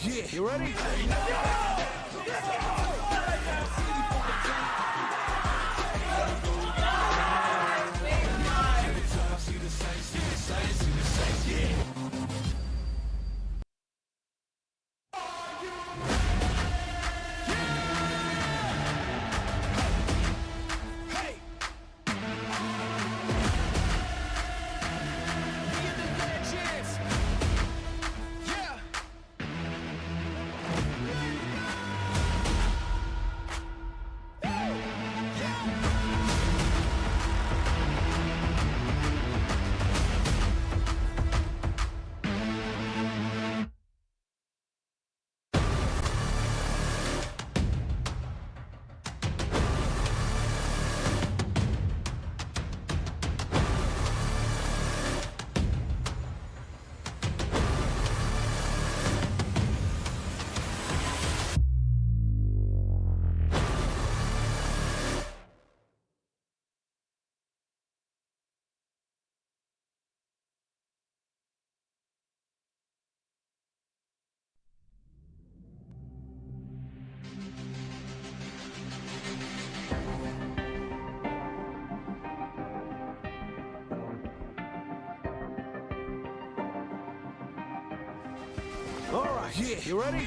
[SPEAKER 5] yeah, you ready? All right, yeah, you ready?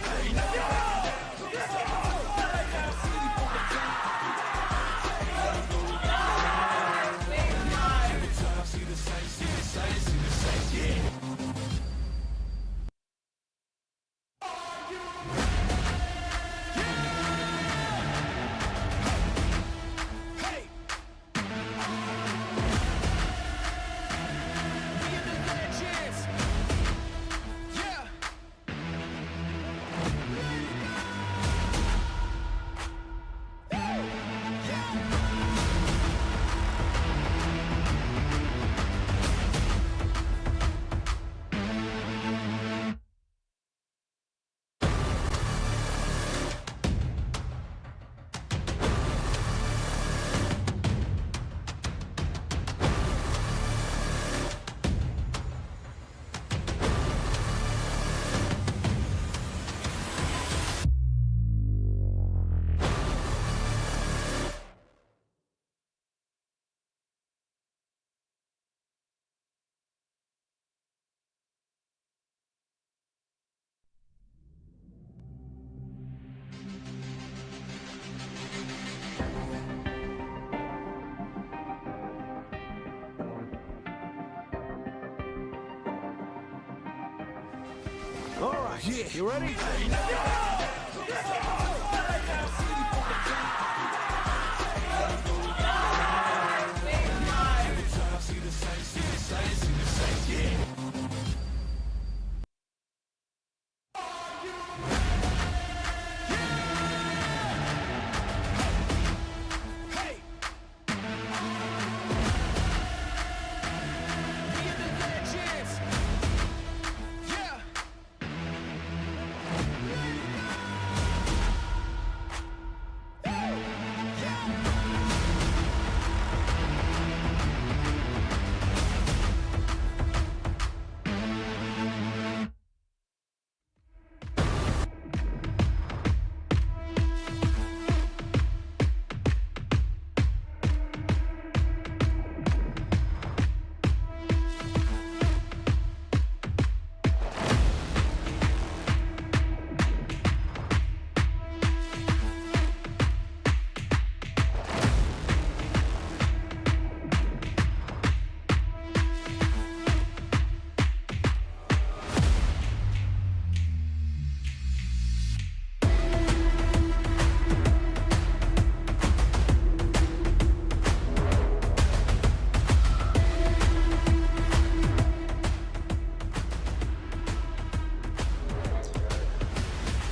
[SPEAKER 5] All right, yeah, you ready?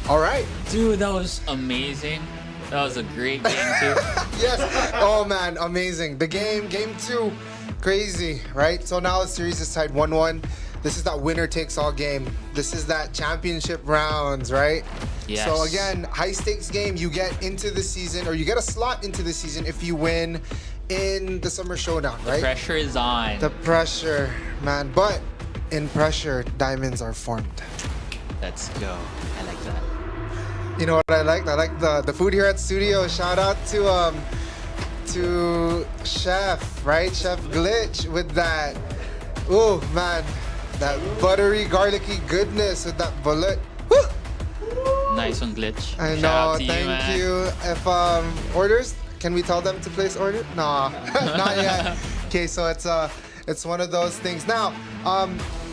[SPEAKER 4] All right.
[SPEAKER 2] Dude, that was amazing. That was a great game too.
[SPEAKER 4] Yes. Oh man, amazing. The game 2, crazy, right? So now the series is tied 1-1. This is that winner takes all game. This is that championship rounds, right?
[SPEAKER 2] Yes.
[SPEAKER 4] So again, high stakes game. You get into the season, or you get a slot into the season if you win in the Summer Showdown, right?
[SPEAKER 2] Pressure is on.
[SPEAKER 4] The pressure, man. But in pressure, diamonds are formed.
[SPEAKER 2] Let's go. I like
[SPEAKER 4] You know what I like? I like the food here at studio. Shout out to Chef, right? Chef Glitch with that. Oh man, that buttery, garlicky goodness with that bullet. Woo!
[SPEAKER 2] Nice one, Glitch.
[SPEAKER 4] I
[SPEAKER 2] Shout
[SPEAKER 4] know.
[SPEAKER 2] out to
[SPEAKER 4] Thank
[SPEAKER 2] man.
[SPEAKER 4] you. If orders, can we tell them to place order? Nah, not yet. Okay, so it's one of those things. Now,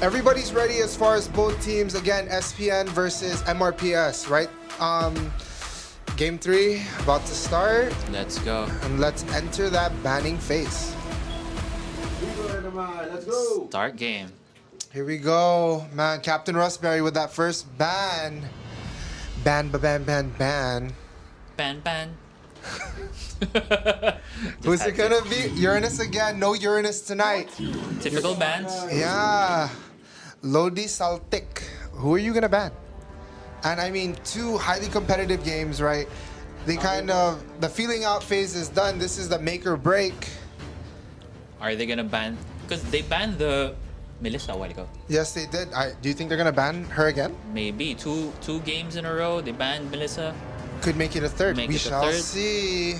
[SPEAKER 4] everybody's ready as far as both teams. Again, SPN versus MRPS, right? Game 3 about to start,
[SPEAKER 2] Let's go.
[SPEAKER 4] and let's enter that banning phase.
[SPEAKER 6] Let's go.
[SPEAKER 2] Start game.
[SPEAKER 4] Here we go, man. Captain Rustberry with that first ban. Ban.
[SPEAKER 2] Ban.
[SPEAKER 4] Who's it gonna be? Uranus again. No Uranus tonight.
[SPEAKER 2] Typical bans.
[SPEAKER 4] Yeah. Lodi Saltic. Who are you gonna ban? And I mean, 2 highly competitive games, right? They kind of, the feeling out phase is done. This is the make or break.
[SPEAKER 2] Are they gonna ban? Because they banned the Melissa a while ago.
[SPEAKER 4] Yes, they did. Do you think they're gonna ban her again?
[SPEAKER 2] Maybe two games in a row they banned Melissa.
[SPEAKER 4] Could make it a third.
[SPEAKER 2] Make
[SPEAKER 4] We
[SPEAKER 2] it a
[SPEAKER 4] shall
[SPEAKER 2] third.
[SPEAKER 4] see.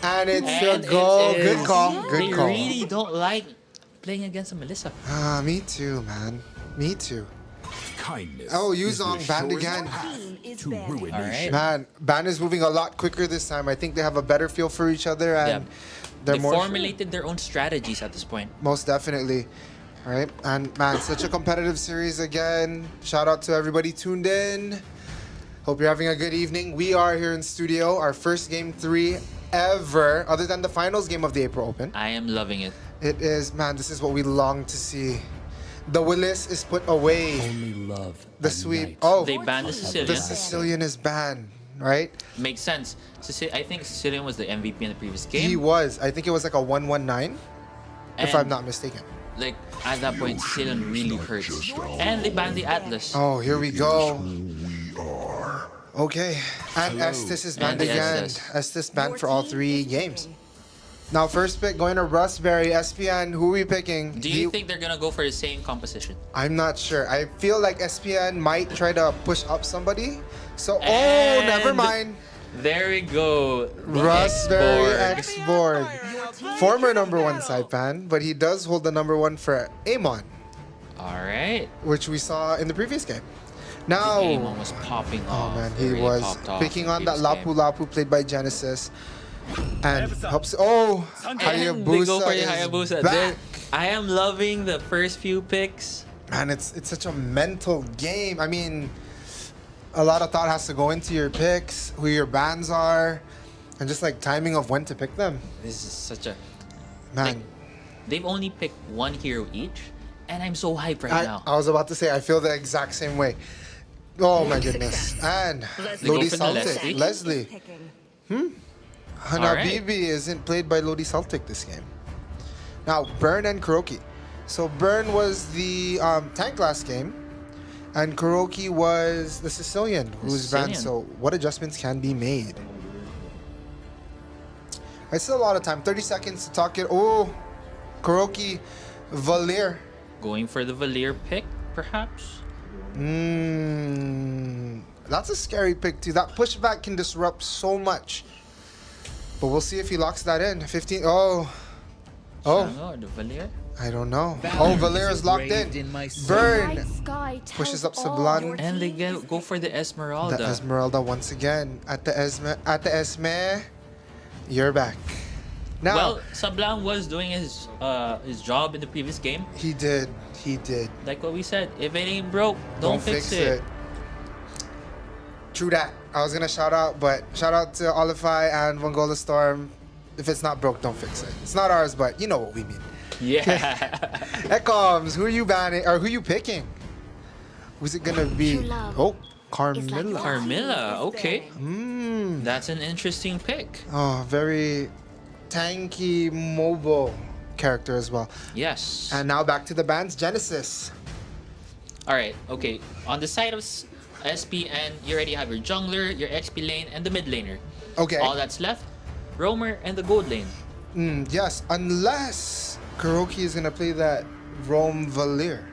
[SPEAKER 4] And it's
[SPEAKER 2] And
[SPEAKER 4] a goal.
[SPEAKER 2] it
[SPEAKER 4] Good
[SPEAKER 2] is.
[SPEAKER 4] call. Good
[SPEAKER 2] They
[SPEAKER 4] call.
[SPEAKER 2] really don't like playing against a Melissa.
[SPEAKER 4] Me too, man. Me too.
[SPEAKER 5] Kindness.
[SPEAKER 4] Oh,
[SPEAKER 5] is the
[SPEAKER 4] Yuzong banned
[SPEAKER 5] surest
[SPEAKER 4] again.
[SPEAKER 5] path
[SPEAKER 7] Team is
[SPEAKER 5] to
[SPEAKER 7] banning.
[SPEAKER 5] ruination.
[SPEAKER 4] Man, Ban is moving a lot quicker this time. I think they have a better feel for each other and they're
[SPEAKER 2] They
[SPEAKER 4] more
[SPEAKER 2] formulated their own strategies at this point.
[SPEAKER 4] most definitely. All right, and man, such a competitive series again. Shout out to everybody tuned in. Hope you're having a good evening. We are here in studio, our first game 3 ever, other than the finals game of the April Open.
[SPEAKER 2] I am loving it.
[SPEAKER 4] It is, man, this is what we long to see. The Willis is put away.
[SPEAKER 5] Only love.
[SPEAKER 4] The
[SPEAKER 5] and
[SPEAKER 4] sweep.
[SPEAKER 5] night.
[SPEAKER 4] Oh,
[SPEAKER 2] They banned the Sicilian.
[SPEAKER 4] the Sicilian is banned, right?
[SPEAKER 2] Makes sense. I think Sicilian was the MVP in the previous game.
[SPEAKER 4] He was. I think it was like a 119, if
[SPEAKER 2] And,
[SPEAKER 4] I'm not mistaken.
[SPEAKER 2] Like, at that point, Sicilian really hurts. And they banned the Atlas.
[SPEAKER 4] Oh, here we go. Okay, and Estes is banned
[SPEAKER 2] And
[SPEAKER 4] again.
[SPEAKER 2] Estes.
[SPEAKER 4] Estes banned
[SPEAKER 7] Your
[SPEAKER 4] for all
[SPEAKER 7] team
[SPEAKER 4] 3
[SPEAKER 7] is
[SPEAKER 4] games.
[SPEAKER 7] banning.
[SPEAKER 4] Now, first pick going to Rustberry, SPN. Who are we picking?
[SPEAKER 2] Do you think they're gonna go for the same composition?
[SPEAKER 4] I'm not sure. I feel like SPN might try to push up somebody. So,
[SPEAKER 2] And
[SPEAKER 4] never mind.
[SPEAKER 2] There we go. The
[SPEAKER 4] Rustberry
[SPEAKER 2] X-Borg.
[SPEAKER 4] X-Borg. Former number 1 Saipan, but he does hold the number 1 for Amon,
[SPEAKER 2] All right.
[SPEAKER 4] which we saw in the previous game. Now,
[SPEAKER 2] Amon was popping off.
[SPEAKER 4] oh man,
[SPEAKER 2] It
[SPEAKER 4] he
[SPEAKER 2] really
[SPEAKER 4] was
[SPEAKER 2] popped off
[SPEAKER 4] picking
[SPEAKER 2] in the
[SPEAKER 4] on that
[SPEAKER 2] previous
[SPEAKER 4] Lapu
[SPEAKER 2] game.
[SPEAKER 4] Lapu played by Genesis. And helps. Oh,
[SPEAKER 2] And they go
[SPEAKER 4] Hayabusa
[SPEAKER 2] for the
[SPEAKER 4] is
[SPEAKER 2] Hayabusa.
[SPEAKER 4] back.
[SPEAKER 2] I am loving the first few picks.
[SPEAKER 4] Man, it's such a mental game. I mean, a lot of thought has to go into your picks, who your bans are, and just like timing of when to pick them.
[SPEAKER 2] This is such a...
[SPEAKER 4] Man,
[SPEAKER 2] Like, they've only picked 1 hero each, and I'm so hyped right now.
[SPEAKER 4] I was about to say, I feel the exact same way. Oh my goodness. And
[SPEAKER 2] They go
[SPEAKER 4] Lodi
[SPEAKER 2] for the
[SPEAKER 4] Celtic,
[SPEAKER 2] Leslie.
[SPEAKER 4] Leslie.
[SPEAKER 7] Picking.
[SPEAKER 4] Hanabibi isn't played by Lodi Celtic this game. Now, Burn and Kuroki. So Burn was the tank last game, and Kuroki was the Sicilian who's banned. So
[SPEAKER 2] Sicilian.
[SPEAKER 4] what adjustments can be made? I still a lot of time. 30 seconds to talk it. Oh, Kuroki, Valir.
[SPEAKER 2] Going for the Valir pick, perhaps?
[SPEAKER 4] That's a scary pick too. That pushback can disrupt so much. But we'll see if he locks that in. 15. Oh.
[SPEAKER 2] Shango or the Valir?
[SPEAKER 4] I don't know. Oh, Valir is locked in. Burn
[SPEAKER 7] Night sky
[SPEAKER 4] pushes
[SPEAKER 7] tells
[SPEAKER 4] up
[SPEAKER 7] all
[SPEAKER 4] Sublime.
[SPEAKER 7] your
[SPEAKER 2] And they
[SPEAKER 7] teammates
[SPEAKER 2] go for the Esmeralda.
[SPEAKER 4] the Esmeralda once again. At the Esme, you're back. Now,
[SPEAKER 2] Well, Sablan was doing his job in the previous game.
[SPEAKER 4] he did.
[SPEAKER 2] Like what we said, if it ain't broke, don't fix it.
[SPEAKER 4] True that. I was gonna shout out, but shout out to Olify and Vongola Storm. If it's not broke, don't fix it. It's not ours, but you know what we mean.
[SPEAKER 2] Yeah.
[SPEAKER 4] Ecoms, who are you banning or who you picking? Who's it gonna be?
[SPEAKER 7] True love
[SPEAKER 4] Oh,
[SPEAKER 7] is like
[SPEAKER 4] Carmilla.
[SPEAKER 7] love.
[SPEAKER 2] Carmilla, okay.
[SPEAKER 4] Hmm.
[SPEAKER 2] That's an interesting pick.
[SPEAKER 4] Oh, very tanky, mobile character as well.
[SPEAKER 2] Yes.
[SPEAKER 4] And now back to the bands. Genesis.
[SPEAKER 2] All right, okay. On the side of SPN, you already have your jungler, your XP lane, and the mid laner.
[SPEAKER 4] Okay.
[SPEAKER 2] All that's left, roamer and the gold lane.
[SPEAKER 4] Yes, unless Kuroki is gonna play that Rome Valir.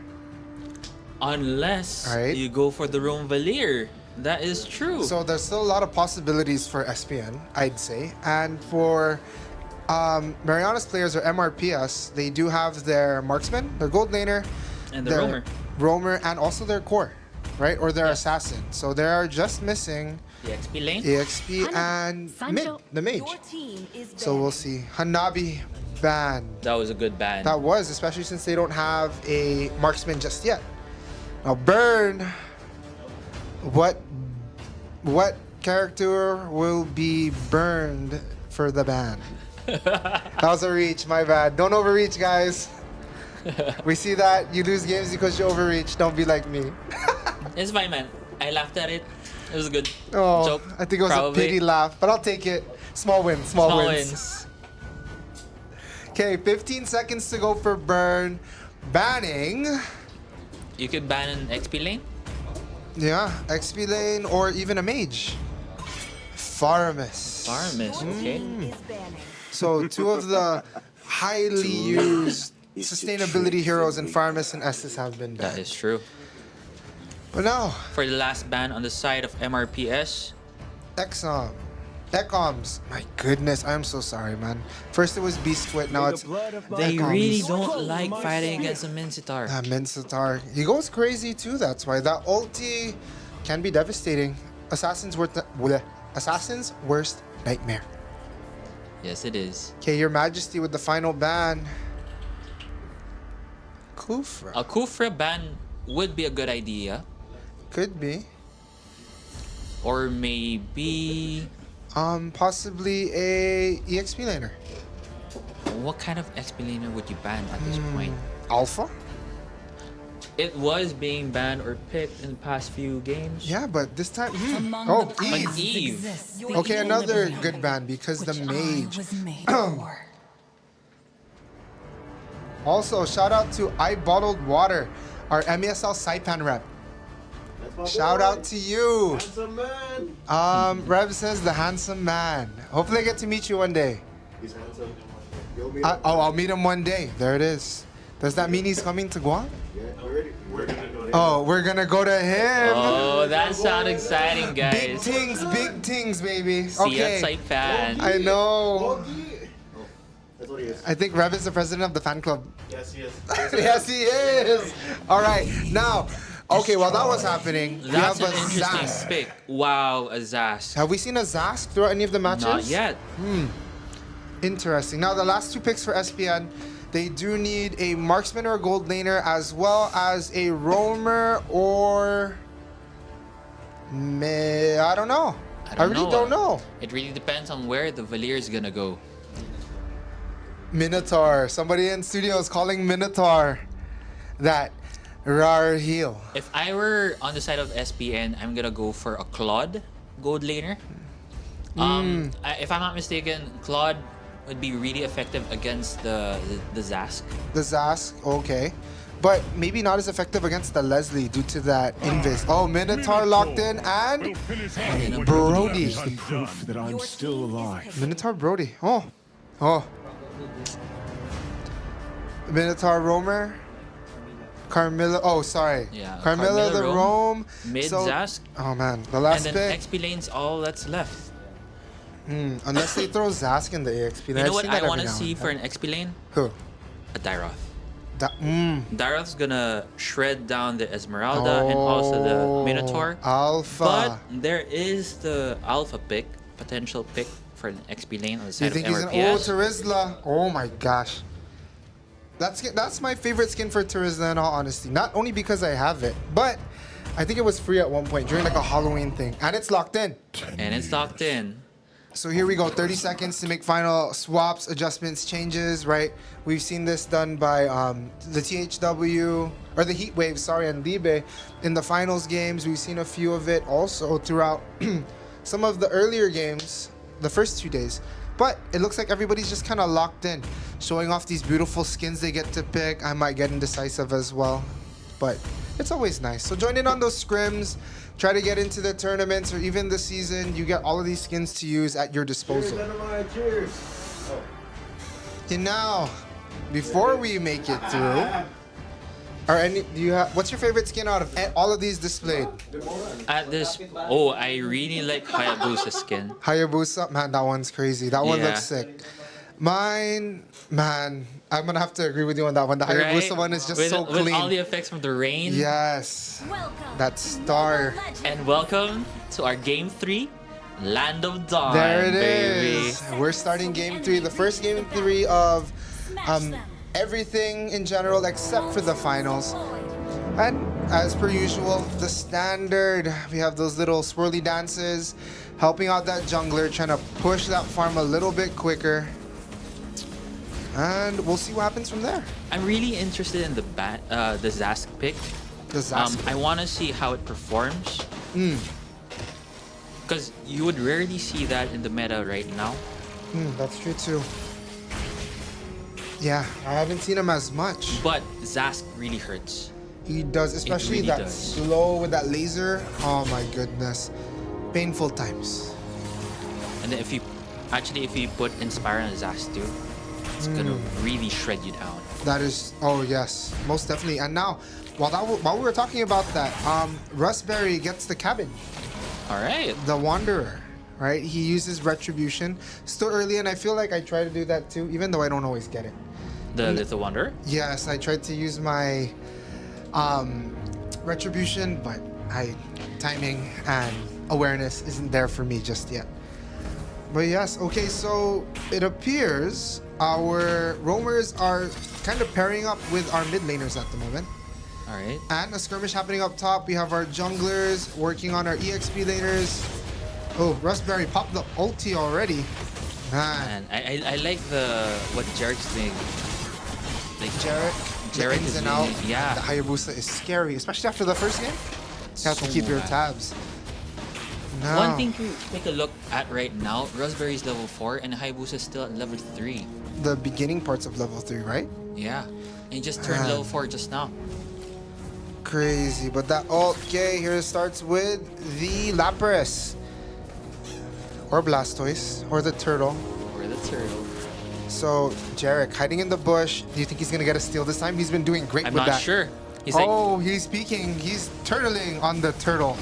[SPEAKER 2] Unless
[SPEAKER 4] Alright.
[SPEAKER 2] you go for the Roam Valir. That is true.
[SPEAKER 4] So there's still a lot of possibilities for SPN, I'd say. And for Marianas players or MRPS, they do have their marksman, their gold laner,
[SPEAKER 2] And the
[SPEAKER 4] their roamer, and also their core, right? Or their assassin. So they are just missing
[SPEAKER 2] the XP lane.
[SPEAKER 4] EXP and mid, the mage.
[SPEAKER 7] Your team is
[SPEAKER 4] So we'll see. Hanabi ban.
[SPEAKER 2] That was a good ban.
[SPEAKER 4] That was, especially since they don't have a marksman just yet. Now burn. What character will be burned for the ban? That was a reach, my bad. Don't overreach, guys. We see that you lose games because you overreach. Don't be like me.
[SPEAKER 2] It's fine, man. I laughed at it. It was a good
[SPEAKER 4] Oh,
[SPEAKER 2] joke.
[SPEAKER 4] I think it was
[SPEAKER 2] probably.
[SPEAKER 4] a pity laugh, but I'll take it. Small wins, small wins. Okay, 15 seconds to go for burn. Banning.
[SPEAKER 2] You could ban an XP lane.
[SPEAKER 4] Yeah, XP lane or even a mage. Faramis.
[SPEAKER 2] Farmis, okay.
[SPEAKER 7] is banning.
[SPEAKER 4] So two of the highly used sustainability heroes in Faramis and Estes have been
[SPEAKER 2] That
[SPEAKER 4] banned.
[SPEAKER 2] is true.
[SPEAKER 4] But now,
[SPEAKER 2] For the last ban on the side of MRPS,
[SPEAKER 4] Ecoms. My goodness, I'm so sorry, man. First it was Beastwit, now it's
[SPEAKER 2] they
[SPEAKER 4] Ecoms.
[SPEAKER 2] really don't like fighting against a Mincetar.
[SPEAKER 4] Mincetar. He goes crazy too, that's why. That ulti can be devastating. Assassin's worst nightmare.
[SPEAKER 2] Yes, it is.
[SPEAKER 4] Okay, Your Majesty with the final ban. Kufra.
[SPEAKER 2] A Kufra ban would be a good idea.
[SPEAKER 4] Could be.
[SPEAKER 2] Or maybe...
[SPEAKER 4] Possibly a EXP laner.
[SPEAKER 2] What kind of XP laner would you ban at this point?
[SPEAKER 4] Alpha?
[SPEAKER 2] It was being banned or picked in the past few games.
[SPEAKER 4] Yeah, but this time.
[SPEAKER 9] Among
[SPEAKER 4] Oh,
[SPEAKER 9] the
[SPEAKER 4] Eve.
[SPEAKER 2] Like Eve.
[SPEAKER 9] exists the
[SPEAKER 4] Okay,
[SPEAKER 9] evil
[SPEAKER 4] another
[SPEAKER 9] rebellion,
[SPEAKER 4] good ban because the
[SPEAKER 9] which
[SPEAKER 4] mage.
[SPEAKER 9] I was made for.
[SPEAKER 4] Also, shout out to I Bottled Water, our MESL Saipan rep. Shout out to you.
[SPEAKER 6] Handsome man.
[SPEAKER 4] Rev says the handsome man. Hopefully I get to meet you one day.
[SPEAKER 6] He's handsome. You'll meet
[SPEAKER 4] I'll meet him one day. There it is. Does that mean he's coming to Guam?
[SPEAKER 6] Yeah, already. We're gonna go to
[SPEAKER 4] Oh, we're gonna go to him.
[SPEAKER 2] Oh, that sounds exciting,
[SPEAKER 4] Big
[SPEAKER 2] guys.
[SPEAKER 4] big things, baby.
[SPEAKER 2] See ya,
[SPEAKER 4] Okay.
[SPEAKER 2] Saipan.
[SPEAKER 4] I know.
[SPEAKER 6] That's what he is.
[SPEAKER 4] I think Rev is the president of the fan club.
[SPEAKER 6] Yes, yes.
[SPEAKER 4] Yes, he is. All right, now, okay, while that was happening, we
[SPEAKER 2] That's
[SPEAKER 4] have
[SPEAKER 2] an
[SPEAKER 4] a
[SPEAKER 2] interesting
[SPEAKER 4] Zask.
[SPEAKER 2] pick. Wow, a Zask.
[SPEAKER 4] Have we seen a Zask throughout any of the matches?
[SPEAKER 2] Not yet.
[SPEAKER 4] Interesting. Now, the last two picks for SPN, they do need a marksman or a gold laner, as well as a roamer or... I don't know. I really don't know.
[SPEAKER 2] It really depends on where the Valir is gonna go.
[SPEAKER 4] Minotaur. Somebody in studio is calling Minotaur that rar heal.
[SPEAKER 2] If I were on the side of SPN, I'm gonna go for a Claude gold laner. If I'm not mistaken, Claude would be really effective against the Zask.
[SPEAKER 4] The Zask, okay. But maybe not as effective against the Leslie due to that invis. Oh, Minotaur locked in and Brody.
[SPEAKER 5] Proof that I'm still alive.
[SPEAKER 4] Minotaur Brody. Oh. Minotaur Roamer. Carmilla. Oh, sorry.
[SPEAKER 2] Yeah,
[SPEAKER 4] Carmilla the
[SPEAKER 2] Carmilla
[SPEAKER 4] Roam.
[SPEAKER 2] Mid
[SPEAKER 4] So-
[SPEAKER 2] Zask,
[SPEAKER 4] Oh man, the
[SPEAKER 2] and
[SPEAKER 4] last
[SPEAKER 2] then
[SPEAKER 4] pick.
[SPEAKER 2] XP lane's all that's left.
[SPEAKER 4] Unless they throw Zask in the AXP.
[SPEAKER 2] You know what I want to see for an XP lane?
[SPEAKER 4] Who?
[SPEAKER 2] A Dyroth.
[SPEAKER 4] That.
[SPEAKER 2] Dyroth's gonna shred down the Esmeralda and also the Minotaur.
[SPEAKER 4] Alpha.
[SPEAKER 2] But there is the Alpha pick, potential pick for an XP lane on the
[SPEAKER 4] Do you
[SPEAKER 2] side
[SPEAKER 4] think
[SPEAKER 2] of
[SPEAKER 4] he's an
[SPEAKER 2] MRPS.
[SPEAKER 4] Terizla? Oh my gosh. That's my favorite skin for Terizla in all honesty. Not only because I have it, but I think it was free at one point during like a Halloween thing. And it's locked in.
[SPEAKER 2] And it's locked in.
[SPEAKER 4] So here we go, 30 seconds to make final swaps, adjustments, changes, right? We've seen this done by the THW, or the Heat Wave, sorry, and Libe. In the finals games, we've seen a few of it also throughout some of the earlier games, the first 2 days. But it looks like everybody's just kind of locked in, showing off these beautiful skins they get to pick. I might get indecisive as well, but it's always nice. So join in on those scrims. Try to get into the tournaments or even the season. You get all of these skins to use at your disposal.
[SPEAKER 6] Cheers.
[SPEAKER 4] And now, before we make it through, Do you have? What's your favorite skin out of all of these displayed?
[SPEAKER 2] At this, oh, I really like Hayabusa skin.
[SPEAKER 4] Hayabusa, man, that one's crazy. That one
[SPEAKER 2] Yeah.
[SPEAKER 4] looks sick. Mine, man, I'm gonna have to agree with you on that one. The Hayabusa one is just
[SPEAKER 2] with,
[SPEAKER 4] so
[SPEAKER 2] with
[SPEAKER 4] clean.
[SPEAKER 2] all the effects from the rain.
[SPEAKER 4] Yes,
[SPEAKER 8] Welcome.
[SPEAKER 4] that star.
[SPEAKER 2] And welcome to our game 3, Land of Dawn.
[SPEAKER 4] There it
[SPEAKER 2] baby.
[SPEAKER 4] is. We're starting game 3, the first game 3 of
[SPEAKER 8] Smash them.
[SPEAKER 4] everything in general except for the finals. And as per usual, the standard, we have those little swirly dances, helping out that jungler, trying to push that farm a little bit quicker. And we'll see what happens from there.
[SPEAKER 2] I'm really interested in the Zask pick.
[SPEAKER 4] The Zask.
[SPEAKER 2] I want to see how it performs. Because you would rarely see that in the meta right now.
[SPEAKER 4] That's true too. Yeah, I haven't seen him as much.
[SPEAKER 2] But Zask really hurts.
[SPEAKER 4] He does, especially
[SPEAKER 2] really
[SPEAKER 4] that
[SPEAKER 2] does.
[SPEAKER 4] slow with that laser. Oh my goodness. Painful times.
[SPEAKER 2] And then if you put Inspire on Zask too, it's gonna really shred you down.
[SPEAKER 4] That is, oh yes, most definitely. And now, while we were talking about that, Rustberry gets the cabin,
[SPEAKER 2] All right.
[SPEAKER 4] the Wanderer, right? He uses Retribution. Still early, and I feel like I try to do that too, even though I don't always get it.
[SPEAKER 2] The Little Wanderer.
[SPEAKER 4] Yes, I tried to use my Retribution, but timing and awareness isn't there for me just yet. But yes, okay, so it appears our roamers are kind of pairing up with our mid laners at the moment.
[SPEAKER 2] All right.
[SPEAKER 4] And a skirmish happening up top. We have our junglers working on our EXP laners. Oh, Rustberry popped the ulti already. Man,
[SPEAKER 2] And I like what Jarek's doing. Like
[SPEAKER 4] Jarek,
[SPEAKER 2] Jarek
[SPEAKER 4] ins
[SPEAKER 2] is
[SPEAKER 4] and out.
[SPEAKER 2] really- yeah.
[SPEAKER 4] The Hayabusa is scary, especially after the first game. You have to
[SPEAKER 2] So
[SPEAKER 4] keep your
[SPEAKER 2] bad.
[SPEAKER 4] tabs. No.
[SPEAKER 2] One thing to take a look at right now, Raspberry's level 4 and Hayabusa is still at level 3.
[SPEAKER 4] The beginning parts of level 3, right?
[SPEAKER 2] Yeah. And he just turned
[SPEAKER 4] Man.
[SPEAKER 2] level 4 just now.
[SPEAKER 4] Crazy, but that okay, here it starts with the Lapras. Or Blastoise, or the turtle.
[SPEAKER 2] Or the turtle.
[SPEAKER 4] So, Jarek hiding in the bush. Do you think he's gonna get a steal this time? He's been doing great
[SPEAKER 2] I'm
[SPEAKER 4] with
[SPEAKER 2] not
[SPEAKER 4] that.
[SPEAKER 2] sure. He's like,
[SPEAKER 4] He's peeking. He's turtling on the turtle.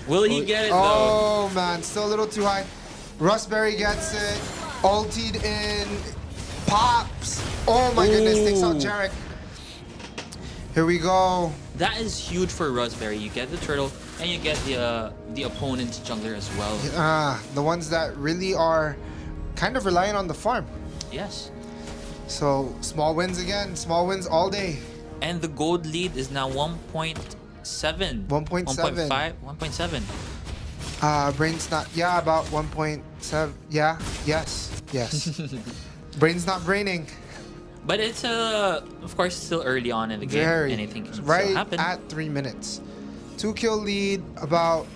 [SPEAKER 2] will he get it though?
[SPEAKER 4] Oh man, still a little too high. Rustberry gets it. Ultied in. Pops. Oh my goodness, takes out Jarek. Here we go.
[SPEAKER 2] That is huge for Raspberry. You get the turtle and you get the opponent's jungler as well.
[SPEAKER 4] The ones that really are kind of relying on the farm.
[SPEAKER 2] Yes.
[SPEAKER 4] So small wins again. Small wins all day.
[SPEAKER 2] And the gold lead is now 1.7.
[SPEAKER 4] 1.7.
[SPEAKER 2] 1.5. 1.7.
[SPEAKER 4] Brain's not. Yeah, about 1.7. Yeah. Yes. Yes. Brain's not braining.
[SPEAKER 2] But it's of course still early on in the game.
[SPEAKER 4] Very.
[SPEAKER 2] Anything can still
[SPEAKER 4] Right
[SPEAKER 2] happen.
[SPEAKER 4] at 3 minutes. 2-kill lead. About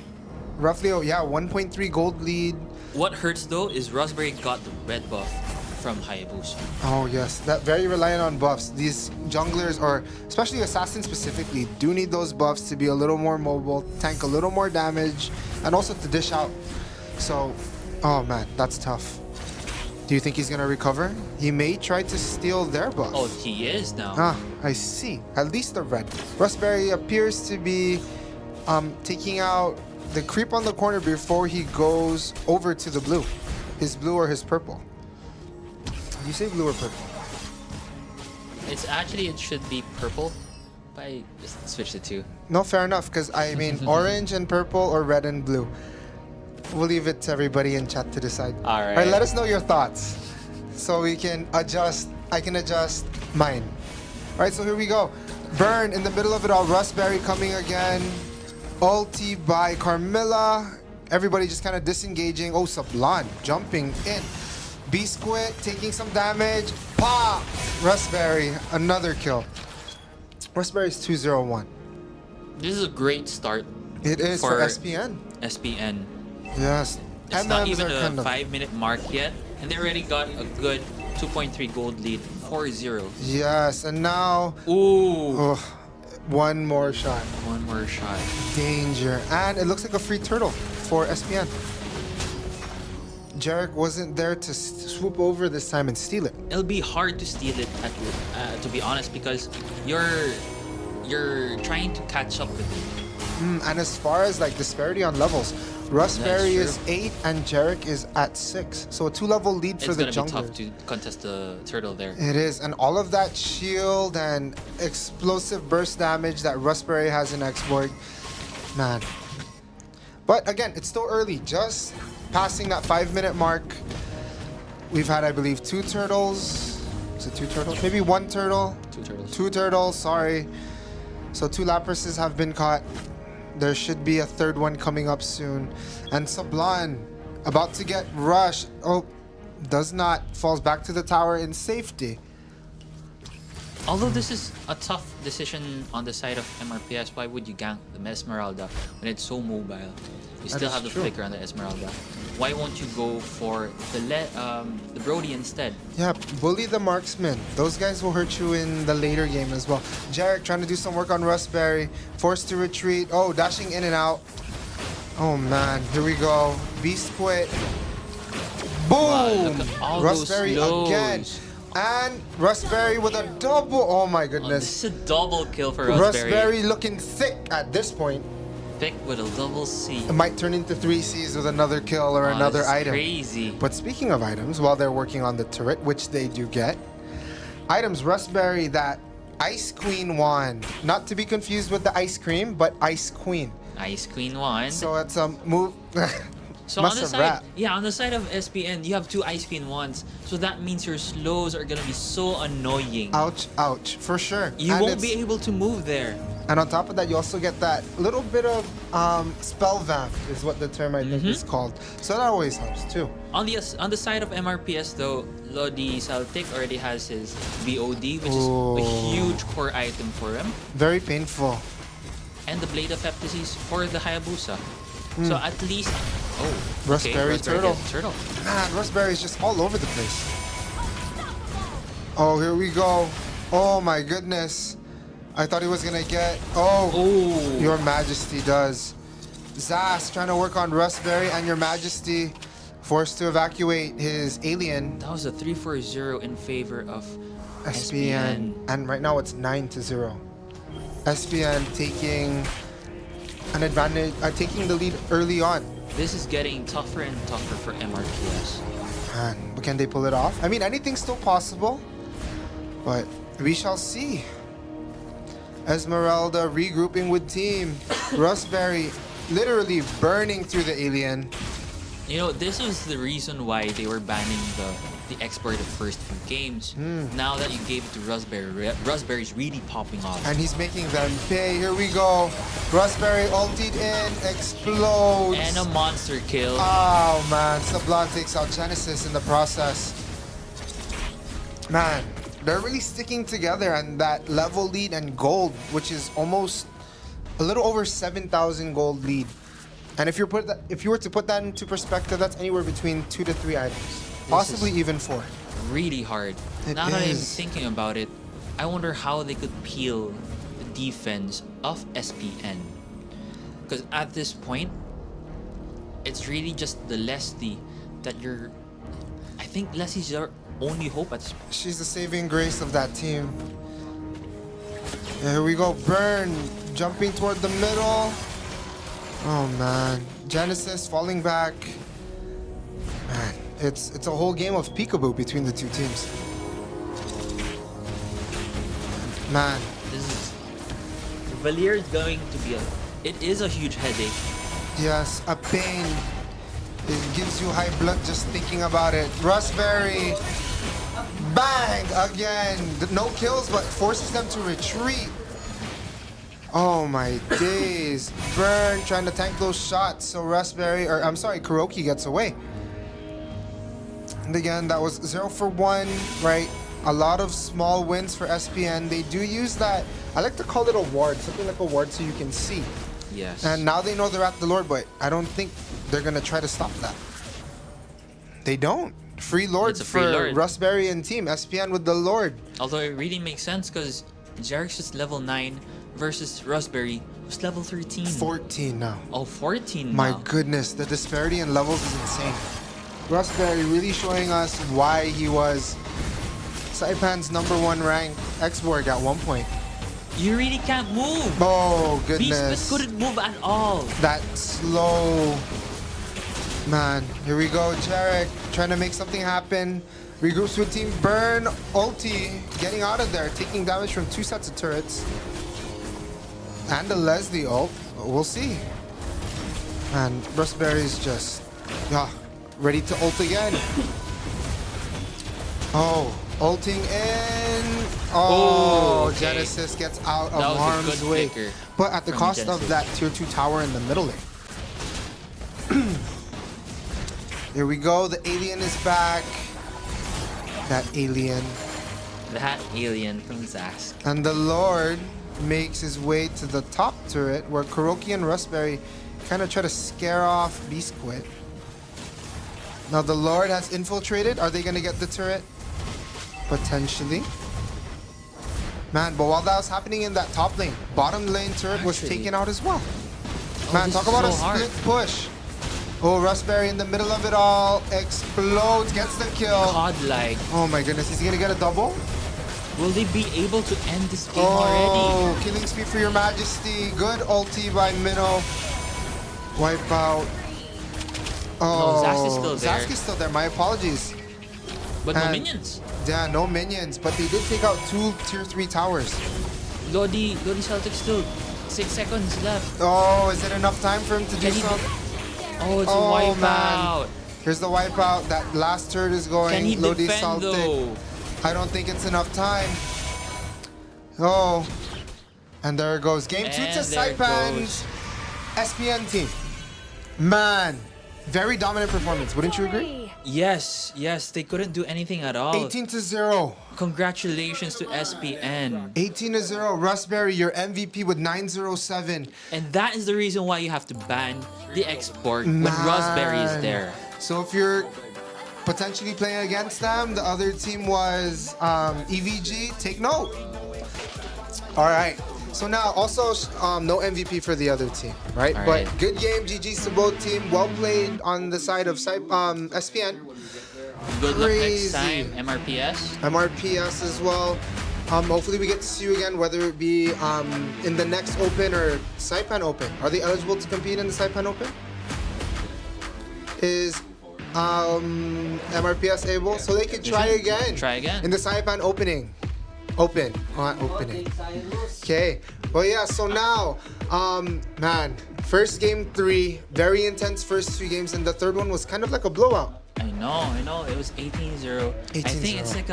[SPEAKER 4] roughly 1.3 gold lead.
[SPEAKER 2] What hurts though is Raspberry got the red buff from Hayabusa.
[SPEAKER 4] Oh yes, that very reliant on buffs. These junglers, or especially assassins specifically, do need those buffs to be a little more mobile, tank a little more damage, and also to dish out. So, oh man, that's tough. Do you think he's gonna recover? He may try to steal their buff.
[SPEAKER 2] Oh, he is now.
[SPEAKER 4] I see. At least the red. Rustberry appears to be taking out the creep on the corner before he goes over to the blue. His blue or his purple. You say blue or purple?
[SPEAKER 2] It should be purple, but I just switched it to.
[SPEAKER 4] No, fair enough, because I mean orange and purple or red and blue. We'll leave it to everybody in chat to decide.
[SPEAKER 2] All right.
[SPEAKER 4] All right, let us know your thoughts so we can adjust. I can adjust mine. All right, so here we go. Burn in the middle of it all. Rustberry coming again. Ulti by Carmilla. Everybody just kind of disengaging. Oh, Sublime jumping in. Biscuit taking some damage. Pop! Rustberry, another kill. Rustberry's 2-0-1.
[SPEAKER 2] This is a great start.
[SPEAKER 4] It is for SPN.
[SPEAKER 2] SPN.
[SPEAKER 4] Yes.
[SPEAKER 2] It's not
[SPEAKER 4] MMs
[SPEAKER 2] even
[SPEAKER 4] are
[SPEAKER 2] a
[SPEAKER 4] kind of-
[SPEAKER 2] 5-minute mark yet, and they already got a good 2.3 gold lead, 4-0.
[SPEAKER 4] Yes, and now
[SPEAKER 2] Ooh,
[SPEAKER 4] one more shot.
[SPEAKER 2] one more shot.
[SPEAKER 4] Danger. And it looks like a free turtle for SPN. Jarek wasn't there to swoop over this time and steal it.
[SPEAKER 2] It'll be hard to steal it to be honest, because you're trying to catch up with it.
[SPEAKER 4] And as far as like disparity on levels, Raspberry
[SPEAKER 2] That's
[SPEAKER 4] is 8 and Jarek is at 6. So a 2-level lead for
[SPEAKER 2] It's
[SPEAKER 4] the
[SPEAKER 2] gonna be
[SPEAKER 4] jungler.
[SPEAKER 2] tough to contest the turtle there.
[SPEAKER 4] It is, and all of that shield and explosive burst damage that Raspberry has in Xborg, man. But again, it's still early, just passing that 5-minute mark. We've had, I believe, 2 turtles. Is it 2 turtles? Maybe 1 turtle.
[SPEAKER 2] 2 turtles.
[SPEAKER 4] 2 turtles, sorry. So 2 Laprases have been caught. There should be a 3rd one coming up soon. And Sablan about to get rushed. Oh, does not. Falls back to the tower in safety.
[SPEAKER 2] Although this is a tough decision on the side of MRPS, why would you gank the Esmeralda when it's so mobile? You still
[SPEAKER 4] is
[SPEAKER 2] have the
[SPEAKER 4] true.
[SPEAKER 2] flicker on the Esmeralda. Why won't you go for the Brody instead?
[SPEAKER 4] Yeah, bully the marksman. Those guys will hurt you in the later game as well. Jarek trying to do some work on Raspberry. Forced to retreat. Oh, dashing in and out. Oh man, here we go. Beast quit.
[SPEAKER 2] Wow,
[SPEAKER 4] Boom!
[SPEAKER 2] look at all
[SPEAKER 4] Raspberry
[SPEAKER 2] those
[SPEAKER 4] again.
[SPEAKER 2] slows.
[SPEAKER 4] And Raspberry with a double. Oh my
[SPEAKER 2] Oh,
[SPEAKER 4] goodness.
[SPEAKER 2] this is a double kill for Raspberry.
[SPEAKER 4] Raspberry looking thick at this point.
[SPEAKER 2] Thick with a double C.
[SPEAKER 4] It might turn into 3 Cs with another kill or
[SPEAKER 2] Oh,
[SPEAKER 4] another
[SPEAKER 2] this is
[SPEAKER 4] item.
[SPEAKER 2] crazy.
[SPEAKER 4] But speaking of items, while they're working on the turret, which they do get, items Raspberry, that Ice Queen wand. Not to be confused with the ice cream, but Ice Queen.
[SPEAKER 2] Ice Queen wand.
[SPEAKER 4] So it's a move.
[SPEAKER 2] So
[SPEAKER 4] Must
[SPEAKER 2] on the
[SPEAKER 4] have
[SPEAKER 2] side,
[SPEAKER 4] wrapped.
[SPEAKER 2] yeah, on the side of SPN, you have 2 Ice Queen wands. So that means your slows are gonna be so annoying.
[SPEAKER 4] Ouch, ouch, for sure.
[SPEAKER 2] You
[SPEAKER 4] And
[SPEAKER 2] won't be
[SPEAKER 4] it's-
[SPEAKER 2] able to move there.
[SPEAKER 4] And on top of that, you also get that little bit of spell vamp, is what the term I think is called. So that always helps too.
[SPEAKER 2] On the side of MRPS though, Lodi Celtic already has his BOD, which is
[SPEAKER 4] Oh.
[SPEAKER 2] a huge core item for him,
[SPEAKER 4] Very painful.
[SPEAKER 2] and the Blade of Heptasis for the Hayabusa. So at least,
[SPEAKER 4] Raspberry turtle.
[SPEAKER 2] gets turtle.
[SPEAKER 4] Man, Raspberry is just all over the place. Oh, here we go. Oh my goodness. I thought he was gonna get. Oh,
[SPEAKER 2] Oh,
[SPEAKER 4] Your Majesty does. Zas trying to work on Raspberry, and Your Majesty forced to evacuate his alien
[SPEAKER 2] that was a 3-4-0 in favor of
[SPEAKER 4] SPN. And right now it's 9-0. SPN taking an advantage, taking the lead early on.
[SPEAKER 2] This is getting tougher and tougher for MRPS.
[SPEAKER 4] Man, but can they pull it off? I mean, anything's still possible, but we shall see. Esmeralda regrouping with team. Raspberry literally burning through the alien.
[SPEAKER 2] You know, this was the reason why they were banning the export the first few games. Now that you gave it to Raspberry, Raspberry's really popping off.
[SPEAKER 4] And he's making them pay. Here we go. Raspberry ulted in, explodes.
[SPEAKER 2] And a monster kill.
[SPEAKER 4] Oh man, Sablan takes out Genesis in the process. Man, they're really sticking together, and that level lead and gold, which is almost a little over 7,000 gold lead. And if you were to put that into perspective, that's anywhere between 2 to 3 items, possibly even 4.
[SPEAKER 2] Really hard.
[SPEAKER 4] It
[SPEAKER 2] Now that I'm
[SPEAKER 4] is.
[SPEAKER 2] thinking about it, I wonder how they could peel the defense of SPN. Because at this point, it's really just the Leslie that you're... I think Leslie's your only hope at this point.
[SPEAKER 4] She's the saving grace of that team. Here we go, Burn, jumping toward the middle. Oh man, Genesis falling back. Man, it's a whole game of peekaboo between the two teams. Man,
[SPEAKER 2] This is... Valier is going to be a... It is a huge headache.
[SPEAKER 4] yes, a pain. It gives you high blood just thinking about it. Raspberry, bang again. No kills, but forces them to retreat. Oh my days. Burn trying to tank those shots so Raspberry, or I'm sorry, Kuroki gets away. And again, that was 0 for 1, right? A lot of small wins for SPN. They do use that, I like to call it a ward, something like a ward so you can see.
[SPEAKER 2] Yes.
[SPEAKER 4] And now they know they're at the Lord, but I don't think they're gonna try to stop that. They don't. Free Lord
[SPEAKER 2] It's a free
[SPEAKER 4] for
[SPEAKER 2] Lord.
[SPEAKER 4] Raspberry and team. SPN with the Lord.
[SPEAKER 2] Although it really makes sense because Jarek's just level 9 versus Raspberry, who's level 13.
[SPEAKER 4] 14 now.
[SPEAKER 2] Oh, 14
[SPEAKER 4] My
[SPEAKER 2] now.
[SPEAKER 4] goodness, the disparity in levels is insane. Rustberry really showing us why he was Saipan's #1 ranked X-Borg at one point.
[SPEAKER 2] You really can't move.
[SPEAKER 4] Oh,
[SPEAKER 2] Beast
[SPEAKER 4] goodness.
[SPEAKER 2] couldn't move at all.
[SPEAKER 4] That slow. Man, here we go. Jarek trying to make something happen. Regroups with Team Burn. Ulti getting out of there, taking damage from 2 sets of turrets. And the Leslie ult. We'll see. And Rustberry's just ready to ult again. Oh, ulting in. Oh,
[SPEAKER 2] okay.
[SPEAKER 4] Genesis gets out of
[SPEAKER 2] That was a
[SPEAKER 4] harm's
[SPEAKER 2] good
[SPEAKER 4] way.
[SPEAKER 2] flicker
[SPEAKER 4] But at the
[SPEAKER 2] from
[SPEAKER 4] cost of
[SPEAKER 2] Genesis.
[SPEAKER 4] that tier 2 tower in the middle lane. Here we go. The alien is back. That alien.
[SPEAKER 2] That alien from Zask.
[SPEAKER 4] And the Lord makes his way to the top turret where Kuroki and Rustberry kind of try to scare off Beast Quit. Now the Lord has infiltrated. Are they going to get the turret? Potentially. Man, but while that was happening in that top lane, bottom lane turret was
[SPEAKER 2] Actually.
[SPEAKER 4] taken out as well. Man,
[SPEAKER 2] this
[SPEAKER 4] talk
[SPEAKER 2] is
[SPEAKER 4] about a
[SPEAKER 2] so hard.
[SPEAKER 4] split push. Oh, Rustberry in the middle of it all. Explodes, gets the kill.
[SPEAKER 2] Godlike.
[SPEAKER 4] Oh my goodness, is he going to get a double?
[SPEAKER 2] Will they be able to end this game already?
[SPEAKER 4] Oh, killing spree for your majesty. Good ulti by Minnow. Wipe out. Oh,
[SPEAKER 2] Zask is still there.
[SPEAKER 4] Zask is still there. My apologies.
[SPEAKER 2] But no
[SPEAKER 4] And-
[SPEAKER 2] minions.
[SPEAKER 4] Yeah, no minions, but they did take out 2 tier 3 towers.
[SPEAKER 2] Lodi Celtic still 6 seconds left.
[SPEAKER 4] Oh, is it enough time for him to do
[SPEAKER 2] Can he do-
[SPEAKER 4] something?
[SPEAKER 2] Oh, it's
[SPEAKER 4] Oh,
[SPEAKER 2] a wipeout.
[SPEAKER 4] man. Here's the wipeout. That last turret is going.
[SPEAKER 2] Can he
[SPEAKER 4] Lodi
[SPEAKER 2] defend
[SPEAKER 4] Celtic.
[SPEAKER 2] though?
[SPEAKER 4] I don't think it's enough time. Oh. And there it goes. Game 2 to
[SPEAKER 2] And there it
[SPEAKER 4] Saipan's SPN team. Man, very dominant performance. Wouldn't you agree?
[SPEAKER 2] Yes, they couldn't do anything at all.
[SPEAKER 4] 18-0.
[SPEAKER 2] Congratulations to SPN.
[SPEAKER 4] 18-0. Rustberry, your MVP with 907.
[SPEAKER 2] And that is the reason why you have to ban the export when
[SPEAKER 4] Man.
[SPEAKER 2] Raspberry is there.
[SPEAKER 4] So if you're potentially playing against them, the other team was EVG. Take note. All right. So now also no MVP for the other team, right?
[SPEAKER 2] All
[SPEAKER 4] But
[SPEAKER 2] right.
[SPEAKER 4] good game, GG's to both team. Well played on the side of SPN.
[SPEAKER 2] Good luck next
[SPEAKER 4] Crazy.
[SPEAKER 2] time, MRPS.
[SPEAKER 4] MRPS as well. Hopefully we get to see you again, whether it be in the next Open or Saipan Open. Are they eligible to compete in the Saipan Open? Is MRPS able? So they could try again.
[SPEAKER 2] Try again.
[SPEAKER 4] In the Saipan opening. Opening. Okay. Well, yeah, so now, man, first game 3, very intense first 2 games, and the third one was kind of like a blowout.
[SPEAKER 2] I know. It was 18-0. I think it's like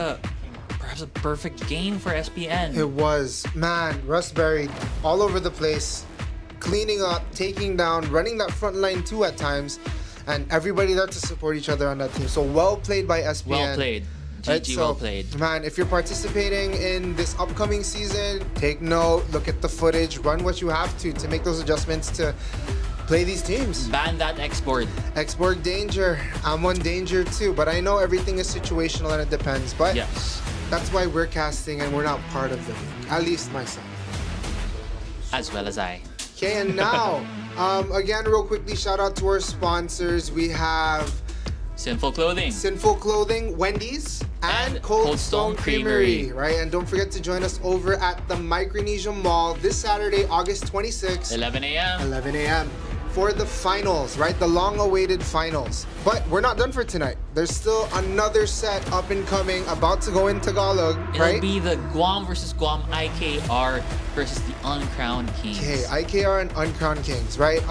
[SPEAKER 2] perhaps a perfect game for SPN.
[SPEAKER 4] It was. Man, Rustberry all over the place, cleaning up, taking down, running that front line too at times, and everybody there to support each other on that team. So well played by SPN.
[SPEAKER 2] Well played.
[SPEAKER 4] Right,
[SPEAKER 2] GG,
[SPEAKER 4] so,
[SPEAKER 2] well played.
[SPEAKER 4] Man, if you're participating in this upcoming season, take note, look at the footage, run what you have to make those adjustments to play these teams.
[SPEAKER 2] Ban that export.
[SPEAKER 4] Export danger. I'm on danger too, but I know everything is situational and it depends. But
[SPEAKER 2] Yes.
[SPEAKER 4] that's why we're casting and we're not part of the league, at least myself.
[SPEAKER 2] As well as I.
[SPEAKER 4] Okay, and now, again, real quickly, shout out to our sponsors. We have
[SPEAKER 2] Sinful Clothing.
[SPEAKER 4] Sinful Clothing, Wendy's, and Cold Stone Creamery, right? And don't forget to join us over at the Micronesia Mall this Saturday, August 26th,
[SPEAKER 2] 11 a.m.
[SPEAKER 4] 11 a.m. for the finals, right? The long-awaited finals. But we're not done for tonight. There's still another set up and coming, about to go in Tagalog,
[SPEAKER 2] It'll
[SPEAKER 4] right?
[SPEAKER 2] be the Guam versus Guam IKR versus the Uncrowned Kings.
[SPEAKER 4] Okay, IKR and Uncrowned Kings, right?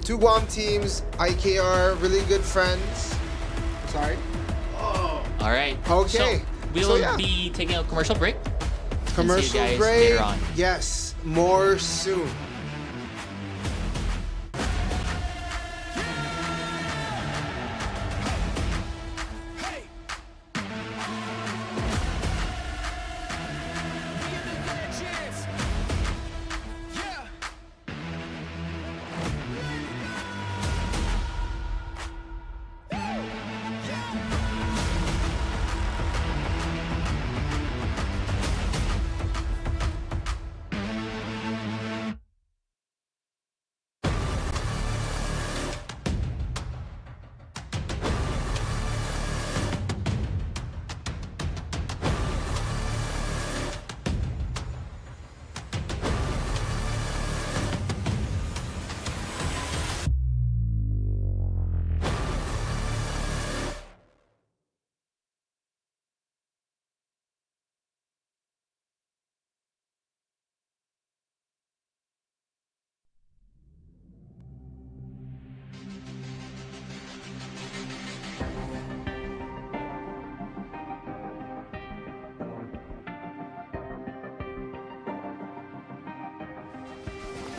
[SPEAKER 4] 2 Guam teams, IKR, really good friends. Sorry.
[SPEAKER 2] All right.
[SPEAKER 4] Okay.
[SPEAKER 2] So we
[SPEAKER 4] So,
[SPEAKER 2] will
[SPEAKER 4] yeah.
[SPEAKER 2] be taking a commercial break.
[SPEAKER 4] Commercial
[SPEAKER 2] see you guys
[SPEAKER 4] break.
[SPEAKER 2] later on.
[SPEAKER 4] Yes, more soon.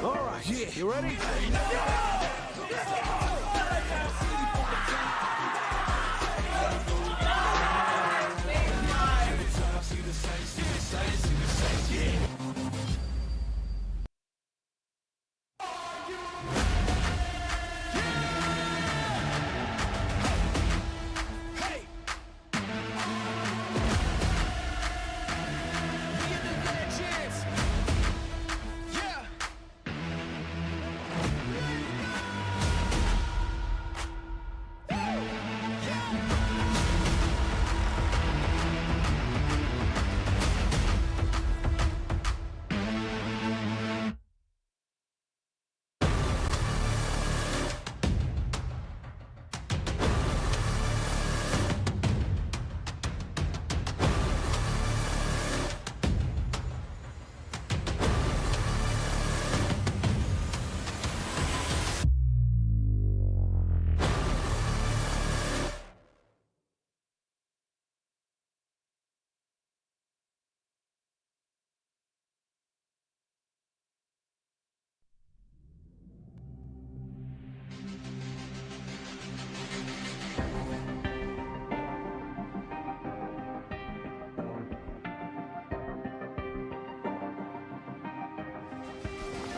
[SPEAKER 5] All right, yeah, you ready?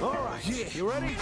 [SPEAKER 5] All right, yeah, you ready?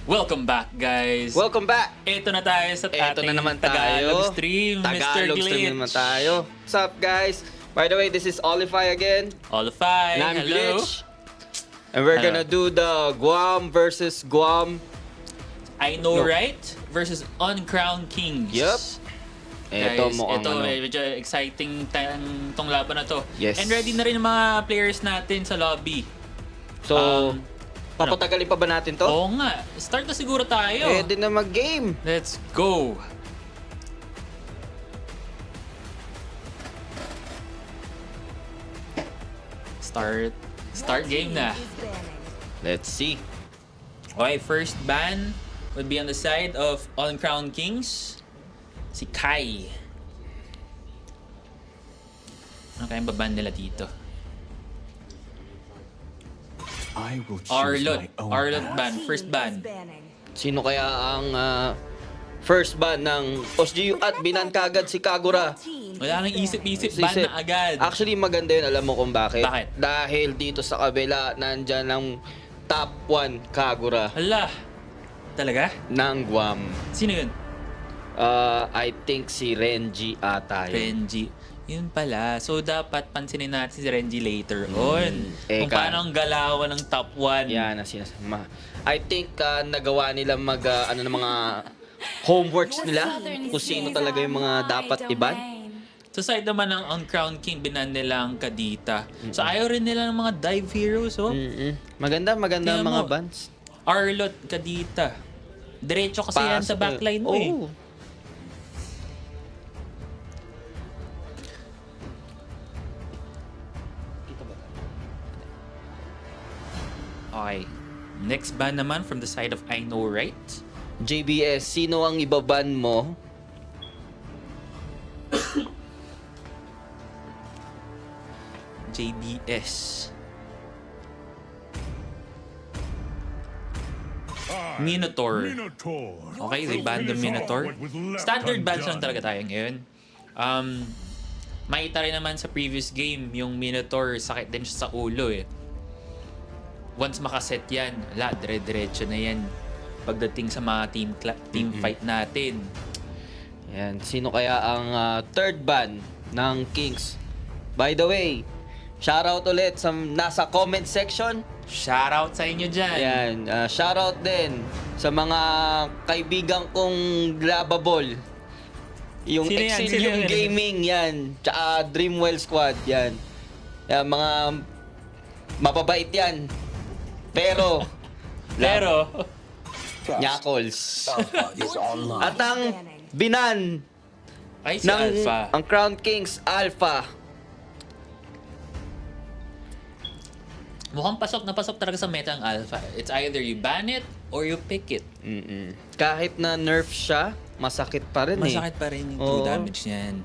[SPEAKER 2] Welcome back, guys.
[SPEAKER 3] Welcome back!
[SPEAKER 2] Ito na tayo sa
[SPEAKER 3] Eto
[SPEAKER 2] ating
[SPEAKER 3] na naman
[SPEAKER 2] Tagalog
[SPEAKER 3] tayo.
[SPEAKER 2] stream, Mr.
[SPEAKER 3] Tagalog
[SPEAKER 2] Glitch.
[SPEAKER 3] stream naman tayo. What's up, guys? By the way, this is Olify again.
[SPEAKER 2] Olify,
[SPEAKER 3] And I'm
[SPEAKER 2] hello.
[SPEAKER 3] Glitch. And we're
[SPEAKER 2] Hello.
[SPEAKER 3] gonna do the Guam versus Guam.
[SPEAKER 2] I Know
[SPEAKER 3] No.
[SPEAKER 2] Right versus Uncrowned Kings.
[SPEAKER 3] Yup. Ito
[SPEAKER 2] Guys,
[SPEAKER 3] mukhang
[SPEAKER 2] ito
[SPEAKER 3] ano.
[SPEAKER 2] medyo exciting tong laban na to.
[SPEAKER 3] Yes.
[SPEAKER 2] And ready na rin ang mga players natin sa lobby.
[SPEAKER 3] So, papatagalin pa ba natin to?
[SPEAKER 2] Oo nga, start na siguro tayo.
[SPEAKER 3] Pwede na mag-game.
[SPEAKER 2] Let's go. Start game na.
[SPEAKER 7] Is banning.
[SPEAKER 3] Let's see.
[SPEAKER 2] Okay, first ban would be on the side of Uncrowned Kings. Si Kai. Ano kayang baban nila dito?
[SPEAKER 5] I will choose
[SPEAKER 2] Arlot.
[SPEAKER 5] my own
[SPEAKER 2] Arlot
[SPEAKER 5] path.
[SPEAKER 2] ban. First
[SPEAKER 7] Team
[SPEAKER 2] ban.
[SPEAKER 7] is banning.
[SPEAKER 3] Sino kaya ang first ban ng OSGU at binan kagad si Kagura?
[SPEAKER 7] Team
[SPEAKER 2] Wala nang
[SPEAKER 7] is
[SPEAKER 2] isip-isip.
[SPEAKER 3] Isip.
[SPEAKER 2] Ban na agad.
[SPEAKER 3] Actually, maganda yun. Alam mo kung bakit?
[SPEAKER 2] Bakit?
[SPEAKER 3] Dahil dito sa kabila, nandyan ang top 1 Kagura
[SPEAKER 2] Hala. Talaga?
[SPEAKER 3] ng Guam.
[SPEAKER 2] Sino yun?
[SPEAKER 3] I think si Renji ata yun.
[SPEAKER 2] Renji. Yun pala. So, dapat pansinin natin si Renji later on. Kung
[SPEAKER 3] Eka.
[SPEAKER 2] paano ang galawan ng top 1.
[SPEAKER 3] Yan ang sinasama. I think nagawa nila mag ano ng mga homeworks nila kung sino talaga yung mga dapat iban.
[SPEAKER 2] Sa side naman ng Uncrowned King, binan nila ang Kadita. So, ayaw rin nila ng mga dive heroes, oh.
[SPEAKER 3] Maganda
[SPEAKER 2] Tingnan
[SPEAKER 3] mga
[SPEAKER 2] mo.
[SPEAKER 3] bans.
[SPEAKER 2] Arlot, Kadita. Diretso kasi yan sa
[SPEAKER 3] Pasok
[SPEAKER 2] backline mo, eh.
[SPEAKER 3] Oo.
[SPEAKER 2] Okay. Next ban naman from the side of I Know Right.
[SPEAKER 3] JBS, sino ang ibaban mo?
[SPEAKER 2] JBS. Minotaur. Okay, they banned the Minotaur. Standard bans lang talaga tayo ngayon. Makita rin naman sa previous game, yung Minotaur, sakit din siya sa ulo eh. Once makaset yan, dire-diretso na yan pagdating sa mga team fight natin.
[SPEAKER 3] Yan, sino kaya ang third ban ng Kings? By the way, shoutout ulit sa nasa comment section.
[SPEAKER 2] Shoutout sa inyo dyan.
[SPEAKER 3] Yan, shoutout din sa mga kaibigan kong labable. Yung
[SPEAKER 2] Sino yan?
[SPEAKER 3] Exilium
[SPEAKER 2] Sino yan?
[SPEAKER 3] Gaming, yan. Tsaka Dreamwell Squad, yan. Yan, mga mababait yan. Pero, Nyakols. At ang binan
[SPEAKER 2] ay si
[SPEAKER 3] ng
[SPEAKER 2] Alpha.
[SPEAKER 3] ang Crown Kings Alpha.
[SPEAKER 2] Mukhang pasok na pasok talaga sa meta ang Alpha. It's either you ban it or you pick it.
[SPEAKER 3] Kahit na nerf siya, masakit pa rin
[SPEAKER 2] Masakit pa rin yung true
[SPEAKER 3] Oo.
[SPEAKER 2] damage niyan.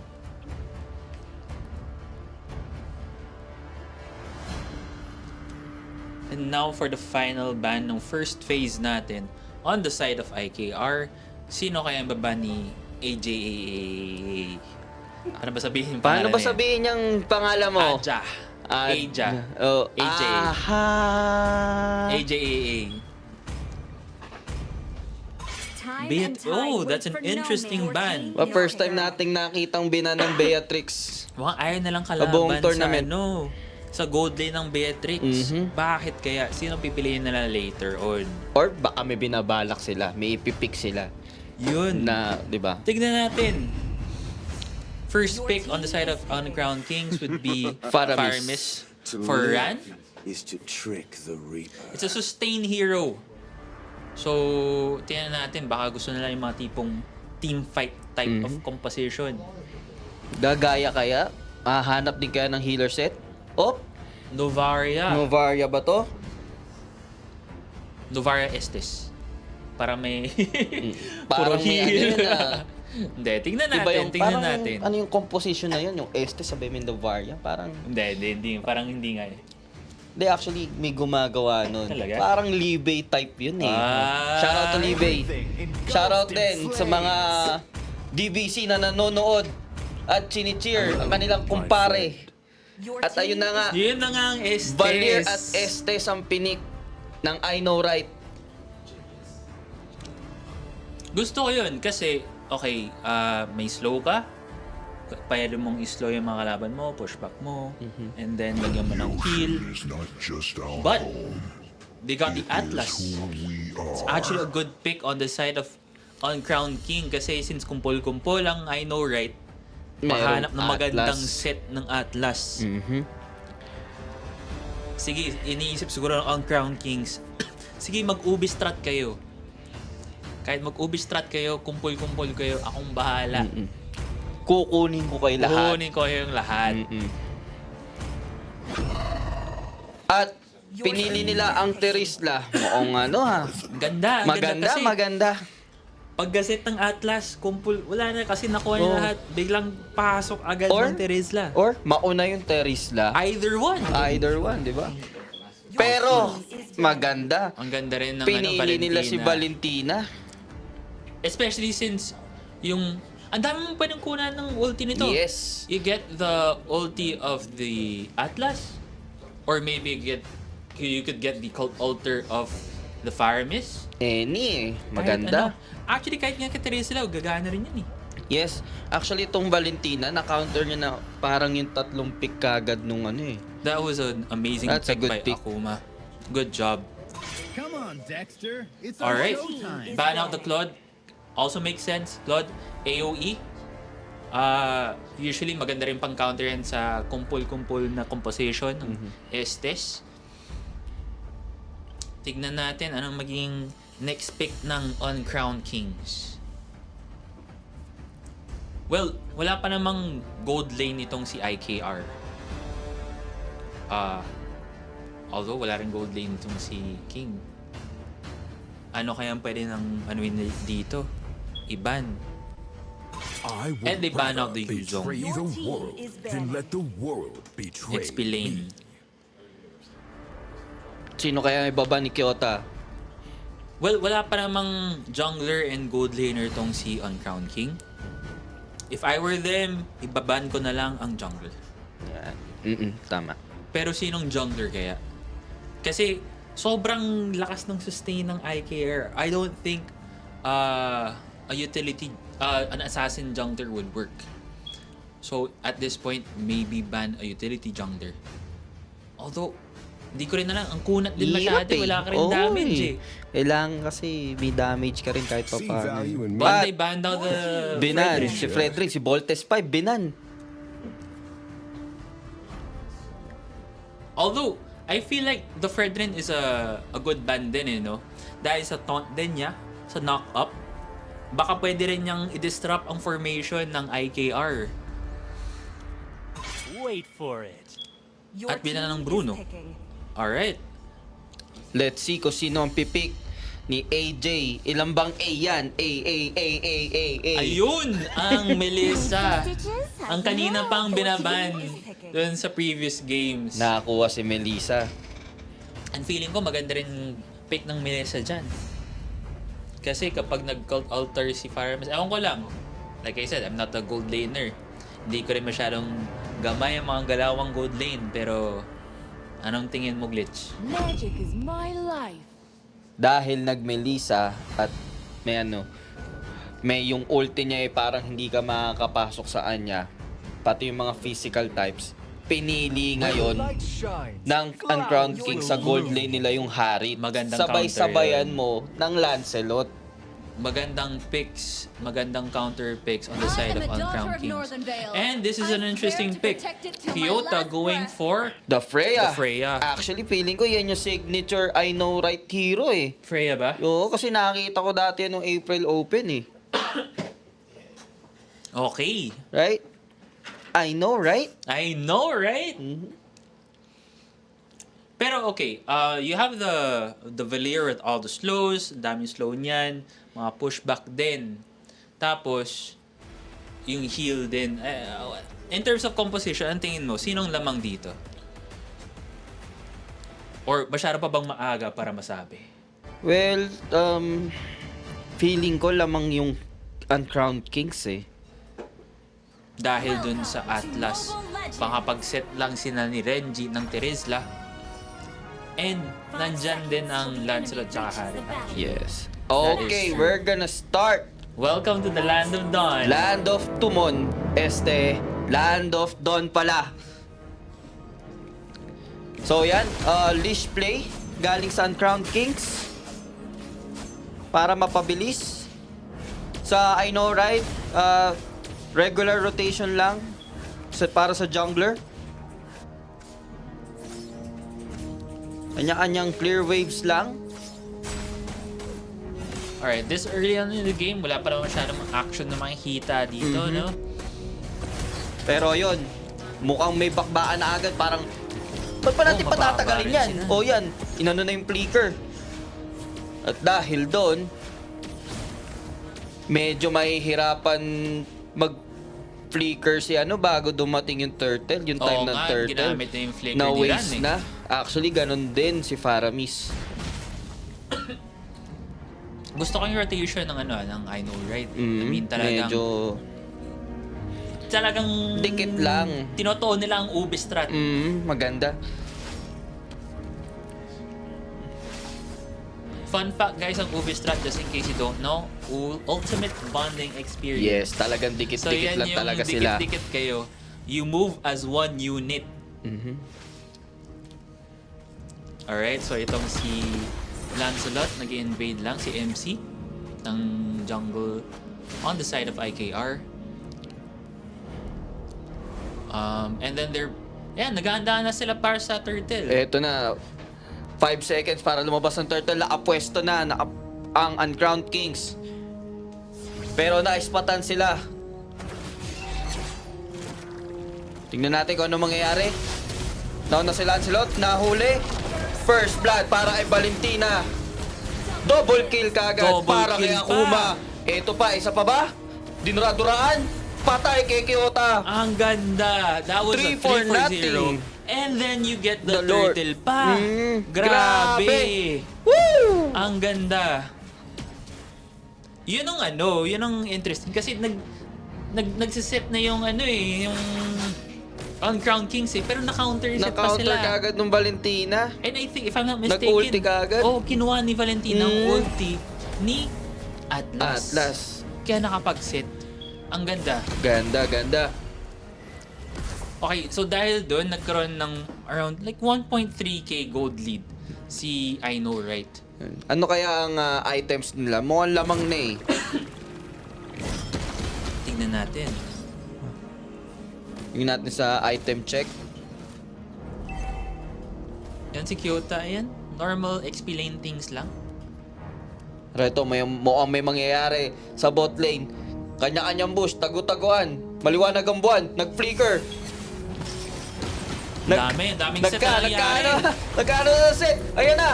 [SPEAKER 2] And now for the final ban ng first phase natin on the side of IKR. Sino kaya ang baba ni AJAA? Ano ba sabihin yung
[SPEAKER 3] Paano
[SPEAKER 2] pangalan
[SPEAKER 3] ba
[SPEAKER 2] niya?
[SPEAKER 3] sabihin yung pangalan mo?
[SPEAKER 2] Aja. Aja.
[SPEAKER 3] Oh,
[SPEAKER 2] AJ.
[SPEAKER 3] Aha.
[SPEAKER 2] AJAA.
[SPEAKER 7] Time
[SPEAKER 2] Be
[SPEAKER 7] and
[SPEAKER 2] it-
[SPEAKER 7] tide
[SPEAKER 2] oh,
[SPEAKER 7] wait
[SPEAKER 2] that's an
[SPEAKER 7] for no
[SPEAKER 2] interesting
[SPEAKER 7] man.
[SPEAKER 2] ban.
[SPEAKER 7] Your
[SPEAKER 3] Well,
[SPEAKER 7] team
[SPEAKER 3] first
[SPEAKER 7] is
[SPEAKER 3] time
[SPEAKER 7] banning.
[SPEAKER 3] nating nakitang binan ng Beatrix.
[SPEAKER 2] Mukhang ayaw na lang kalaban
[SPEAKER 3] buong tournament.
[SPEAKER 2] sa sa gold lane ng Beatrix. Bakit kaya? Sino pipiliin nila later on?
[SPEAKER 3] Or baka may binabalak sila, may ipipick sila
[SPEAKER 2] Yun.
[SPEAKER 3] na, di ba?
[SPEAKER 2] Tignan natin. First pick on the side of Uncrowned Kings would be
[SPEAKER 3] Faramis.
[SPEAKER 2] Faramis. For Ran,
[SPEAKER 5] Is to trick the Reaper.
[SPEAKER 2] it's a sustain hero. So, tingnan natin. Baka gusto nila yung mga tipong team fight type of composition.
[SPEAKER 3] Gagaya kaya? Hanap din kaya ng healer set? Oh,
[SPEAKER 2] Novaria.
[SPEAKER 3] Novaria ba to?
[SPEAKER 2] Novaria Estes. Para may...
[SPEAKER 3] Parang may ano yun
[SPEAKER 2] Hindi, tingnan natin.
[SPEAKER 3] Diba yung,
[SPEAKER 2] tingnan
[SPEAKER 3] parang,
[SPEAKER 2] natin.
[SPEAKER 3] ano yung composition na yun? Yung Este sa Novaria? Parang,
[SPEAKER 2] Hindi. Parang hindi nga eh.
[SPEAKER 3] Hindi, actually, may gumagawa nun.
[SPEAKER 2] Talaga?
[SPEAKER 3] Parang Libay type yun eh.
[SPEAKER 2] Ah.
[SPEAKER 3] Shoutout to Libay. Shoutout din sa mga DBC na nanonood at chini-cheer ang kanilang kumpare.
[SPEAKER 7] Your
[SPEAKER 3] At ayun na nga,
[SPEAKER 2] Yun na nga ang Estes.
[SPEAKER 3] Valier at Estes ang pinik ng I Know Right.
[SPEAKER 2] Gusto ko yun kasi, okay, may slow ka. Pwede mong i-slow yung mga kalaban mo, pushback mo, and then lagyan mo ng heal. But, they got the Atlas. It's actually a good pick on the side of Uncrowned King kasi since kumpol-kumpol ang I know right, mahanap ng magandang set ng Atlas. Sige, iniisip siguro ng Uncrowned Kings, sige mag-ubi strat kayo. Kahit mag-ubi strat kayo, kumpol-kumpol kayo, akong bahala.
[SPEAKER 3] Kukunin ko kayo lahat.
[SPEAKER 2] Kukunin ko yung lahat.
[SPEAKER 3] At pinili nila ang Terisla. Mukhang ano ha.
[SPEAKER 2] Ganda.
[SPEAKER 3] Maganda,
[SPEAKER 2] kasi
[SPEAKER 3] maganda.
[SPEAKER 2] paggaset ng Atlas, kumpul, wala na kasi nakuha niya lahat. Biglang pasok agad ng Terisla.
[SPEAKER 3] Or mauna yung Terisla.
[SPEAKER 2] Either one.
[SPEAKER 3] Either one, di ba? Pero maganda.
[SPEAKER 2] Ang ganda rin ng
[SPEAKER 3] Pinili nila si Valentina.
[SPEAKER 2] Especially since yung ang dami mong pwedeng kunan ng ulti nito.
[SPEAKER 3] Yes.
[SPEAKER 2] You get the ulti of the Atlas, or maybe you could get the cult altar of the Fire Mist.
[SPEAKER 3] Any
[SPEAKER 2] Kahit
[SPEAKER 3] maganda.
[SPEAKER 2] ano. Actually, kahit nga kay Terisla, gagana rin yan eh.
[SPEAKER 3] Yes. Actually, itong Valentina, na-counter niya na parang yung 3 pick kagad nung ano eh.
[SPEAKER 2] That was an amazing
[SPEAKER 3] That's a
[SPEAKER 2] pick
[SPEAKER 3] good
[SPEAKER 2] by
[SPEAKER 3] pick.
[SPEAKER 2] Akuma. Good job.
[SPEAKER 6] Come on, Dexter. It's
[SPEAKER 2] Alright.
[SPEAKER 6] showtime.
[SPEAKER 2] Ban out the Claude. Also makes sense. Claude, AoE. Usually, maganda rin pang counter yan sa kumpul-kumpul na composition ng Estes. Tignan natin anong magiging next pick ng Uncrowned Kings. Well, wala pa namang gold lane itong si IKR. Although wala rin gold lane itong si King. Ano kaya pwede nang anuin dito? Iban.
[SPEAKER 5] I will
[SPEAKER 2] And they ban
[SPEAKER 5] rather
[SPEAKER 2] out the Yuzong.
[SPEAKER 5] betray
[SPEAKER 7] Your
[SPEAKER 5] the
[SPEAKER 7] team
[SPEAKER 5] world
[SPEAKER 7] is
[SPEAKER 5] than
[SPEAKER 7] banned.
[SPEAKER 5] let the world betray
[SPEAKER 2] XP lane.
[SPEAKER 5] me.
[SPEAKER 3] Sino kaya ibaba ni Kyota?
[SPEAKER 2] Well, wala pa namang jungler and gold laner tong si Uncrowned King. If I were them, ibaban ko na lang ang jungler.
[SPEAKER 3] Yan. Tama.
[SPEAKER 2] Pero sinong jungler kaya? Kasi sobrang lakas ng sustain ng IKR. I don't think a utility, an assassin jungler would work. So at this point, maybe ban a utility jungler. Although, hindi ko rin na lang, ang kunat din masyado, wala ka rin damage eh.
[SPEAKER 3] Kailangan kasi may damage ka rin kahit pa
[SPEAKER 5] See
[SPEAKER 3] paano.
[SPEAKER 5] value in me.
[SPEAKER 2] But they banned out the
[SPEAKER 3] Binan,
[SPEAKER 2] Frederick.
[SPEAKER 3] si Frederick, si Voltes 5, binan.
[SPEAKER 2] Although, I feel like the Fredrin is a good ban din eh, no? Dahil sa taunt din niya, sa knock-up, baka pwede rin niyang i-disrupt ang formation ng IKR.
[SPEAKER 9] Wait for it.
[SPEAKER 7] Your
[SPEAKER 2] At binan ng
[SPEAKER 7] team
[SPEAKER 2] Bruno.
[SPEAKER 7] is picking.
[SPEAKER 2] Alright.
[SPEAKER 3] Let's see kung sino ang pipick ni AJ. Ilang bang A yan? A.
[SPEAKER 2] Ayun ang Melissa. Ang kanina pang binaban dun sa previous games.
[SPEAKER 3] Nakakuha si Melissa.
[SPEAKER 2] And feeling ko maganda rin pick ng Melissa dyan. Kasi kapag nag-cult altar si Firemas, ewan ko lang. Like I said, I'm not a gold laner. Hindi ko rin masyadong gamay ang mga galawang gold lane. Pero, anong tingin mo, Glitch?
[SPEAKER 7] Magic is my life.
[SPEAKER 3] Dahil nag-Melissa at may yung ulti niya eh parang hindi ka makakapasok sa kanya. Pati yung mga physical types. Pinili ngayon ng Uncrowned King sa gold lane nila yung Harit.
[SPEAKER 2] Magandang
[SPEAKER 3] Sabay-sabayan
[SPEAKER 2] counter yun.
[SPEAKER 3] mo ng Lancelot.
[SPEAKER 2] Magandang picks, magandang counter picks on the side of Uncrowned Kings. And this is an interesting pick. Kyoto going for
[SPEAKER 3] The Freya.
[SPEAKER 2] The Freya.
[SPEAKER 3] Actually, feeling ko yan yung signature I know right hero eh.
[SPEAKER 2] Freya ba?
[SPEAKER 3] Oo, kasi nakita ko dati nung April Open eh.
[SPEAKER 2] Okay.
[SPEAKER 3] Right? I know, right?
[SPEAKER 2] I know, right? Pero okay, you have the Valier with all the slows, daming slow niyan, mga pushback din. Tapos, yung heal din. In terms of composition, ang tingin mo, sinong lamang dito? Or masyado pa bang maaga para masabi?
[SPEAKER 3] Well, feeling ko lamang yung Uncrowned Kings eh.
[SPEAKER 2] Dahil dun sa Atlas, makapag-set lang sila ni Renji ng Terizla. And nandyan din ang Lancelot tsaka Harry.
[SPEAKER 3] Yes.
[SPEAKER 2] That
[SPEAKER 3] Okay,
[SPEAKER 2] is true.
[SPEAKER 3] we're gonna start.
[SPEAKER 2] Welcome to the Land of Dawn.
[SPEAKER 3] Land of Tumon. Land of Dawn pala. So yan, leash play galing sa Uncrowned Kings para mapabilis. Sa I know right, regular rotation lang para sa jungler. Kanya-kanyang clear waves lang.
[SPEAKER 2] Alright, this early on in the game, wala pa naman masyadong action na makikita dito, no?
[SPEAKER 3] Pero yun, mukhang may bakbaan na agad. Parang, ba't pa natin patatagalin yan?
[SPEAKER 2] sila.
[SPEAKER 3] O yan, inano na yung flicker. At dahil doon, medyo mahihirapan mag-flicker si bago dumating yung turtle. Yung time ng turtle.
[SPEAKER 2] Ginamit na yung flicker
[SPEAKER 3] na
[SPEAKER 2] ni
[SPEAKER 3] waste
[SPEAKER 2] Ran,
[SPEAKER 3] na. Actually, ganun din si Faramis.
[SPEAKER 2] Gusto ko yung rotation ng ng I know right. I mean, talagang
[SPEAKER 3] dikit lang.
[SPEAKER 2] Tinotoon nila ang ube strat.
[SPEAKER 3] Maganda.
[SPEAKER 2] Fun fact guys, ang ube strat, just in case you don't know, ultimate bonding experience.
[SPEAKER 3] Yes, talagang
[SPEAKER 2] So
[SPEAKER 3] dikit-dikit
[SPEAKER 2] yan
[SPEAKER 3] lang
[SPEAKER 2] yung
[SPEAKER 3] talaga sila.
[SPEAKER 2] dikit-dikit kayo. You move as one unit. Alright, so itong si Lancelot, nag-invade lang si MC ng jungle on the side of IKR. And then naghahanda na sila para sa turtle.
[SPEAKER 3] Eto na, 5 seconds para lumabas ang turtle. Nakapwesto na ang Uncrowned Kings. Pero naispatan sila. Tingnan natin kung ano mangyayari. Nauna si Lancelot, nahuli. First blood para kay Valentina. Double kill kagad para kay Akuma. Ito pa, isa pa ba? Dinura-duraan. Patay kay Kyoto.
[SPEAKER 2] Ang ganda. That was
[SPEAKER 3] 3
[SPEAKER 2] a
[SPEAKER 3] for
[SPEAKER 2] 3-4-0.
[SPEAKER 3] nothing.
[SPEAKER 2] And then you get the
[SPEAKER 3] Lord.
[SPEAKER 2] turtle pa.
[SPEAKER 3] Grabe.
[SPEAKER 2] Woo! Ang ganda. Yun ang interesting. Kasi nagsiset na yung yung Uncrowned Kings pero na-counter-set pa
[SPEAKER 3] Na-counter
[SPEAKER 2] sila.
[SPEAKER 3] kagad ng Valentina.
[SPEAKER 2] And I think, if I'm not mistaken,
[SPEAKER 3] Nag-ulti kagad.
[SPEAKER 2] kinuha ni Valentina ang ulti ni Atlas.
[SPEAKER 3] Atlas.
[SPEAKER 2] Kaya nakapag-set. Ang ganda.
[SPEAKER 3] Ganda.
[SPEAKER 2] Okay, so dahil doon, nagkaroon ng around like 1.3k gold lead si I know right.
[SPEAKER 3] Ano kaya ang items nila? Mukhang lamang na eh.
[SPEAKER 2] Tingnan natin.
[SPEAKER 3] Yung natin sa item check.
[SPEAKER 2] Yan si Kyoto, ayan. Normal XP lane things lang.
[SPEAKER 3] Reto, mukhang may mangyayari sa bot lane. Kanya-kanyang bush, tagu-taguan. Maliwanag ang buwan, nag-flicker.
[SPEAKER 2] Daming set na nangyari.
[SPEAKER 3] Nagkaano na set? Ayan na.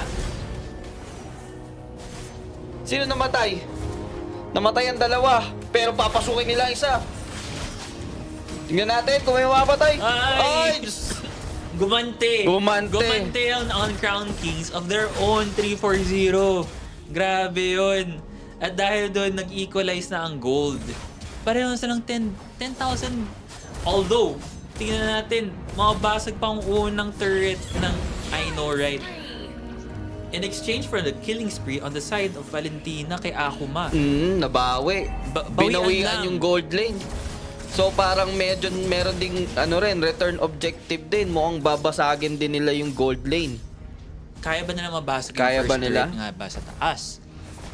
[SPEAKER 3] Sino namatay? Namatay ang dalawa, pero papasukin nila isa. Tingnan natin kung may mapatay.
[SPEAKER 2] Ay! Gumante ang Uncrowned Kings of their own 3-4-0. Grabe yun. At dahil doon, nag-equalize na ang gold. Pareho silang 10,000. Although, tingnan natin, makabasag pa ang unang turret ng I know right. In exchange for the killing spree on the side of Valentina kay Akuma.
[SPEAKER 3] Nabawi. Binawian yung gold lane. So parang meron ding return objective din. Mukhang babasagin din nila yung gold lane.
[SPEAKER 2] Kaya ba nila mabasag
[SPEAKER 3] Kaya
[SPEAKER 2] yung
[SPEAKER 3] ba
[SPEAKER 2] first
[SPEAKER 3] nila?
[SPEAKER 2] turret nga ba sa taas?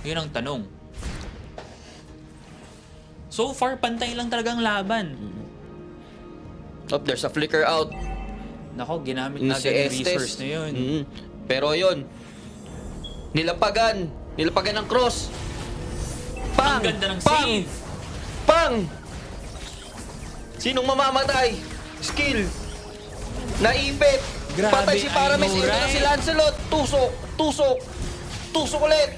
[SPEAKER 2] Yun ang tanong. So far, pantay lang talagang laban.
[SPEAKER 3] There's a flicker out.
[SPEAKER 2] Nako, ginamit
[SPEAKER 3] Si
[SPEAKER 2] agad yung
[SPEAKER 3] Estes.
[SPEAKER 2] resource na yun.
[SPEAKER 3] Pero yun, nilapagan ng cross. Pang!
[SPEAKER 2] Ang ganda ng
[SPEAKER 3] Pang!
[SPEAKER 2] save.
[SPEAKER 3] Pang! Sinong mamamatay? Skill. Naipit.
[SPEAKER 2] Grabe,
[SPEAKER 3] Patay si Paramis.
[SPEAKER 2] I know,
[SPEAKER 3] Ito na si
[SPEAKER 2] right?
[SPEAKER 3] Lancelot. Tusok ulit.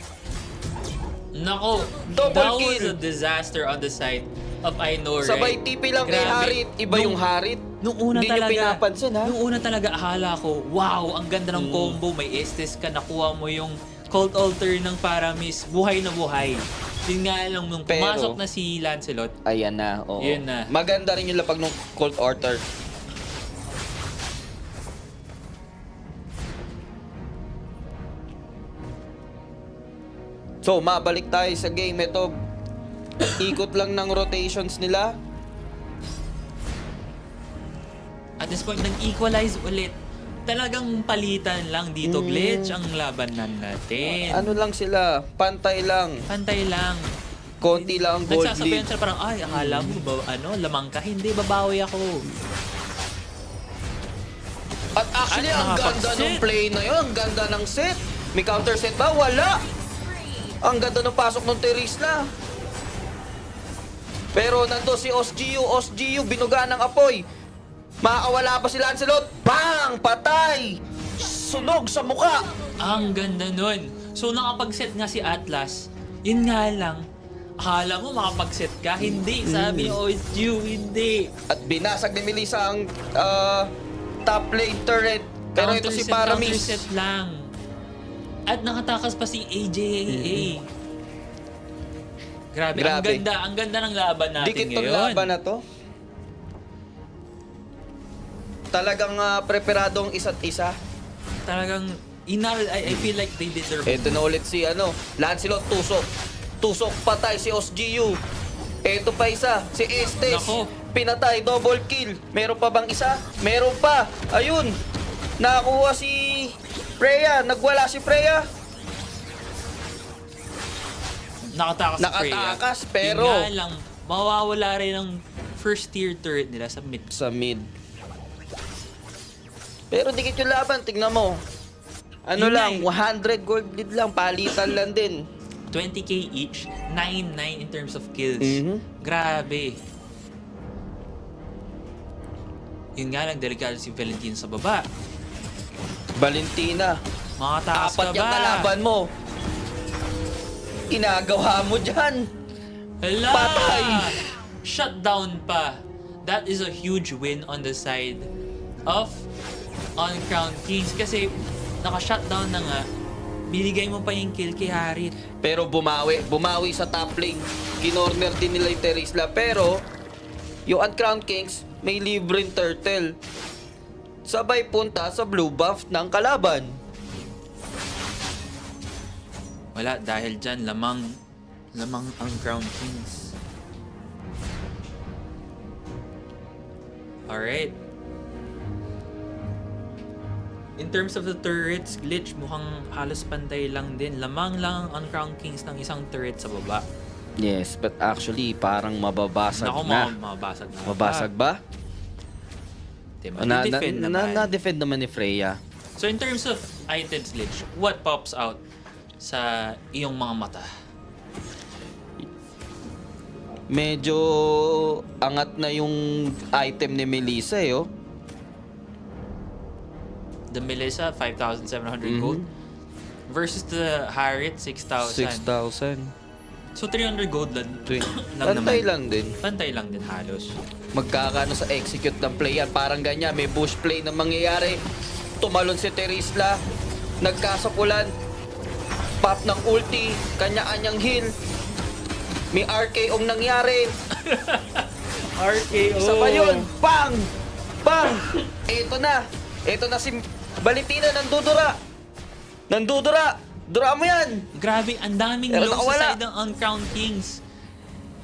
[SPEAKER 2] Nako,
[SPEAKER 3] Double
[SPEAKER 2] that was
[SPEAKER 3] kill.
[SPEAKER 2] a disaster on the side of I know, right?
[SPEAKER 3] Sabay TP lang kay
[SPEAKER 2] Grabe.
[SPEAKER 3] Harit. Iba yung Harit.
[SPEAKER 2] Nung una
[SPEAKER 3] Hindi
[SPEAKER 2] talaga,
[SPEAKER 3] nyo pinapansin, ha?
[SPEAKER 2] Nung una talaga, akala ko, wow, ang ganda ng combo. May Estes ka, nakuha mo yung Cult Altar ng Paramis. Buhay na buhay. Yun nga lang, nung
[SPEAKER 3] Pero,
[SPEAKER 2] pumasok na si Lancelot,
[SPEAKER 3] Ayan na, oo.
[SPEAKER 2] Yun na.
[SPEAKER 3] Maganda rin yung lapag ng Colt Altar. So, mabalik tayo sa game. Ito, ikot lang ng rotations nila.
[SPEAKER 2] At this point, nag-equalize ulit. Talagang palitan lang dito, Glitch, ang labanan natin.
[SPEAKER 3] Ano lang sila, pantay lang.
[SPEAKER 2] Pantay lang.
[SPEAKER 3] Konti lang ang gold
[SPEAKER 2] Nagsasabayan
[SPEAKER 3] lead.
[SPEAKER 2] sila parang, ay, akala mo, lamang ka. Hindi, babawi ako.
[SPEAKER 3] At actually,
[SPEAKER 2] At
[SPEAKER 3] ang ganda
[SPEAKER 2] nakapag-set.
[SPEAKER 3] ng play na yun. Ang ganda ng set. May counter set ba? Wala. Ang ganda ng pasok ng Terisla. Pero nando si Osgiu, binuga ng apoy. Makakawala pa si Lancelot. Bang! Patay! Sunog sa muka.
[SPEAKER 2] Ang ganda nun. So, nakapag-set nga si Atlas. Yun nga lang, akala mo makapag-set ka? Hindi. Sabi ni OSU, hindi.
[SPEAKER 3] At binasag ni Melissa ang top lane turret. Pero ito si Paramis.
[SPEAKER 2] Counter-set lang. At nakatakas pa si AJAA. Grabe. Ang ganda ng laban natin
[SPEAKER 3] Dikit tong
[SPEAKER 2] ngayon.
[SPEAKER 3] laban na to. Talagang preparado ang isa't isa.
[SPEAKER 2] Talagang, I feel like they did their
[SPEAKER 3] Ito na ulit si Lancelot, tusok. Tusok, patay si Osgiu. Ito pa isa, si Estes.
[SPEAKER 2] Nako.
[SPEAKER 3] Pinatay, double kill. Meron pa bang isa? Meron pa. Ayun. Nakakuha si Freya. Nagwala si Freya.
[SPEAKER 2] Nakatakas si Freya.
[SPEAKER 3] Nakatakas, pero
[SPEAKER 2] Yun nga lang, mawawala rin ang first tier turret nila sa mid.
[SPEAKER 3] sa mid. Pero dikit yung laban, tignan mo. Ano
[SPEAKER 2] Yun
[SPEAKER 3] lang,
[SPEAKER 2] nga
[SPEAKER 3] 100 gold lead lang, palitan lang din.
[SPEAKER 2] 20k each, 9-9 in terms of kills.
[SPEAKER 3] Mhm.
[SPEAKER 2] Grabe. Yun nga lang, delikado si Valentin sa baba.
[SPEAKER 3] Valentina,
[SPEAKER 2] Makatakas
[SPEAKER 3] apat
[SPEAKER 2] ka
[SPEAKER 3] yung
[SPEAKER 2] ba?
[SPEAKER 3] kalaban mo. Ginagawa mo dyan.
[SPEAKER 2] Hala!
[SPEAKER 3] Patay!
[SPEAKER 2] Shutdown pa. That is a huge win on the side of Uncrowned Kings. Kasi naka-shutdown na nga, binigay mo pa yung kill kay Harit.
[SPEAKER 3] Pero bumawi sa top lane. Kinorner din nila yung Terisla. Pero, yung Uncrowned Kings, may libreng turtle. Sabay punta sa blue buff ng kalaban.
[SPEAKER 2] Wala, dahil dyan, lamang Uncrowned Kings. Alright. In terms of the turrets, Glitch, mukhang halos pantay lang din. Lamang lang ang Uncrowned Kings ng isang turret sa baba.
[SPEAKER 3] Yes, but actually, parang mababasag
[SPEAKER 2] Naku,
[SPEAKER 3] na.
[SPEAKER 2] mabasag na.
[SPEAKER 3] Mabasag ba?
[SPEAKER 2] Diba? Na-defend naman.
[SPEAKER 3] Na-defend naman ni Freya.
[SPEAKER 2] So in terms of items, Glitch, what pops out sa iyong mga mata?
[SPEAKER 3] Medyo angat na yung item ni Melissa eh, oh.
[SPEAKER 2] The Melissa, 5,700
[SPEAKER 3] Mhm.
[SPEAKER 2] gold. Versus the Harit, 6,000.
[SPEAKER 3] 6,000.
[SPEAKER 2] So 300 gold lang naman.
[SPEAKER 3] Pantay lang din.
[SPEAKER 2] Pantay lang din halos.
[SPEAKER 3] Magkakano sa execute ng play yan. Parang ganyan, may bush play na mangyayari. Tumalon si Terisla. Nagkasapulan. Pop ng ulti. Kanya-kanyang heal. May RKO'ng nangyari.
[SPEAKER 2] RKO!
[SPEAKER 3] Isa pa yun. Bang! Bang! Ito na. Ito na si Valentina. Nandudura. Dura mo yan.
[SPEAKER 2] Grabe, ang daming
[SPEAKER 3] Pero
[SPEAKER 2] low
[SPEAKER 3] nakawala.
[SPEAKER 2] sa side ng Uncrowned Kings.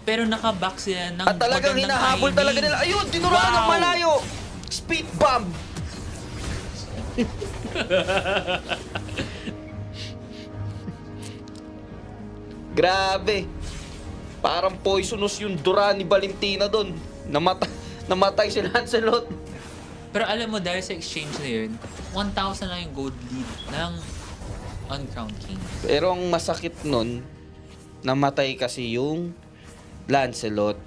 [SPEAKER 2] Pero nakaback sila ng
[SPEAKER 3] At talagang
[SPEAKER 2] magandang
[SPEAKER 3] hinahabol
[SPEAKER 2] timing.
[SPEAKER 3] talaga nila. Ayun, dinuraan ng
[SPEAKER 2] Wow!
[SPEAKER 3] malayo. Speed bomb. Grabe. Parang poisonous yung dura ni Valentina doon. Namatay si Lancelot.
[SPEAKER 2] Pero alam mo, dahil sa exchange na yun, 1,000 lang yung gold lead ng Uncrowned King.
[SPEAKER 3] Pero ang masakit nun, namatay kasi yung Lancelot.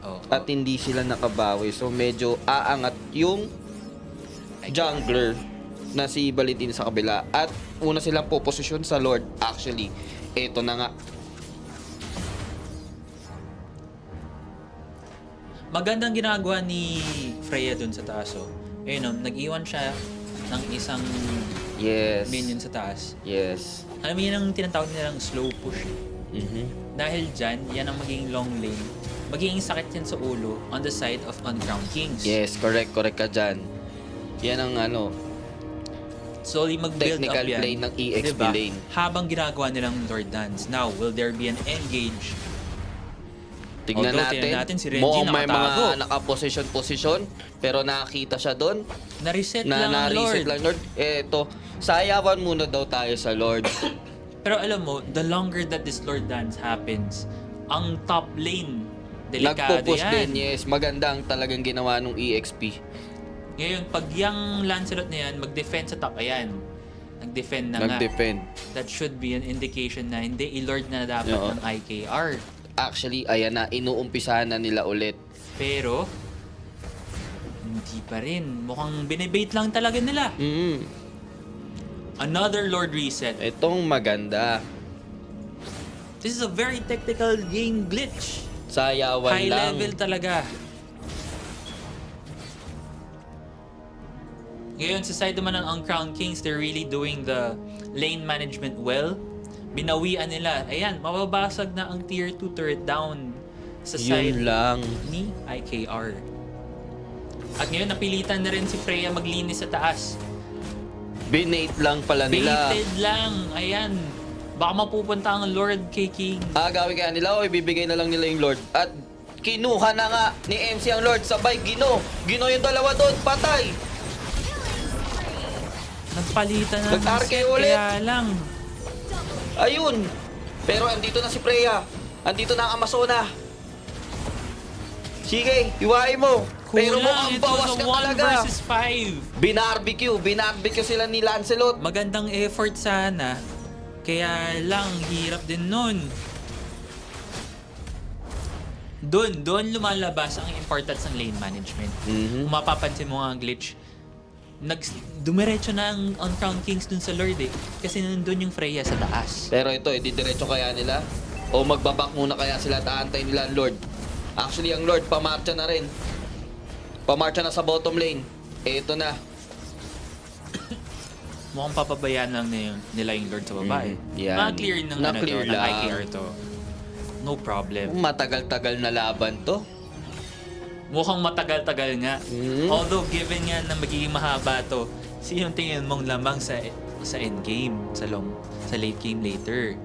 [SPEAKER 2] Oh,
[SPEAKER 3] At hindi sila nakabawi. So medyo aangat yung jungler na si Valentin sa kabila. At una silang poposisyon sa Lord. Actually, eto na nga.
[SPEAKER 2] Magandang ginagawa ni Freya dun sa taas. Oh. Ayun, nag-iwan siya ng isang
[SPEAKER 3] Yes.
[SPEAKER 2] minion sa taas.
[SPEAKER 3] Yes.
[SPEAKER 2] Alam mo, yun ang tinatawag nilang slow push.
[SPEAKER 3] Mhm.
[SPEAKER 2] Dahil dyan, yan ang magiging long lane. Magiging sakit yan sa ulo on the side of Uncrowned Kings.
[SPEAKER 3] Yes, correct ka dyan. Yan ang ano.
[SPEAKER 2] slowly mag-build up
[SPEAKER 3] technical
[SPEAKER 2] yan.
[SPEAKER 3] play ng EXP
[SPEAKER 2] Diba?
[SPEAKER 3] lane.
[SPEAKER 2] Habang ginagawa nilang Lord Dance. Now, will there be an engage?
[SPEAKER 3] Tignan
[SPEAKER 2] Although,
[SPEAKER 3] natin.
[SPEAKER 2] tingnan natin si Renji
[SPEAKER 3] Mukhang may
[SPEAKER 2] nakatago.
[SPEAKER 3] mga naka-position, pero nakakita siya doon.
[SPEAKER 2] Na-reset
[SPEAKER 3] Na
[SPEAKER 2] lang ang
[SPEAKER 3] na-reset
[SPEAKER 2] Lord.
[SPEAKER 3] lang Lord. Eto, sayawan muna daw tayo sa Lord.
[SPEAKER 2] Pero alam mo, the longer that this Lord Dance happens, ang top lane, delikado
[SPEAKER 3] Nagpo-push
[SPEAKER 2] yan.
[SPEAKER 3] din, yes. Maganda ang talagang ginawa nung EXP.
[SPEAKER 2] Ngayon, pag yung Lancelot na yan, mag-defend sa top, ayan. Nag-defend na nga.
[SPEAKER 3] Nag-defend.
[SPEAKER 2] That should be an indication na hindi i-Lord na dapat
[SPEAKER 3] Oo.
[SPEAKER 2] ng IKR.
[SPEAKER 3] Actually, ayan na, inuumpisahan na nila ulit.
[SPEAKER 2] Pero, hindi pa rin. Mukhang binibait lang talaga nila. Another Lord reset.
[SPEAKER 3] Itong maganda.
[SPEAKER 2] This is a very technical game glitch.
[SPEAKER 3] Sayawan
[SPEAKER 2] High
[SPEAKER 3] lang.
[SPEAKER 2] level talaga. Ngayon, sa side naman ng Uncrowned Kings, they're really doing the lane management well. Binawian nila. Ayan, mababasag na ang tier 2 turret down sa side
[SPEAKER 3] Yun lang.
[SPEAKER 2] ni IKR. At ngayon, napilitan na rin si Freya maglinis sa taas.
[SPEAKER 3] Binate lang pala nila.
[SPEAKER 2] Baited lang. Ayan. Baka mapupunta ang Lord kay King.
[SPEAKER 3] Gawin kaya nila o ibibigay na lang nila yung Lord. At kinuha na nga ni MC ang Lord. Sabay, Gino. Gino yung dalawa doon. Patay.
[SPEAKER 2] Nagpalitan na ng
[SPEAKER 3] Nag-RK
[SPEAKER 2] set,
[SPEAKER 3] ulit.
[SPEAKER 2] kaya lang.
[SPEAKER 3] Ayun. Pero andito na si Freya. Andito na ang Amazona. Sige, iwain mo. Pero mukhang
[SPEAKER 2] Kulang, ito
[SPEAKER 3] bawas
[SPEAKER 2] sa
[SPEAKER 3] ka
[SPEAKER 2] 1
[SPEAKER 3] talaga.
[SPEAKER 2] versus 5.
[SPEAKER 3] Binarbecue sila ni Lancelot.
[SPEAKER 2] Magandang effort sana. Kaya lang, hirap din nun. Doon lumalabas ang importance ng lane management. Kung mapapansin mo nga ang glitch, dumiretso na ang Uncrowned Kings dun sa Lord eh. Kasi nandun yung Freya sa taas.
[SPEAKER 3] Pero ito, didiretso kaya nila? O magbabak muna kaya sila at aantay nila ang Lord? Actually, ang Lord, pamarcha na rin. Pamarcha na sa bottom lane. Ito na.
[SPEAKER 2] Mukhang papabayaan lang nila yung Lord sa babae.
[SPEAKER 3] Yan.
[SPEAKER 2] Ma-clear ng,
[SPEAKER 3] Na-clear
[SPEAKER 2] ng
[SPEAKER 3] lang.
[SPEAKER 2] IKR to. No problem.
[SPEAKER 3] Matagal-tagal na laban to.
[SPEAKER 2] Mukhang matagal-tagal nga. Although given nga na magiging mahaba to, sino tingin mong lamang sa endgame, sa late game later?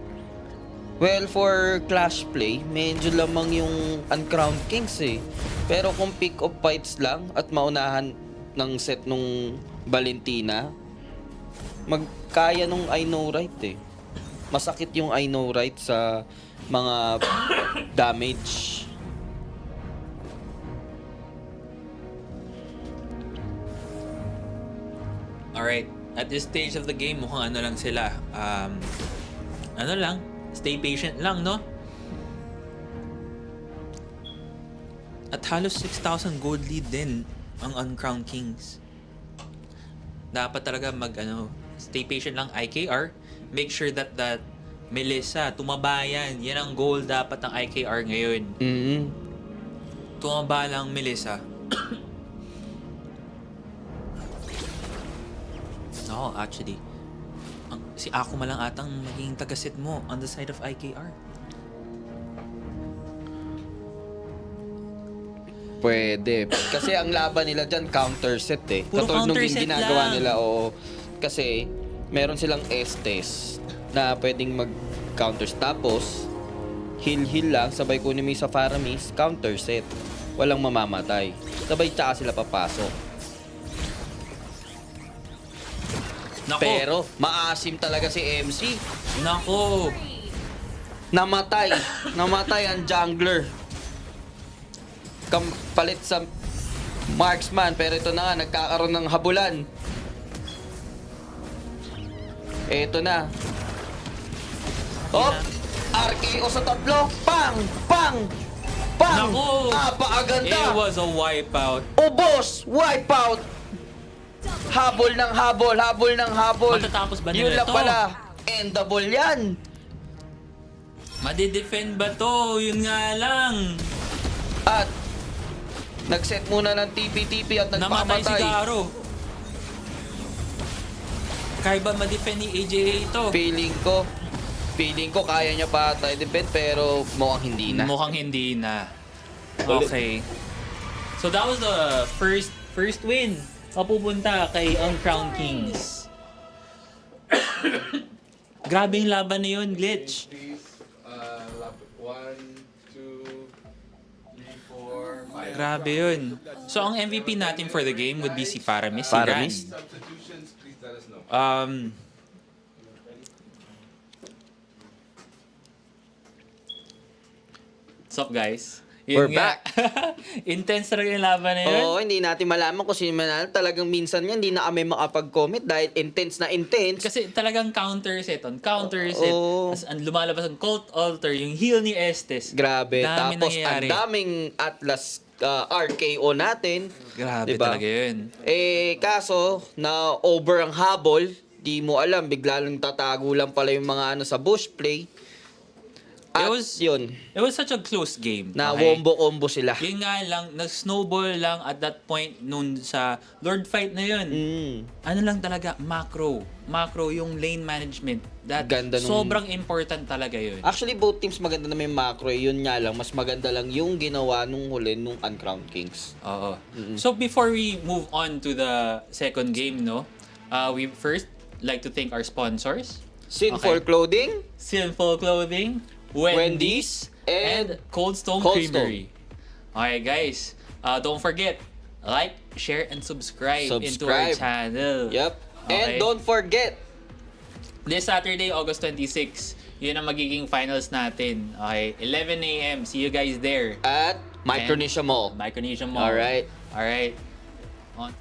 [SPEAKER 3] Well, for clash play, medyo lamang yung Uncrowned Kings eh. Pero kung pick of fights lang at maunahan ng set nung Valentina, magkaya nung I know right eh. Masakit yung I know right sa mga damage.
[SPEAKER 2] Alright, at this stage of the game, mukhang ano lang sila. Ano lang, stay patient lang, no? At halos 6,000 gold lead din ang Uncrowned Kings. Dapat talaga stay patient lang IKR. Make sure that Melissa, tumabayan. Yan ang goal dapat ng IKR ngayon. Tumaba lang Melissa. Oo, actually. Si Akuma lang atang maging taga-set mo on the side of IKR.
[SPEAKER 3] Pwede. Kasi ang laban nila dyan, counter set eh.
[SPEAKER 2] Puro
[SPEAKER 3] Katulad nung
[SPEAKER 2] counter set
[SPEAKER 3] ginagawa
[SPEAKER 2] lang.
[SPEAKER 3] nila, oo. Kasi meron silang Estes na pwedeng mag-counters. Tapos, heal lang, sabay kunin mo yung sa Faramis, counter set. Walang mamamatay. Sabay tsaka sila papasok.
[SPEAKER 2] Nako!
[SPEAKER 3] Pero, maasim talaga si MC.
[SPEAKER 2] Nako!
[SPEAKER 3] Namatay ang jungler. Palit sa marksman, pero ito na nga, nagkakaroon ng habulan. Ito na. Oh! RKO sa tatlo. Pang! Pang! Pang!
[SPEAKER 2] Nako!
[SPEAKER 3] Napakaganda!
[SPEAKER 2] It was a wipeout.
[SPEAKER 3] Ubos! Wipeout! Habol ng habol! Habol ng habol!
[SPEAKER 2] Matatapos ba
[SPEAKER 3] Yun
[SPEAKER 2] nila
[SPEAKER 3] lang
[SPEAKER 2] ito?
[SPEAKER 3] pala. Endable yan!
[SPEAKER 2] Madidefend ba to? Yun nga lang.
[SPEAKER 3] At nag-set muna ng TP-TP at
[SPEAKER 2] Namatay si
[SPEAKER 3] nagpamatay.
[SPEAKER 2] Garo. Kaya ba ma-defend ni AJA ito?
[SPEAKER 3] Feeling ko kaya niya pa tayo defend pero mukhang hindi na.
[SPEAKER 2] Mukhang hindi na. Okay. So that was the first win. Mapupunta kay Uncrowned Kings. Grabe yung laban na yun, Glitch.
[SPEAKER 6] Please, 1, 2, 3, 4, 5.
[SPEAKER 2] Grabe yun. So, ang MVP natin for the game would be si Faramis. Si
[SPEAKER 3] Faramis?
[SPEAKER 2] Ran.
[SPEAKER 6] Substitutions, please let us know.
[SPEAKER 2] What's up, guys?
[SPEAKER 3] We're
[SPEAKER 2] nga. Intense talaga yung laban na yun.
[SPEAKER 3] Oo, hindi natin malaman kung sino manalo. Talagang minsan yan, hindi na kami makapag-comment dahil intense na intense.
[SPEAKER 2] Kasi talagang counter set on counter set.
[SPEAKER 3] Oo.
[SPEAKER 2] Tapos ang lumalabas ang Cult Altar, yung heal ni Estes.
[SPEAKER 3] Grabe.
[SPEAKER 2] Dami
[SPEAKER 3] Tapos
[SPEAKER 2] nangyayari.
[SPEAKER 3] ang daming Atlas RKO natin.
[SPEAKER 2] Grabe
[SPEAKER 3] Diba?
[SPEAKER 2] talaga yun.
[SPEAKER 3] Kaso, na over ang habol, di mo alam, bigla lang tatago lang pala yung mga ano sa bush play. At yun,
[SPEAKER 2] It was such a close game.
[SPEAKER 3] na
[SPEAKER 2] okay?
[SPEAKER 3] wombo-combo sila.
[SPEAKER 2] Yun nga lang, nag-snowball lang at that point nun sa Lord fight na yun. Ano lang talaga, macro. Macro, yung lane management. That
[SPEAKER 3] Ganda nung-
[SPEAKER 2] sobrang important talaga yun.
[SPEAKER 3] Actually, both teams maganda na may macro. Yun nga lang, mas maganda lang yung ginawa nung huli nung Uncrowned Kings.
[SPEAKER 2] Oo. So before we move on to the second game, no, we first like to thank our sponsors.
[SPEAKER 3] Sinful
[SPEAKER 2] Okay.
[SPEAKER 3] Clothing,
[SPEAKER 2] Sinful Clothing, Wendy's, and Cold Stone
[SPEAKER 3] Cold
[SPEAKER 2] Creamery. Okay, guys. Don't forget, like, share, and subscribe into our
[SPEAKER 3] Subscribe.
[SPEAKER 2] channel.
[SPEAKER 3] Yep.
[SPEAKER 2] Okay.
[SPEAKER 3] And don't forget,
[SPEAKER 2] This Saturday, August 26, yun ang magiging finals natin. Okay, 11 a.m. See you guys there.
[SPEAKER 3] at Micronesia Mall.
[SPEAKER 2] Micronesia Mall.
[SPEAKER 3] Alright.
[SPEAKER 2] Alright. On.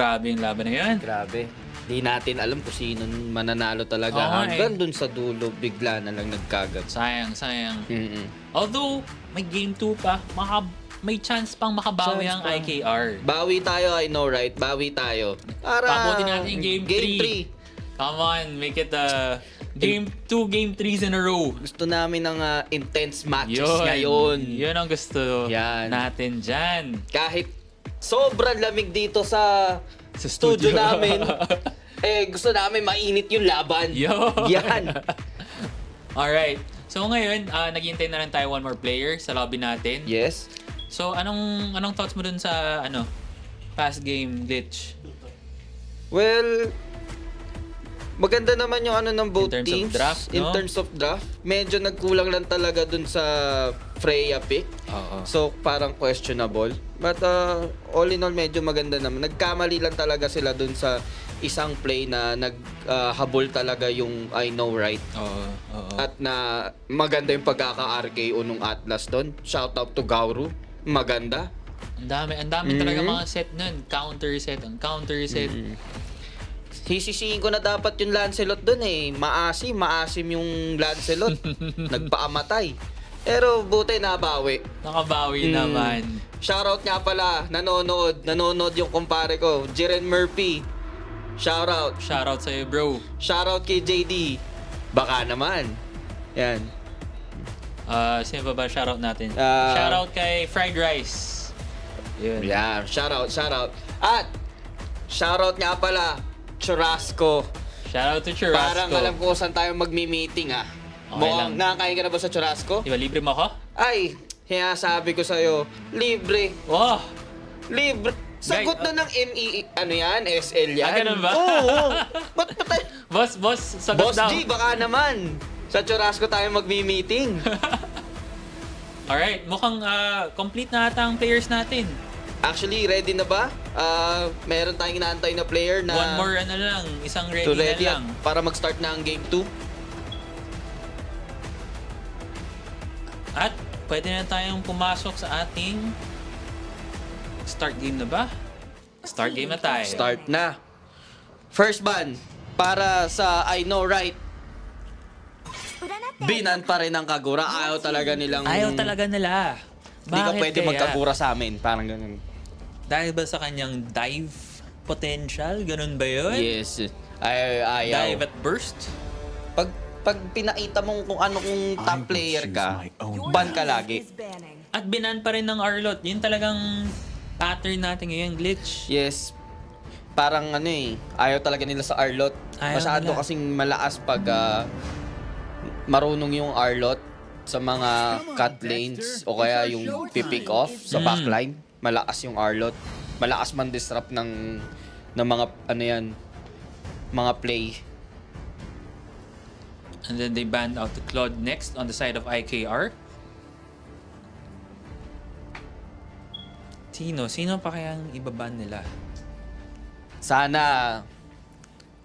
[SPEAKER 2] grabe yung laban na yun.
[SPEAKER 3] Grabe. Di natin alam kung sino mananalo talaga.
[SPEAKER 2] Oo,
[SPEAKER 3] Hanggang dun sa dulo, bigla na lang nagkagat.
[SPEAKER 2] Sayang.
[SPEAKER 3] Mm-mm.
[SPEAKER 2] Although, may game 2 pa, may chance pang makabawi
[SPEAKER 3] Chance
[SPEAKER 2] ang
[SPEAKER 3] pa.
[SPEAKER 2] IKR.
[SPEAKER 3] Bawi tayo, I know, right? Bawi tayo. Para
[SPEAKER 2] Pabuti natin yung game 3.
[SPEAKER 3] 3.
[SPEAKER 2] Come on, make it game 2, game 3s in a row.
[SPEAKER 3] Gusto namin ng intense matches ngayon.
[SPEAKER 2] Yun ang gusto
[SPEAKER 3] Yan.
[SPEAKER 2] natin dyan.
[SPEAKER 3] Kahit sobrang lamig dito sa studio namin, gusto namin mainit yung laban.
[SPEAKER 2] Yo.
[SPEAKER 3] Yan.
[SPEAKER 2] Alright. So ngayon, naghihintay na lang tayo one more player sa lobby natin.
[SPEAKER 3] Yes.
[SPEAKER 2] So anong thoughts mo dun sa past game glitch?
[SPEAKER 3] Well, maganda naman yung ng both
[SPEAKER 2] In terms of
[SPEAKER 3] teams.
[SPEAKER 2] draft,
[SPEAKER 3] In
[SPEAKER 2] no?
[SPEAKER 3] terms of draft. Medyo nagkulang lang talaga dun sa Freya pick.
[SPEAKER 2] Oo.
[SPEAKER 3] So, parang questionable. But all in all, medyo maganda naman. Nagkamali lang talaga sila dun sa isang play na naghabol talaga yung I know right.
[SPEAKER 2] Oo.
[SPEAKER 3] At na maganda yung pagkaka-RKO nung Atlas doon. Shout out to Gauru. Maganda.
[SPEAKER 2] Ang dami talaga mga set nun. Counter set, on counter set.
[SPEAKER 3] Hisisihin ko na dapat yung Lancelot doon eh. Maasim yung Lancelot. Nagpaamatay. Pero buti nabawi.
[SPEAKER 2] Nakabawi naman.
[SPEAKER 3] Shoutout nga pala, nanonood yung kumpare ko, Jiren Murphy. Shoutout.
[SPEAKER 2] Shoutout sa'yo, bro.
[SPEAKER 3] Shoutout kay JD. Baka naman. Yan.
[SPEAKER 2] Sino ba shoutout natin?
[SPEAKER 3] Ah,
[SPEAKER 2] Shoutout kay Fried Rice. Yun.
[SPEAKER 3] Yeah, shoutout. At, shoutout nga pala, Churrasco.
[SPEAKER 2] Shoutout to Churrasco.
[SPEAKER 3] Parang alam ko saan tayo magmi-meeting ah.
[SPEAKER 2] Okay
[SPEAKER 3] Mukhang
[SPEAKER 2] lang.
[SPEAKER 3] nakakain ka na ba sa Churrasco?
[SPEAKER 2] Di ba, libre mo ako?
[SPEAKER 3] Ay, kaya sabi ko sa'yo, libre.
[SPEAKER 2] Wow!
[SPEAKER 3] Libre. Sagot
[SPEAKER 2] Guys,
[SPEAKER 3] na ng SL yan.
[SPEAKER 2] ganun ba?
[SPEAKER 3] Oo. Ba't tayo?
[SPEAKER 2] Boss, sagot
[SPEAKER 3] Boss
[SPEAKER 2] daw.
[SPEAKER 3] G, baka naman. Sa Churrasco tayo magmi-meeting.
[SPEAKER 2] Alright, mukhang complete na ata ang players natin.
[SPEAKER 3] Actually, ready na ba? Meron tayong inaantay na player na
[SPEAKER 2] One more lang, isang ready
[SPEAKER 3] to
[SPEAKER 2] na
[SPEAKER 3] ready
[SPEAKER 2] lang.
[SPEAKER 3] para mag-start na ang game 2.
[SPEAKER 2] At pwede na tayong pumasok sa ating start game na ba? Start game na tayo.
[SPEAKER 3] Start na. First ban para sa I know right. Binan pa rin ang Kagura. Ayaw talaga nilang
[SPEAKER 2] nila.
[SPEAKER 3] Hindi ka
[SPEAKER 2] Bakit
[SPEAKER 3] pwede
[SPEAKER 2] kaya?
[SPEAKER 3] magkagura sa amin. Parang ganun.
[SPEAKER 2] Dahil ba sa kanyang dive potential? Ganun ba yun?
[SPEAKER 3] Yes. Ayaw.
[SPEAKER 2] Dive at burst?
[SPEAKER 3] Pag pinakita mong kung ano kung top player ka, ban ka lagi.
[SPEAKER 2] At binan pa rin ng Arlot. Yun talagang pattern natin ngayon, glitch.
[SPEAKER 3] Yes. Parang ayaw talaga nila sa Arlot.
[SPEAKER 2] Ayaw
[SPEAKER 3] Masyado
[SPEAKER 2] nila.
[SPEAKER 3] kasing malaas pag marunong yung Arlot sa mga cut lanes o kaya yung pipick off sa backline. Malakas yung Arlot. Malakas man disrupt ng mga mga play.
[SPEAKER 2] And then they banned out the Claude next on the side of IKR. Sino pa kayang ibaban nila?
[SPEAKER 3] Sana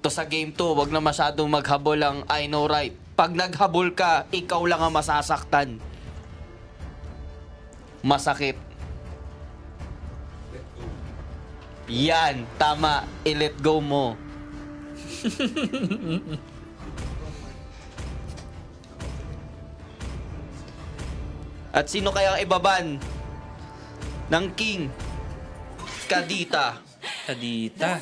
[SPEAKER 3] to sa game 2, wag na masyadong maghabol ang I know right. Pag naghabol ka, ikaw lang ang masasaktan. Masakit. Yan, tama. I-let go mo. At sino kaya ang ibaban ng King? Kadita.
[SPEAKER 2] Kadita.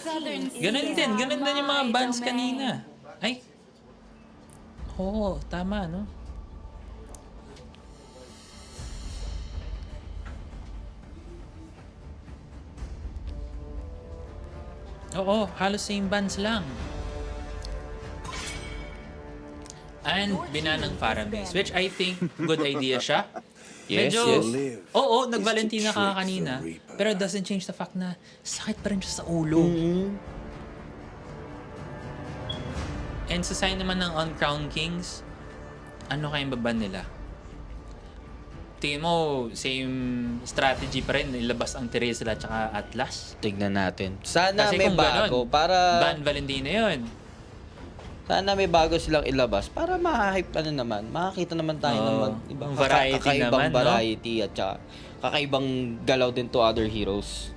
[SPEAKER 2] Ganun din yung mga bans kanina. Ay. Oo, tama, no? Oo, halos same bans lang. And binan ng Faramis, which I think good idea siya.
[SPEAKER 3] Yes,
[SPEAKER 2] Medyo,
[SPEAKER 3] yes.
[SPEAKER 2] Oo, nag-Valentina ka kanina, pero it doesn't change the fact na sakit pa rin siya sa ulo. And sa side naman ng Uncrowned Kings, ano kayang baban nila? Tingin mo, same strategy pa rin, ilabas ang Teresla at Atlas?
[SPEAKER 3] Tignan natin. Sana
[SPEAKER 2] Kasi
[SPEAKER 3] may
[SPEAKER 2] kung
[SPEAKER 3] bago
[SPEAKER 2] ganun,
[SPEAKER 3] para
[SPEAKER 2] ban Valentina yun.
[SPEAKER 3] sana may bago silang ilabas para ma-hype naman. Makakita naman tayo ng
[SPEAKER 2] Ang variety
[SPEAKER 3] kakaibang
[SPEAKER 2] naman, no?
[SPEAKER 3] variety at saka kakaibang galaw din to other heroes.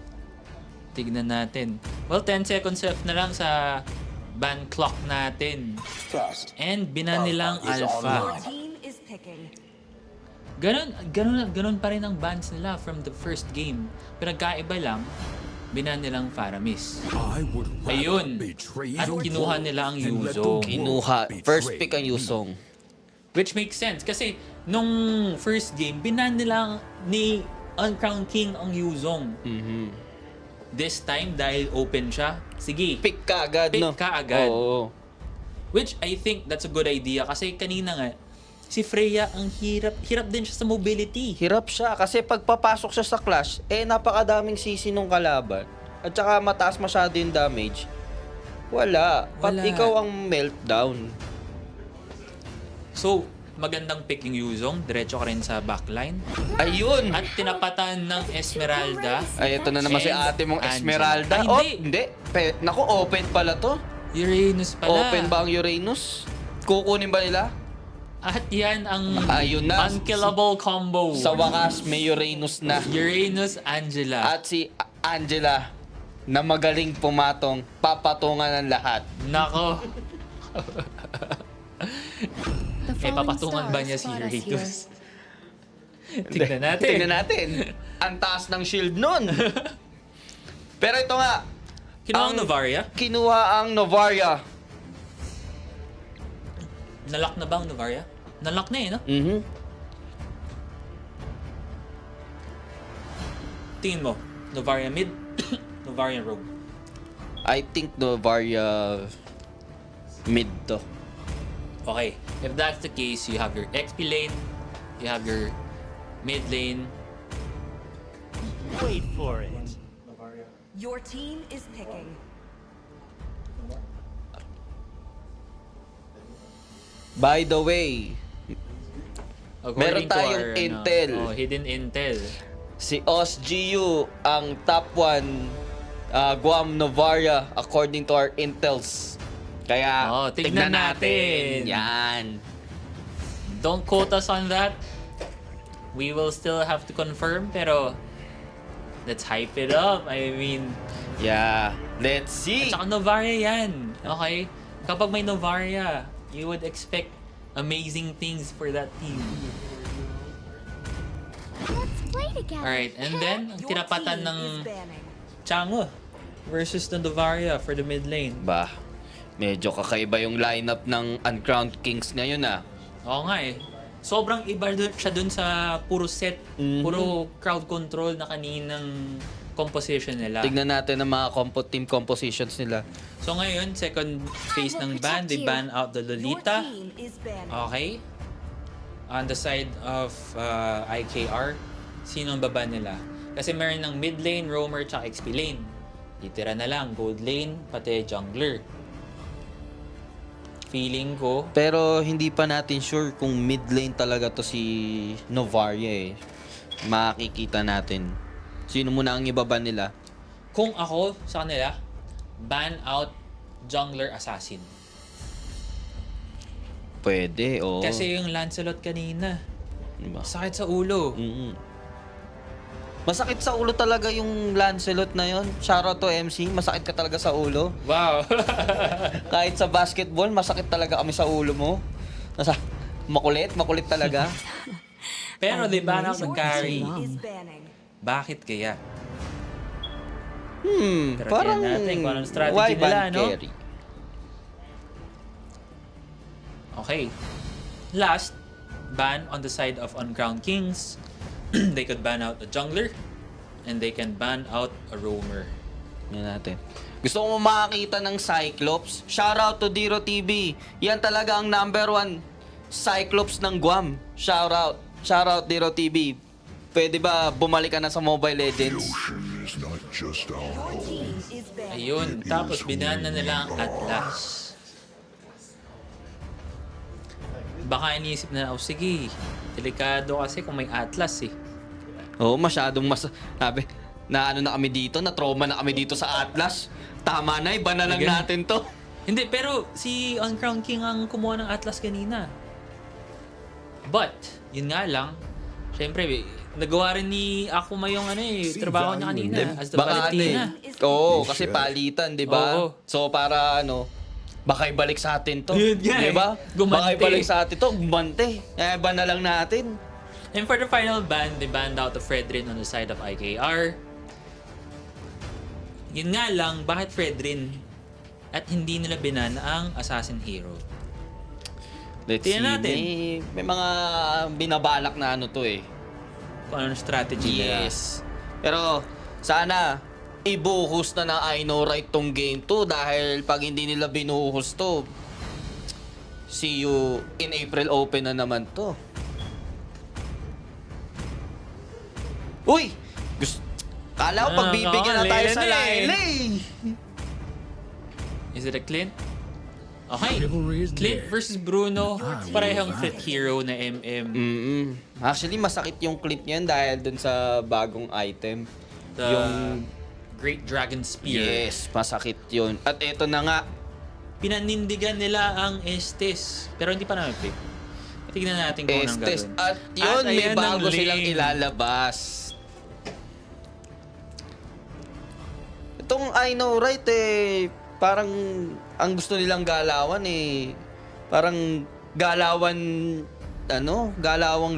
[SPEAKER 2] Tignan natin. Well, 10 seconds left na lang sa ban clock natin. And binan nilang Alpha.
[SPEAKER 8] Your team is picking.
[SPEAKER 2] Ganun pa rin ang bans nila from the first game. Pinagkaiba lang, binan nilang Faramis.
[SPEAKER 5] I would rather
[SPEAKER 2] Ayun.
[SPEAKER 5] betray
[SPEAKER 2] At
[SPEAKER 5] the
[SPEAKER 2] kinuha
[SPEAKER 5] world
[SPEAKER 2] nila ang
[SPEAKER 5] and let the
[SPEAKER 2] Yuzong.
[SPEAKER 5] world
[SPEAKER 3] Kinuha.
[SPEAKER 5] betray
[SPEAKER 3] First pick ang
[SPEAKER 5] me.
[SPEAKER 3] Yuzong.
[SPEAKER 2] Which makes sense kasi nung first game, binan nila ni Uncrowned King ang Yuzong. This time, dahil open siya, sige,
[SPEAKER 3] Pick ka agad,
[SPEAKER 2] pick
[SPEAKER 3] no?
[SPEAKER 2] ka agad.
[SPEAKER 3] Oo.
[SPEAKER 2] Which I think that's a good idea kasi kanina nga, si Freya ang hirap din siya sa mobility.
[SPEAKER 3] Hirap siya kasi pag papasok siya sa clash, napakadaming CC nung kalaban. At saka mataas masyado yung damage. Wala.
[SPEAKER 2] Wala.
[SPEAKER 3] Ikaw ang meltdown.
[SPEAKER 2] So, magandang pick yung Yuzong, diretso ka rin sa backline.
[SPEAKER 3] Ayun!
[SPEAKER 2] At tinapatan ng Esmeralda.
[SPEAKER 3] Ay, ito na naman si
[SPEAKER 2] And
[SPEAKER 3] ate mong
[SPEAKER 2] Angela.
[SPEAKER 3] Esmeralda.
[SPEAKER 2] Ay,
[SPEAKER 3] Oh,
[SPEAKER 2] hindi.
[SPEAKER 3] hindi. Naku, open pala to.
[SPEAKER 2] Uranus pala.
[SPEAKER 3] Open ba ang Uranus? Kukunin ba nila?
[SPEAKER 2] At yan ang
[SPEAKER 3] Ayun na.
[SPEAKER 2] unkillable combo.
[SPEAKER 3] Sa wakas, may Uranus na.
[SPEAKER 2] Uranus, Angela.
[SPEAKER 3] At si Angela, na magaling pumatong, papatungan ng lahat.
[SPEAKER 2] Nako.
[SPEAKER 7] The falling
[SPEAKER 2] Papatungan ba
[SPEAKER 7] stars
[SPEAKER 2] niya si
[SPEAKER 7] fought us here.
[SPEAKER 2] Uranus? Tignan natin.
[SPEAKER 3] Tingnan natin. Ang taas ng shield nun. Pero ito nga,
[SPEAKER 2] Kinuha ang
[SPEAKER 3] ang-
[SPEAKER 2] Novaria?
[SPEAKER 3] kinuha ang Novaria.
[SPEAKER 2] Nalock na ba ang Novaria? Nalock na eh, no?
[SPEAKER 3] Mhm.
[SPEAKER 2] Tingin mo, Novaria mid, Novaria rogue.
[SPEAKER 3] I think Novaria mid to.
[SPEAKER 2] Okay, if that's the case, you have your XP lane, you have your mid lane.
[SPEAKER 8] Your team is picking.
[SPEAKER 3] By the way,
[SPEAKER 2] According
[SPEAKER 3] Meron tayong
[SPEAKER 2] to our,
[SPEAKER 3] intel.
[SPEAKER 2] Hidden intel.
[SPEAKER 3] si OsGU ang top 1 Guam Novaria according to our intels. Kaya,
[SPEAKER 2] Tignan
[SPEAKER 3] tignan
[SPEAKER 2] natin.
[SPEAKER 3] natin. Yan.
[SPEAKER 2] Don't quote us on that. We will still have to confirm, pero let's hype it up. I mean,
[SPEAKER 3] Yeah. Let's see.
[SPEAKER 2] at saka Novaria yan. Okay? Kapag may Novaria, you would expect amazing things for that team.
[SPEAKER 7] Let's play together.
[SPEAKER 2] Alright, and then, ang
[SPEAKER 8] Your
[SPEAKER 2] tinapatan
[SPEAKER 8] team
[SPEAKER 2] ng
[SPEAKER 8] is banning.
[SPEAKER 2] Chango versus the Novaria for the mid lane.
[SPEAKER 3] Ba, medyo kakaiba yung lineup ng Uncrowned Kings ngayon
[SPEAKER 2] Oo nga eh. Sobrang iba siya dun sa puro set, puro crowd control na kaninang composition nila.
[SPEAKER 3] Tignan natin ang mga team compositions nila.
[SPEAKER 2] So ngayon, second phase ng ban, they ban out the
[SPEAKER 8] Your
[SPEAKER 2] Lolita.
[SPEAKER 8] team is banning.
[SPEAKER 2] Okay. On the side of IKR, sino ang baba nila? Kasi meron ng mid lane, roamer, tsaka XP lane. Titira na lang, gold lane, pati jungler. Feeling ko,
[SPEAKER 3] Pero hindi pa natin sure kung mid lane talaga to si Novaria eh. Makikita natin. Sino muna ang ibaba nila?
[SPEAKER 2] kung ako sa kanila, ban out jungler assassin.
[SPEAKER 3] Pwede, oo.
[SPEAKER 2] Kasi yung Lancelot kanina,
[SPEAKER 3] Diba?
[SPEAKER 2] sakit sa ulo.
[SPEAKER 3] Mm-mm. Masakit sa ulo talaga yung Lancelot na yon. Shoutout to MC, masakit ka talaga sa ulo.
[SPEAKER 2] Wow.
[SPEAKER 3] Kahit sa basketball, masakit talaga kami sa ulo mo. Makulit talaga.
[SPEAKER 2] Pero di ba na
[SPEAKER 8] Your
[SPEAKER 2] carry?
[SPEAKER 8] team is banning.
[SPEAKER 2] Bakit kaya? Pero
[SPEAKER 3] Parang
[SPEAKER 2] tingnan natin kung anong strategy
[SPEAKER 3] why
[SPEAKER 2] nila,
[SPEAKER 3] ban
[SPEAKER 2] no?
[SPEAKER 3] carry?
[SPEAKER 2] Okay. Last, ban on the side of Uncrowned Kings. They could ban out a jungler and they can ban out a roamer.
[SPEAKER 3] Yan natin. Gusto ko makakita ng Cyclops? Shoutout to Diro TV. Yan talaga ang number 1 Cyclops ng Guam. Shoutout Diro TV. Pwede ba bumalik ka na sa Mobile Legends?
[SPEAKER 8] Your team is banning.
[SPEAKER 2] Ayun. Tapos binan na nila ang Atlas. Baka iniisip na, sige, delikado kasi kung may Atlas eh.
[SPEAKER 3] Oo, masyadong sabi, na ano na kami dito, na trauma na kami dito sa Atlas. Tama na, iba na lang
[SPEAKER 2] Ganun.
[SPEAKER 3] natin to.
[SPEAKER 2] Hindi, pero si Uncrowned King ang kumuha ng Atlas kanina. But, yun nga lang, syempre, Nagawa rin ni Akuma yung trabaho niya kanina as the
[SPEAKER 3] Baka
[SPEAKER 2] Valentina.
[SPEAKER 3] Oo, kasi palitan, di ba?
[SPEAKER 2] Oo.
[SPEAKER 3] So para baka ibalik sa atin to.
[SPEAKER 2] Yun nga
[SPEAKER 3] Di ba?
[SPEAKER 2] Gumante.
[SPEAKER 3] Baka ibalik sa atin to, gumante. Ban na lang natin.
[SPEAKER 2] And for the final ban, they banned out of Fredrin on the side of IKR. Yun nga lang, bakit Fredrin? At hindi nila binan ang Assassin Hero.
[SPEAKER 3] Let's see.
[SPEAKER 2] Tingnan natin.
[SPEAKER 3] May mga binabalak na to eh.
[SPEAKER 2] Kung ano strategy nila.
[SPEAKER 3] Yes. Pero sana ibuhos na ng I know right tong game to dahil pag hindi nila binuhos to, see you in April Open na naman to. Uy! Kala ko pagbibigyan na tayo sa Lyle.
[SPEAKER 2] Is it a Clint? Okay. Clint versus Bruno. Parehong fit hero na MM.
[SPEAKER 3] Actually, masakit yung clip niyan dahil dun sa bagong item.
[SPEAKER 2] The
[SPEAKER 3] Yung
[SPEAKER 2] Great Dragon Spear.
[SPEAKER 3] yes, masakit yun. At eto na nga.
[SPEAKER 2] Pinanindigan nila ang Estes. Pero hindi pa namin pick. Tignan natin kung anong
[SPEAKER 3] Estes.
[SPEAKER 2] gagawin.
[SPEAKER 3] At yun, may
[SPEAKER 2] ayan ang
[SPEAKER 3] bago silang
[SPEAKER 2] lane.
[SPEAKER 3] ilalabas. Itong I know right parang ang gusto nilang galawan parang galawang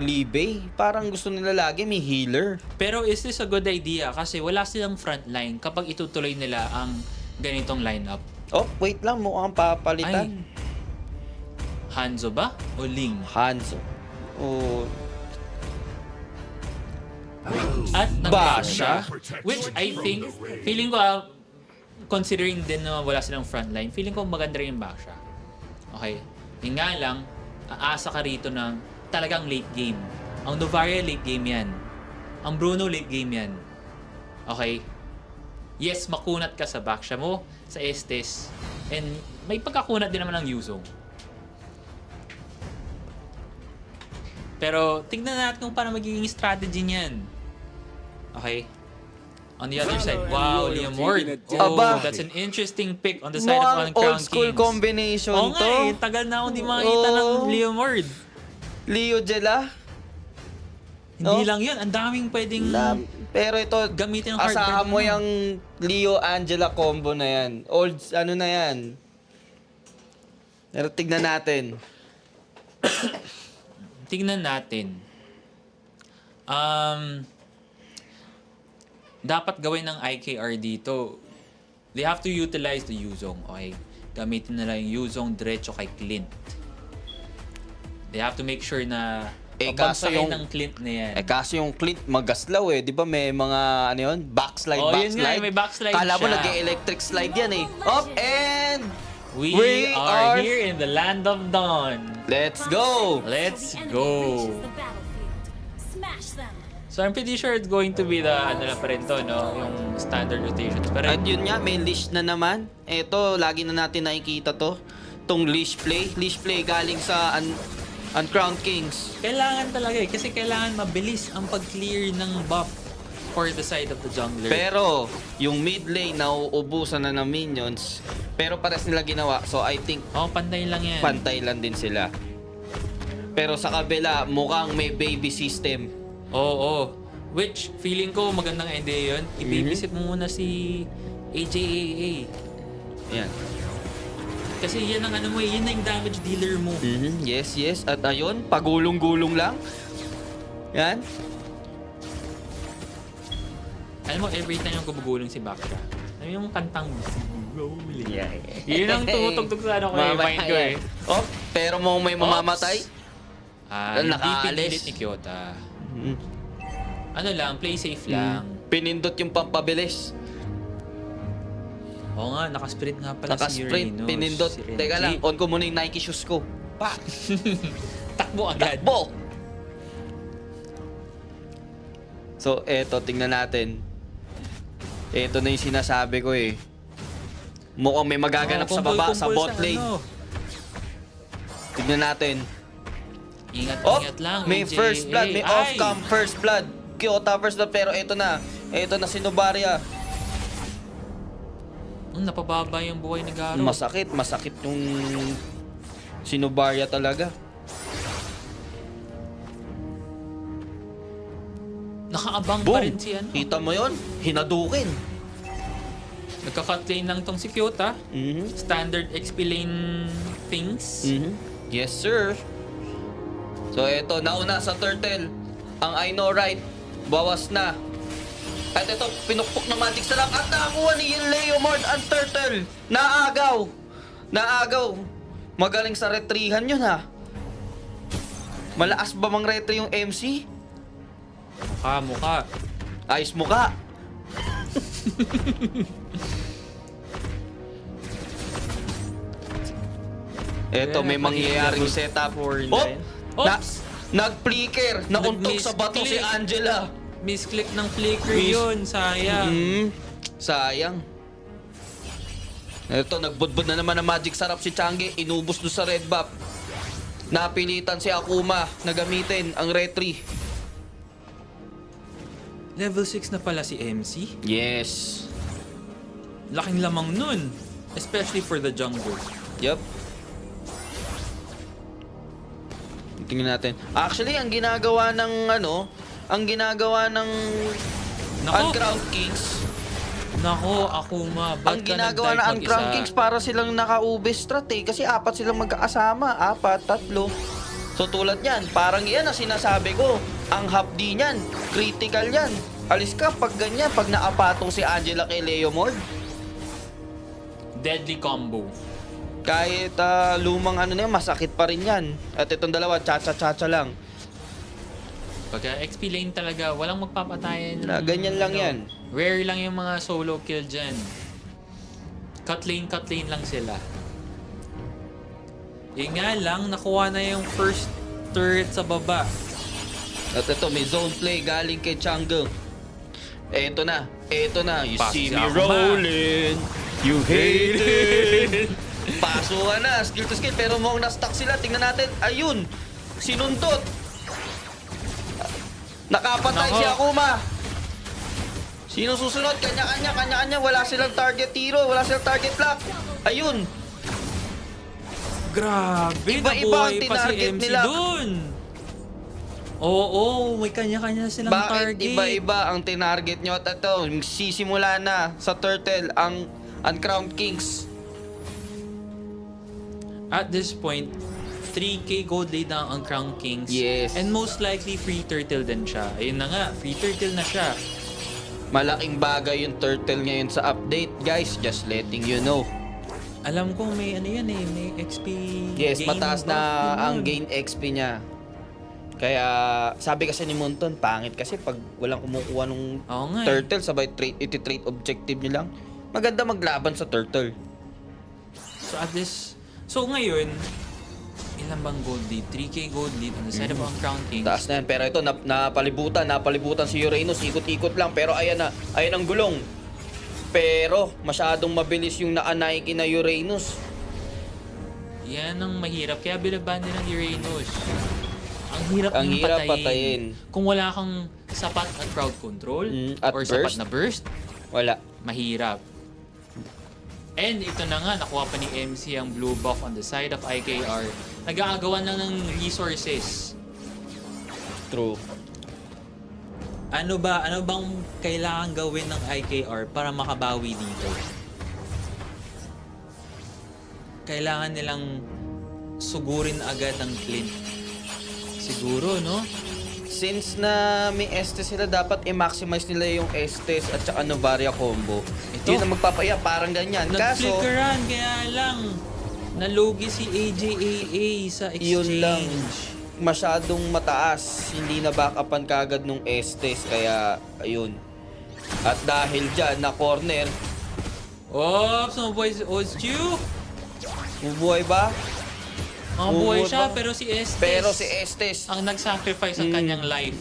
[SPEAKER 3] libe. Parang gusto nila lagi may healer.
[SPEAKER 2] Pero is this a good idea? Kasi wala silang frontline kapag itutuloy nila ang ganitong lineup.
[SPEAKER 3] Oh, wait lang, mukhang papalitan.
[SPEAKER 2] Hanzo ba? O Ling?
[SPEAKER 3] Hanzo. Oh,
[SPEAKER 2] At
[SPEAKER 3] Basha.
[SPEAKER 2] Which I think, feeling ko, considering din na wala silang frontline, feeling ko maganda rin yung Basha. Okay? Yung nga lang, aasa ka rito ng talagang late game. Ang Novaria late game yan. Ang Bruno late game yan. Okay? Yes, makunat ka sa Basha mo, sa Estes, and may pagkakunat din naman ng Yuzong. Pero tingnan natin kung paano magiging strategy niyan. Okay? On the other side, wow, Liam Ward. Oh,
[SPEAKER 3] Aba.
[SPEAKER 2] that's an interesting pick on the side of
[SPEAKER 3] mukhang
[SPEAKER 2] Uncrowned
[SPEAKER 3] old school
[SPEAKER 2] Kings.
[SPEAKER 3] combination
[SPEAKER 2] Oo
[SPEAKER 3] to.
[SPEAKER 2] nga tagal na akong di makakita ng
[SPEAKER 3] Oo.
[SPEAKER 2] Liam Ward.
[SPEAKER 3] Leo Jela.
[SPEAKER 2] Hindi
[SPEAKER 3] No?
[SPEAKER 2] lang yun, ang daming pwedeng
[SPEAKER 3] Pero ito,
[SPEAKER 2] gamitin ng hard
[SPEAKER 3] asahan
[SPEAKER 2] card
[SPEAKER 3] mo
[SPEAKER 2] mo.
[SPEAKER 3] yung Leo-Angela combo na yan. Old, na yan. Pero tignan natin.
[SPEAKER 2] Tignan natin. Dapat gawin ng IKR dito. They have to utilize the Yuzong. Okay? Gamitin nila yung Yuzong diretso kay Clint. They have to make sure na
[SPEAKER 3] Kaso
[SPEAKER 2] pagbagsakin
[SPEAKER 3] yung
[SPEAKER 2] ng Clint na yan.
[SPEAKER 3] kaso yung Clint magaslaw di ba may mga backslide,
[SPEAKER 2] Oh, yun nga, may backslide
[SPEAKER 3] Kala mo
[SPEAKER 2] siya.
[SPEAKER 3] nag-electric slide yan Up and
[SPEAKER 2] We are here in the land of dawn.
[SPEAKER 3] let's go.
[SPEAKER 2] Let's go. So I'm pretty sure it's going to be the lang pa rin to, no? Yung standard rotations. Pero
[SPEAKER 3] At yun nga, may leash na naman. Ito, lagi na natin nakikita to. Tong leash play. Leash play galing sa Uncrowned Kings.
[SPEAKER 2] kailangan talaga kasi kailangan mabilis ang pag-clear ng buff for the side of the jungler.
[SPEAKER 3] Pero, yung mid lane, nauubusan na ng minions. Pero pares nila ginawa. So, I think,
[SPEAKER 2] pantay lang yan.
[SPEAKER 3] pantay lang din sila. Pero sa kabila, mukhang may baby system.
[SPEAKER 2] Oo. Which, feeling ko magandang idea yun. I-babysit mo muna si AJAA.
[SPEAKER 3] Ayan.
[SPEAKER 2] Kasi yan ang yan na yung damage dealer mo.
[SPEAKER 3] Yes, yes. At ayun, pagulong-gulong lang. Yan.
[SPEAKER 2] Alam mo, every time yung gumugulong si Baksha, yung kantang rolling. Yun ang tumutugtog sa mind ko eh.
[SPEAKER 3] Oh, pero mo may mamamatay.
[SPEAKER 2] Hindi
[SPEAKER 3] Nakaalis.
[SPEAKER 2] pinilit ni Kyota. Ano lang, play safe lang.
[SPEAKER 3] Pinindot yung pampabilis.
[SPEAKER 2] Oo nga, nakasprint nga pala si
[SPEAKER 3] Naka-sprint,
[SPEAKER 2] Uranus.
[SPEAKER 3] pinindot.
[SPEAKER 2] Si Renji.
[SPEAKER 3] Teka lang, on ko muna yung Nike shoes ko. Pa!
[SPEAKER 2] Takbo agad.
[SPEAKER 3] Takbo! So, eto, tingnan natin. Eto na yung sinasabi ko Mukhang may magaganap sa baba, sa bot lane. Tignan natin.
[SPEAKER 2] Ingat lang.
[SPEAKER 3] May
[SPEAKER 2] AJA.
[SPEAKER 3] first blood, may
[SPEAKER 2] Ay!
[SPEAKER 3] off-cam first blood. Kyota first blood, pero eto na si Novaria.
[SPEAKER 2] Napababa yung buhay ni Garo.
[SPEAKER 3] Masakit yung si Novaria talaga.
[SPEAKER 2] Nakaabang
[SPEAKER 3] Boom!
[SPEAKER 2] pa rin si ano.
[SPEAKER 3] Kita mo yun? Hinadukin.
[SPEAKER 2] Nagka-cut lane lang tong si Kyota.
[SPEAKER 3] Mhm.
[SPEAKER 2] Standard XP lane things.
[SPEAKER 3] Mhm. Yes, sir. So, eto, nauna sa turtle. Ang I know right, bawas na. At ito, pinukpok ng magic sarap at nakakuha ni Leomord ang turtle. Naagaw. Naagaw. Magaling sa retrihan yun, ha? Malakas ba mang retry yung MC?
[SPEAKER 2] Mukha.
[SPEAKER 3] Ayos mo ka. Eto, may mangyayaring setup.
[SPEAKER 2] Oops!
[SPEAKER 3] Nag-flicker. Nauntok sa bato si
[SPEAKER 2] Nag-misclick.
[SPEAKER 3] Angela.
[SPEAKER 2] Misclick ng flicker yun. Sayang.
[SPEAKER 3] Sayang. Eto, nagbudbud na naman ng magic sarap si Changi. Inubos doon sa red buff. Napilitan si Akuma na gamitin ang retry.
[SPEAKER 2] Level 6 na pala si MC.
[SPEAKER 3] Yes.
[SPEAKER 2] Laking lamang nun. Especially for the jungle.
[SPEAKER 3] Yup. Tingnan natin. Actually, ang ginagawa ng
[SPEAKER 2] Nako.
[SPEAKER 3] Uncrowned Kings,
[SPEAKER 2] Nako, Akuma. Ba't
[SPEAKER 3] ang
[SPEAKER 2] ka
[SPEAKER 3] ginagawa
[SPEAKER 2] nag-dive
[SPEAKER 3] ng Uncrowned
[SPEAKER 2] mag-isa?
[SPEAKER 3] Kings para silang naka-ube strat eh. Kasi 4 silang magkakasama. 4, 3. So tulad yan, parang yan ang sinasabi ko. Ang hapdi niyan, critical yan. Alis ka pag ganyan, pag naapatong si Angela kay Leomord.
[SPEAKER 2] Deadly combo.
[SPEAKER 3] Kahit lumang ano na yan, masakit pa rin yan. At itong dalawa, cha-cha-cha lang.
[SPEAKER 2] Pagka XP lane talaga, walang magpapatayan.
[SPEAKER 3] Ganyan lang yan.
[SPEAKER 2] Rare lang yung mga solo kill dyan. Cut lane lang sila. Nga lang, nakuha na yung first turret sa baba.
[SPEAKER 3] At ito, may zone play galing kay Changgeng. Eto na. You
[SPEAKER 2] Pasok
[SPEAKER 3] see
[SPEAKER 2] si
[SPEAKER 3] me
[SPEAKER 2] Akuma.
[SPEAKER 3] rolling. You hate it. Pasukan na, skill to skill. Pero mukhang na-stuck sila. Tingnan natin. Ayun, sinundot. Nakapatay
[SPEAKER 2] Nako.
[SPEAKER 3] si Akuma. Sino susunod? Kanya-kanya. Wala silang target hero. Wala silang target block. Ayun.
[SPEAKER 2] Grabe,
[SPEAKER 3] Iba-iba ang
[SPEAKER 2] nabuhay pa si
[SPEAKER 3] tinarget
[SPEAKER 2] MC
[SPEAKER 3] nila.
[SPEAKER 2] dun. Oo, may kanya-kanya silang
[SPEAKER 3] Bakit
[SPEAKER 2] target.
[SPEAKER 3] iba-iba ang tinarget nyo? At ito, sisimula na sa turtle ang Uncrowned Kings.
[SPEAKER 2] At this point, 3k gold lead na ang Crown Kings.
[SPEAKER 3] Yes.
[SPEAKER 2] And most likely free turtle din siya. Ayun na nga, free turtle na siya.
[SPEAKER 3] Malaking bagay yung turtle ngayon sa update, guys. Just letting you know.
[SPEAKER 2] Alam ko may ano yan eh, may XP
[SPEAKER 3] Yes,
[SPEAKER 2] gain
[SPEAKER 3] mataas
[SPEAKER 2] buff
[SPEAKER 3] na
[SPEAKER 2] yun.
[SPEAKER 3] ang gain XP niya. Kaya, sabi kasi ni Monton, pangit kasi pag walang kumukuha ng
[SPEAKER 2] Oo nga eh.
[SPEAKER 3] turtle, sabay iti-trade objective niyo lang. Maganda maglaban sa turtle.
[SPEAKER 2] So ngayon, ilan bang gold lead? 3k gold lead on the side of ang Crown Kings.
[SPEAKER 3] Taas na yan. Pero ito, napalibutan si Uranus. Ikot-ikot lang. Pero ayan ang gulong. Pero, masyadong mabilis yung naka-Nike na Uranus.
[SPEAKER 2] Yan ang mahirap. Kaya binaban din ng Uranus. Ang hirap
[SPEAKER 3] Ang
[SPEAKER 2] niyang
[SPEAKER 3] hirap
[SPEAKER 2] patayin.
[SPEAKER 3] patayin.
[SPEAKER 2] Kung wala kang sapat at crowd control
[SPEAKER 3] At
[SPEAKER 2] or
[SPEAKER 3] burst?
[SPEAKER 2] sapat na burst,
[SPEAKER 3] Wala.
[SPEAKER 2] mahirap. And ito na nga, nakuha pa ni MC ang blue buff on the side of IKR. Nag-aagawan lang ng resources.
[SPEAKER 3] True.
[SPEAKER 2] Ano bang kailangan gawin ng IKR para makabawi dito? Kailangan nilang sugurin agad ang Clint. Siguro, no?
[SPEAKER 3] Since na may Estes sila, dapat i-maximize nila yung Estes at saka Novaria combo.
[SPEAKER 2] Ito.
[SPEAKER 3] Yun ang magpapaya, parang ganyan. Kaso,
[SPEAKER 2] Nag-flickeran, kaya lang nalugi si AJAA sa exchange.
[SPEAKER 3] yun lang. Masyadong mataas. Hindi na backupan kagad nung Estes. Kaya, ayun. At dahil dyan, na corner,
[SPEAKER 2] Oops, mabuhay si Ozju.
[SPEAKER 3] bubuhay ba?
[SPEAKER 2] Mabuhay
[SPEAKER 3] Mabuhay
[SPEAKER 2] siya,
[SPEAKER 3] ba?
[SPEAKER 2] pero si Estes.
[SPEAKER 3] Pero si Estes,
[SPEAKER 2] ang nag-sacrifice ang kanyang life.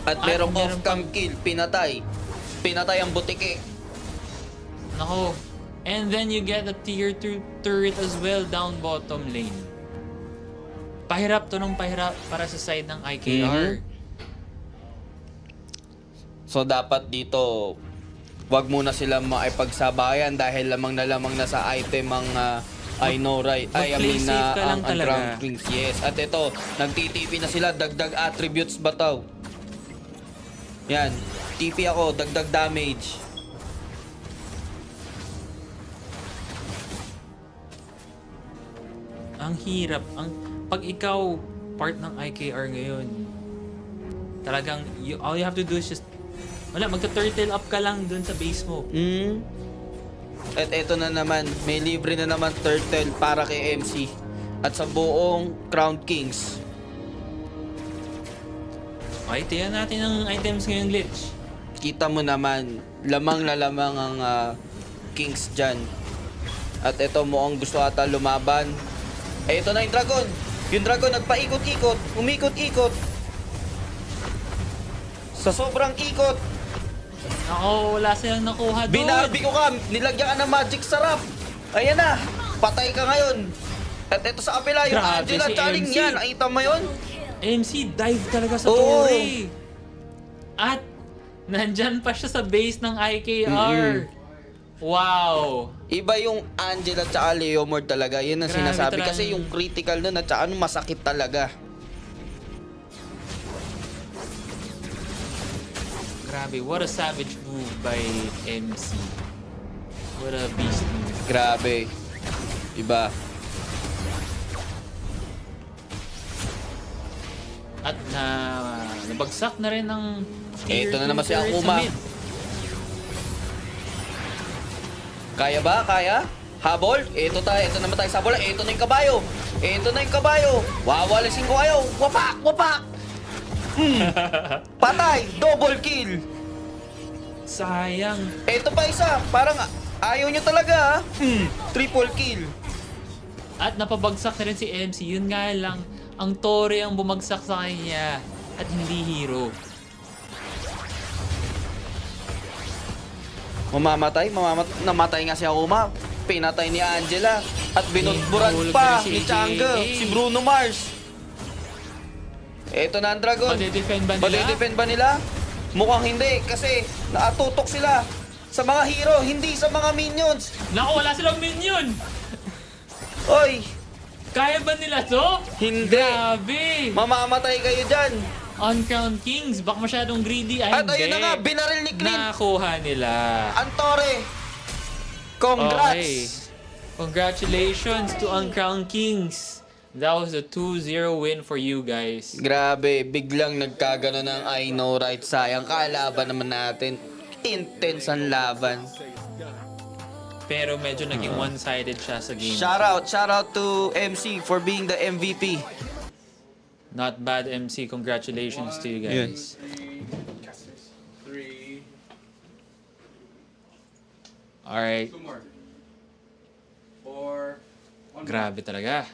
[SPEAKER 3] at merong
[SPEAKER 2] meron
[SPEAKER 3] off-cam kill, pinatay. Pinatay ang butike.
[SPEAKER 2] Nako. And then you get a tier 2 turret as well down bottom lane. Pahirap to ng pahirap para sa side ng IKR.
[SPEAKER 3] So dapat dito, wag muna sila maipagsabayan dahil lamang na sa item ang I know, right? I
[SPEAKER 2] Mag-play
[SPEAKER 3] mean
[SPEAKER 2] safe ka lang
[SPEAKER 3] ang
[SPEAKER 2] talaga.
[SPEAKER 3] Uncrowned Kings. Yes. At ito, nag-TTP na sila. Dagdag attributes ba tao? Yan. TP ako. Dagdag damage.
[SPEAKER 2] Ang hirap. Pag ikaw part ng IKR ngayon, talagang all you have to do is just magta-turtle up ka lang dun sa base mo.
[SPEAKER 3] At eto na naman, may libre na naman turtle para kay MC. At sa buong Crown Kings.
[SPEAKER 2] Okay, tiyan natin ang items ngayong glitch.
[SPEAKER 3] Kita mo naman, lamang na lamang ang Kings dyan. At eto mo ang gusto ata lumaban. Eto na yung dragon. Yung dragon nagpaikot-ikot, umikot-ikot. Sa sobrang ikot,
[SPEAKER 2] Ako, wala silang nakuha doon.
[SPEAKER 3] binarbi ko ka, nilagyan ka ng magic sarap. Ayan na, patay ka ngayon. At ito sa kapila, yung
[SPEAKER 2] Grabe,
[SPEAKER 3] Angela
[SPEAKER 2] si
[SPEAKER 3] Charing
[SPEAKER 2] MC.
[SPEAKER 3] yan. Nakita mo yun?
[SPEAKER 2] MC dive talaga sa
[SPEAKER 3] Oo.
[SPEAKER 2] Torre. At nandyan pa siya sa base ng IKR. Wow.
[SPEAKER 3] Iba yung Angela at Leomord talaga. Yun ang
[SPEAKER 2] Grabe
[SPEAKER 3] sinasabi.
[SPEAKER 2] talaga.
[SPEAKER 3] Kasi yung critical nun at saka masakit talaga.
[SPEAKER 2] Grabe, what a savage move by MC. What a beast move.
[SPEAKER 3] Grabe. Iba.
[SPEAKER 2] At nabagsak na rin ng
[SPEAKER 3] Eto na naman si
[SPEAKER 2] turret sa
[SPEAKER 3] Akuma.
[SPEAKER 2] mid.
[SPEAKER 3] Kaya ba? Kaya? Habol? Ito naman tayo sa bola. Ito na yung kabayo. Ito na yung kabayo. Wawalisin ko kayo. Wapak! Wapak! Patay! Double kill!
[SPEAKER 2] Sayang.
[SPEAKER 3] Ito pa isa. Parang ayaw nyo talaga, ha? Triple kill.
[SPEAKER 2] At napabagsak na rin si MC. Yun nga lang, ang Torre ang bumagsak sa kanya. At hindi hero.
[SPEAKER 3] Namatay nga si Akuma. Pinatay ni Angela. At binutburan
[SPEAKER 2] Nahulog
[SPEAKER 3] pa
[SPEAKER 2] na rin si
[SPEAKER 3] ni Chang'e,
[SPEAKER 2] AKA.
[SPEAKER 3] si Bruno Mars. Ito na ang dragon.
[SPEAKER 2] Madedefend ba nila?
[SPEAKER 3] Madedefend ba nila? Mukhang hindi kasi naatutok sila sa mga hero, hindi sa mga minions.
[SPEAKER 2] Naku, wala silang minion!
[SPEAKER 3] Oy,
[SPEAKER 2] Kaya ba nila to?
[SPEAKER 3] hindi.
[SPEAKER 2] Grabe!
[SPEAKER 3] Mamamatay kayo dyan.
[SPEAKER 2] Uncrowned Kings, baka masyadong greedy. Ay,
[SPEAKER 3] At
[SPEAKER 2] hindi.
[SPEAKER 3] ayun na nga, binaril ni Clint.
[SPEAKER 2] Nakuha nila.
[SPEAKER 3] Antore. Congrats.
[SPEAKER 2] Okay. Congratulations to Uncrowned Kings. That was a 2-0 win for you guys.
[SPEAKER 3] Grabe, biglang nagkagano ng I know right. Sayang, kalaban naman natin. Intense ang laban.
[SPEAKER 2] Pero medyo naging one-sided siya sa game.
[SPEAKER 3] Shout out to MC for being the MVP.
[SPEAKER 2] Not bad, MC. Congratulations to you guys.
[SPEAKER 6] 3.
[SPEAKER 2] Alright.
[SPEAKER 6] 2 more. 4. 1
[SPEAKER 2] Grabe talaga.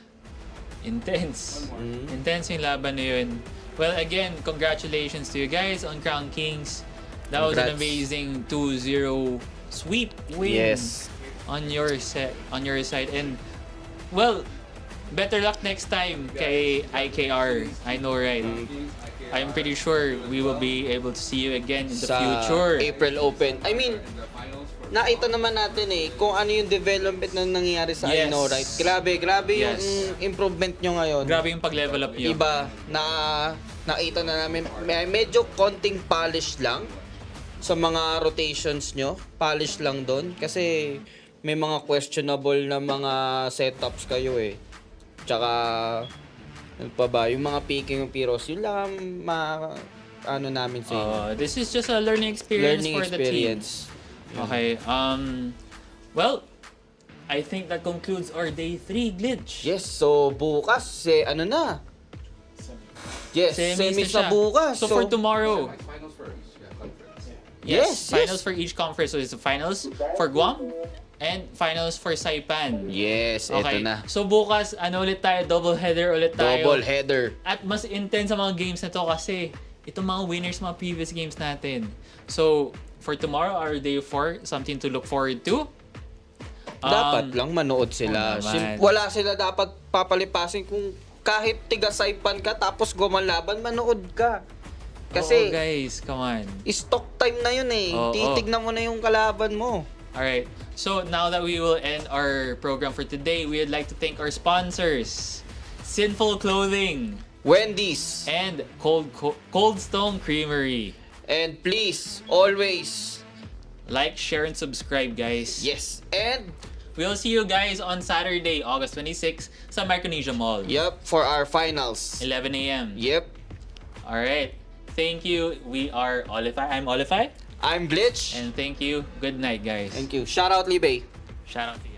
[SPEAKER 2] Intense. Intense yung laban na yun. Well, again, congratulations to you guys on Crown Kings. That was an
[SPEAKER 3] Congrats.
[SPEAKER 2] amazing 2-0 sweep win
[SPEAKER 3] Yes.
[SPEAKER 2] on your side. And, well, better luck next time kay IKR. I know, right? I'm pretty sure we will be able to see you again in the
[SPEAKER 3] Sa
[SPEAKER 2] future.
[SPEAKER 3] April Open. I mean, nakita naman natin kung ano yung development na nangyayari sa I
[SPEAKER 2] Yes.
[SPEAKER 3] know right. Grabe
[SPEAKER 2] Yes.
[SPEAKER 3] yung improvement nyo ngayon.
[SPEAKER 2] Grabe yung pag-level up nyo.
[SPEAKER 3] Iba na nakita na namin medyo konting polish lang sa mga rotations nyo. Polish lang doon kasi may mga questionable na mga setups kayo Tsaka ano pa ba, yung mga picking of heroes, yun lang ano namin sa inyo.
[SPEAKER 2] This is just a learning experience
[SPEAKER 3] Learning
[SPEAKER 2] for the team.
[SPEAKER 3] experience.
[SPEAKER 2] Okay, well, I think that concludes our day 3 glitch.
[SPEAKER 3] Yes, so bukas, ano na? Yes, semis na
[SPEAKER 2] siya.
[SPEAKER 3] bukas.
[SPEAKER 2] So for tomorrow,
[SPEAKER 6] Finals for each conference.
[SPEAKER 2] yes,
[SPEAKER 3] Yes,
[SPEAKER 2] finals
[SPEAKER 3] yes.
[SPEAKER 2] for each conference. So it's the finals for Guam and finals for Saipan.
[SPEAKER 3] Yes,
[SPEAKER 2] Okay,
[SPEAKER 3] eto na.
[SPEAKER 2] so bukas, ulit tayo, double header ulit tayo.
[SPEAKER 3] Double header.
[SPEAKER 2] At mas intense sa mga games na to kasi itong mga winners mga previous games natin. So, for tomorrow, our day 4, something to look forward to.
[SPEAKER 3] Dapat lang manood sila.
[SPEAKER 2] oo naman.
[SPEAKER 3] Wala sila dapat papalipasin kung kahit tiga-saipan ka tapos gumalaban, manood ka.
[SPEAKER 2] Oo,
[SPEAKER 3] Kasi
[SPEAKER 2] guys, come on.
[SPEAKER 3] stock time na yun
[SPEAKER 2] Oo.
[SPEAKER 3] Titignan mo na yung kalaban mo.
[SPEAKER 2] Alright, so now that we will end our program for today, we would like to thank our sponsors, Sinful Clothing
[SPEAKER 3] Wendy's.
[SPEAKER 2] and Cold Stone Creamery.
[SPEAKER 3] And please, always,
[SPEAKER 2] Like, share, and subscribe, guys.
[SPEAKER 3] yes. And,
[SPEAKER 2] We'll see you guys on Saturday, August 26 sa Micronesia Mall.
[SPEAKER 3] yep, for our finals.
[SPEAKER 2] 11 a.m.
[SPEAKER 3] Yep.
[SPEAKER 2] Alright, thank you. We are Olify. I'm Olify.
[SPEAKER 3] I'm Glitch.
[SPEAKER 2] And thank you. Good night, guys.
[SPEAKER 3] Thank you. Shout out, Libay.
[SPEAKER 2] Shout out to you.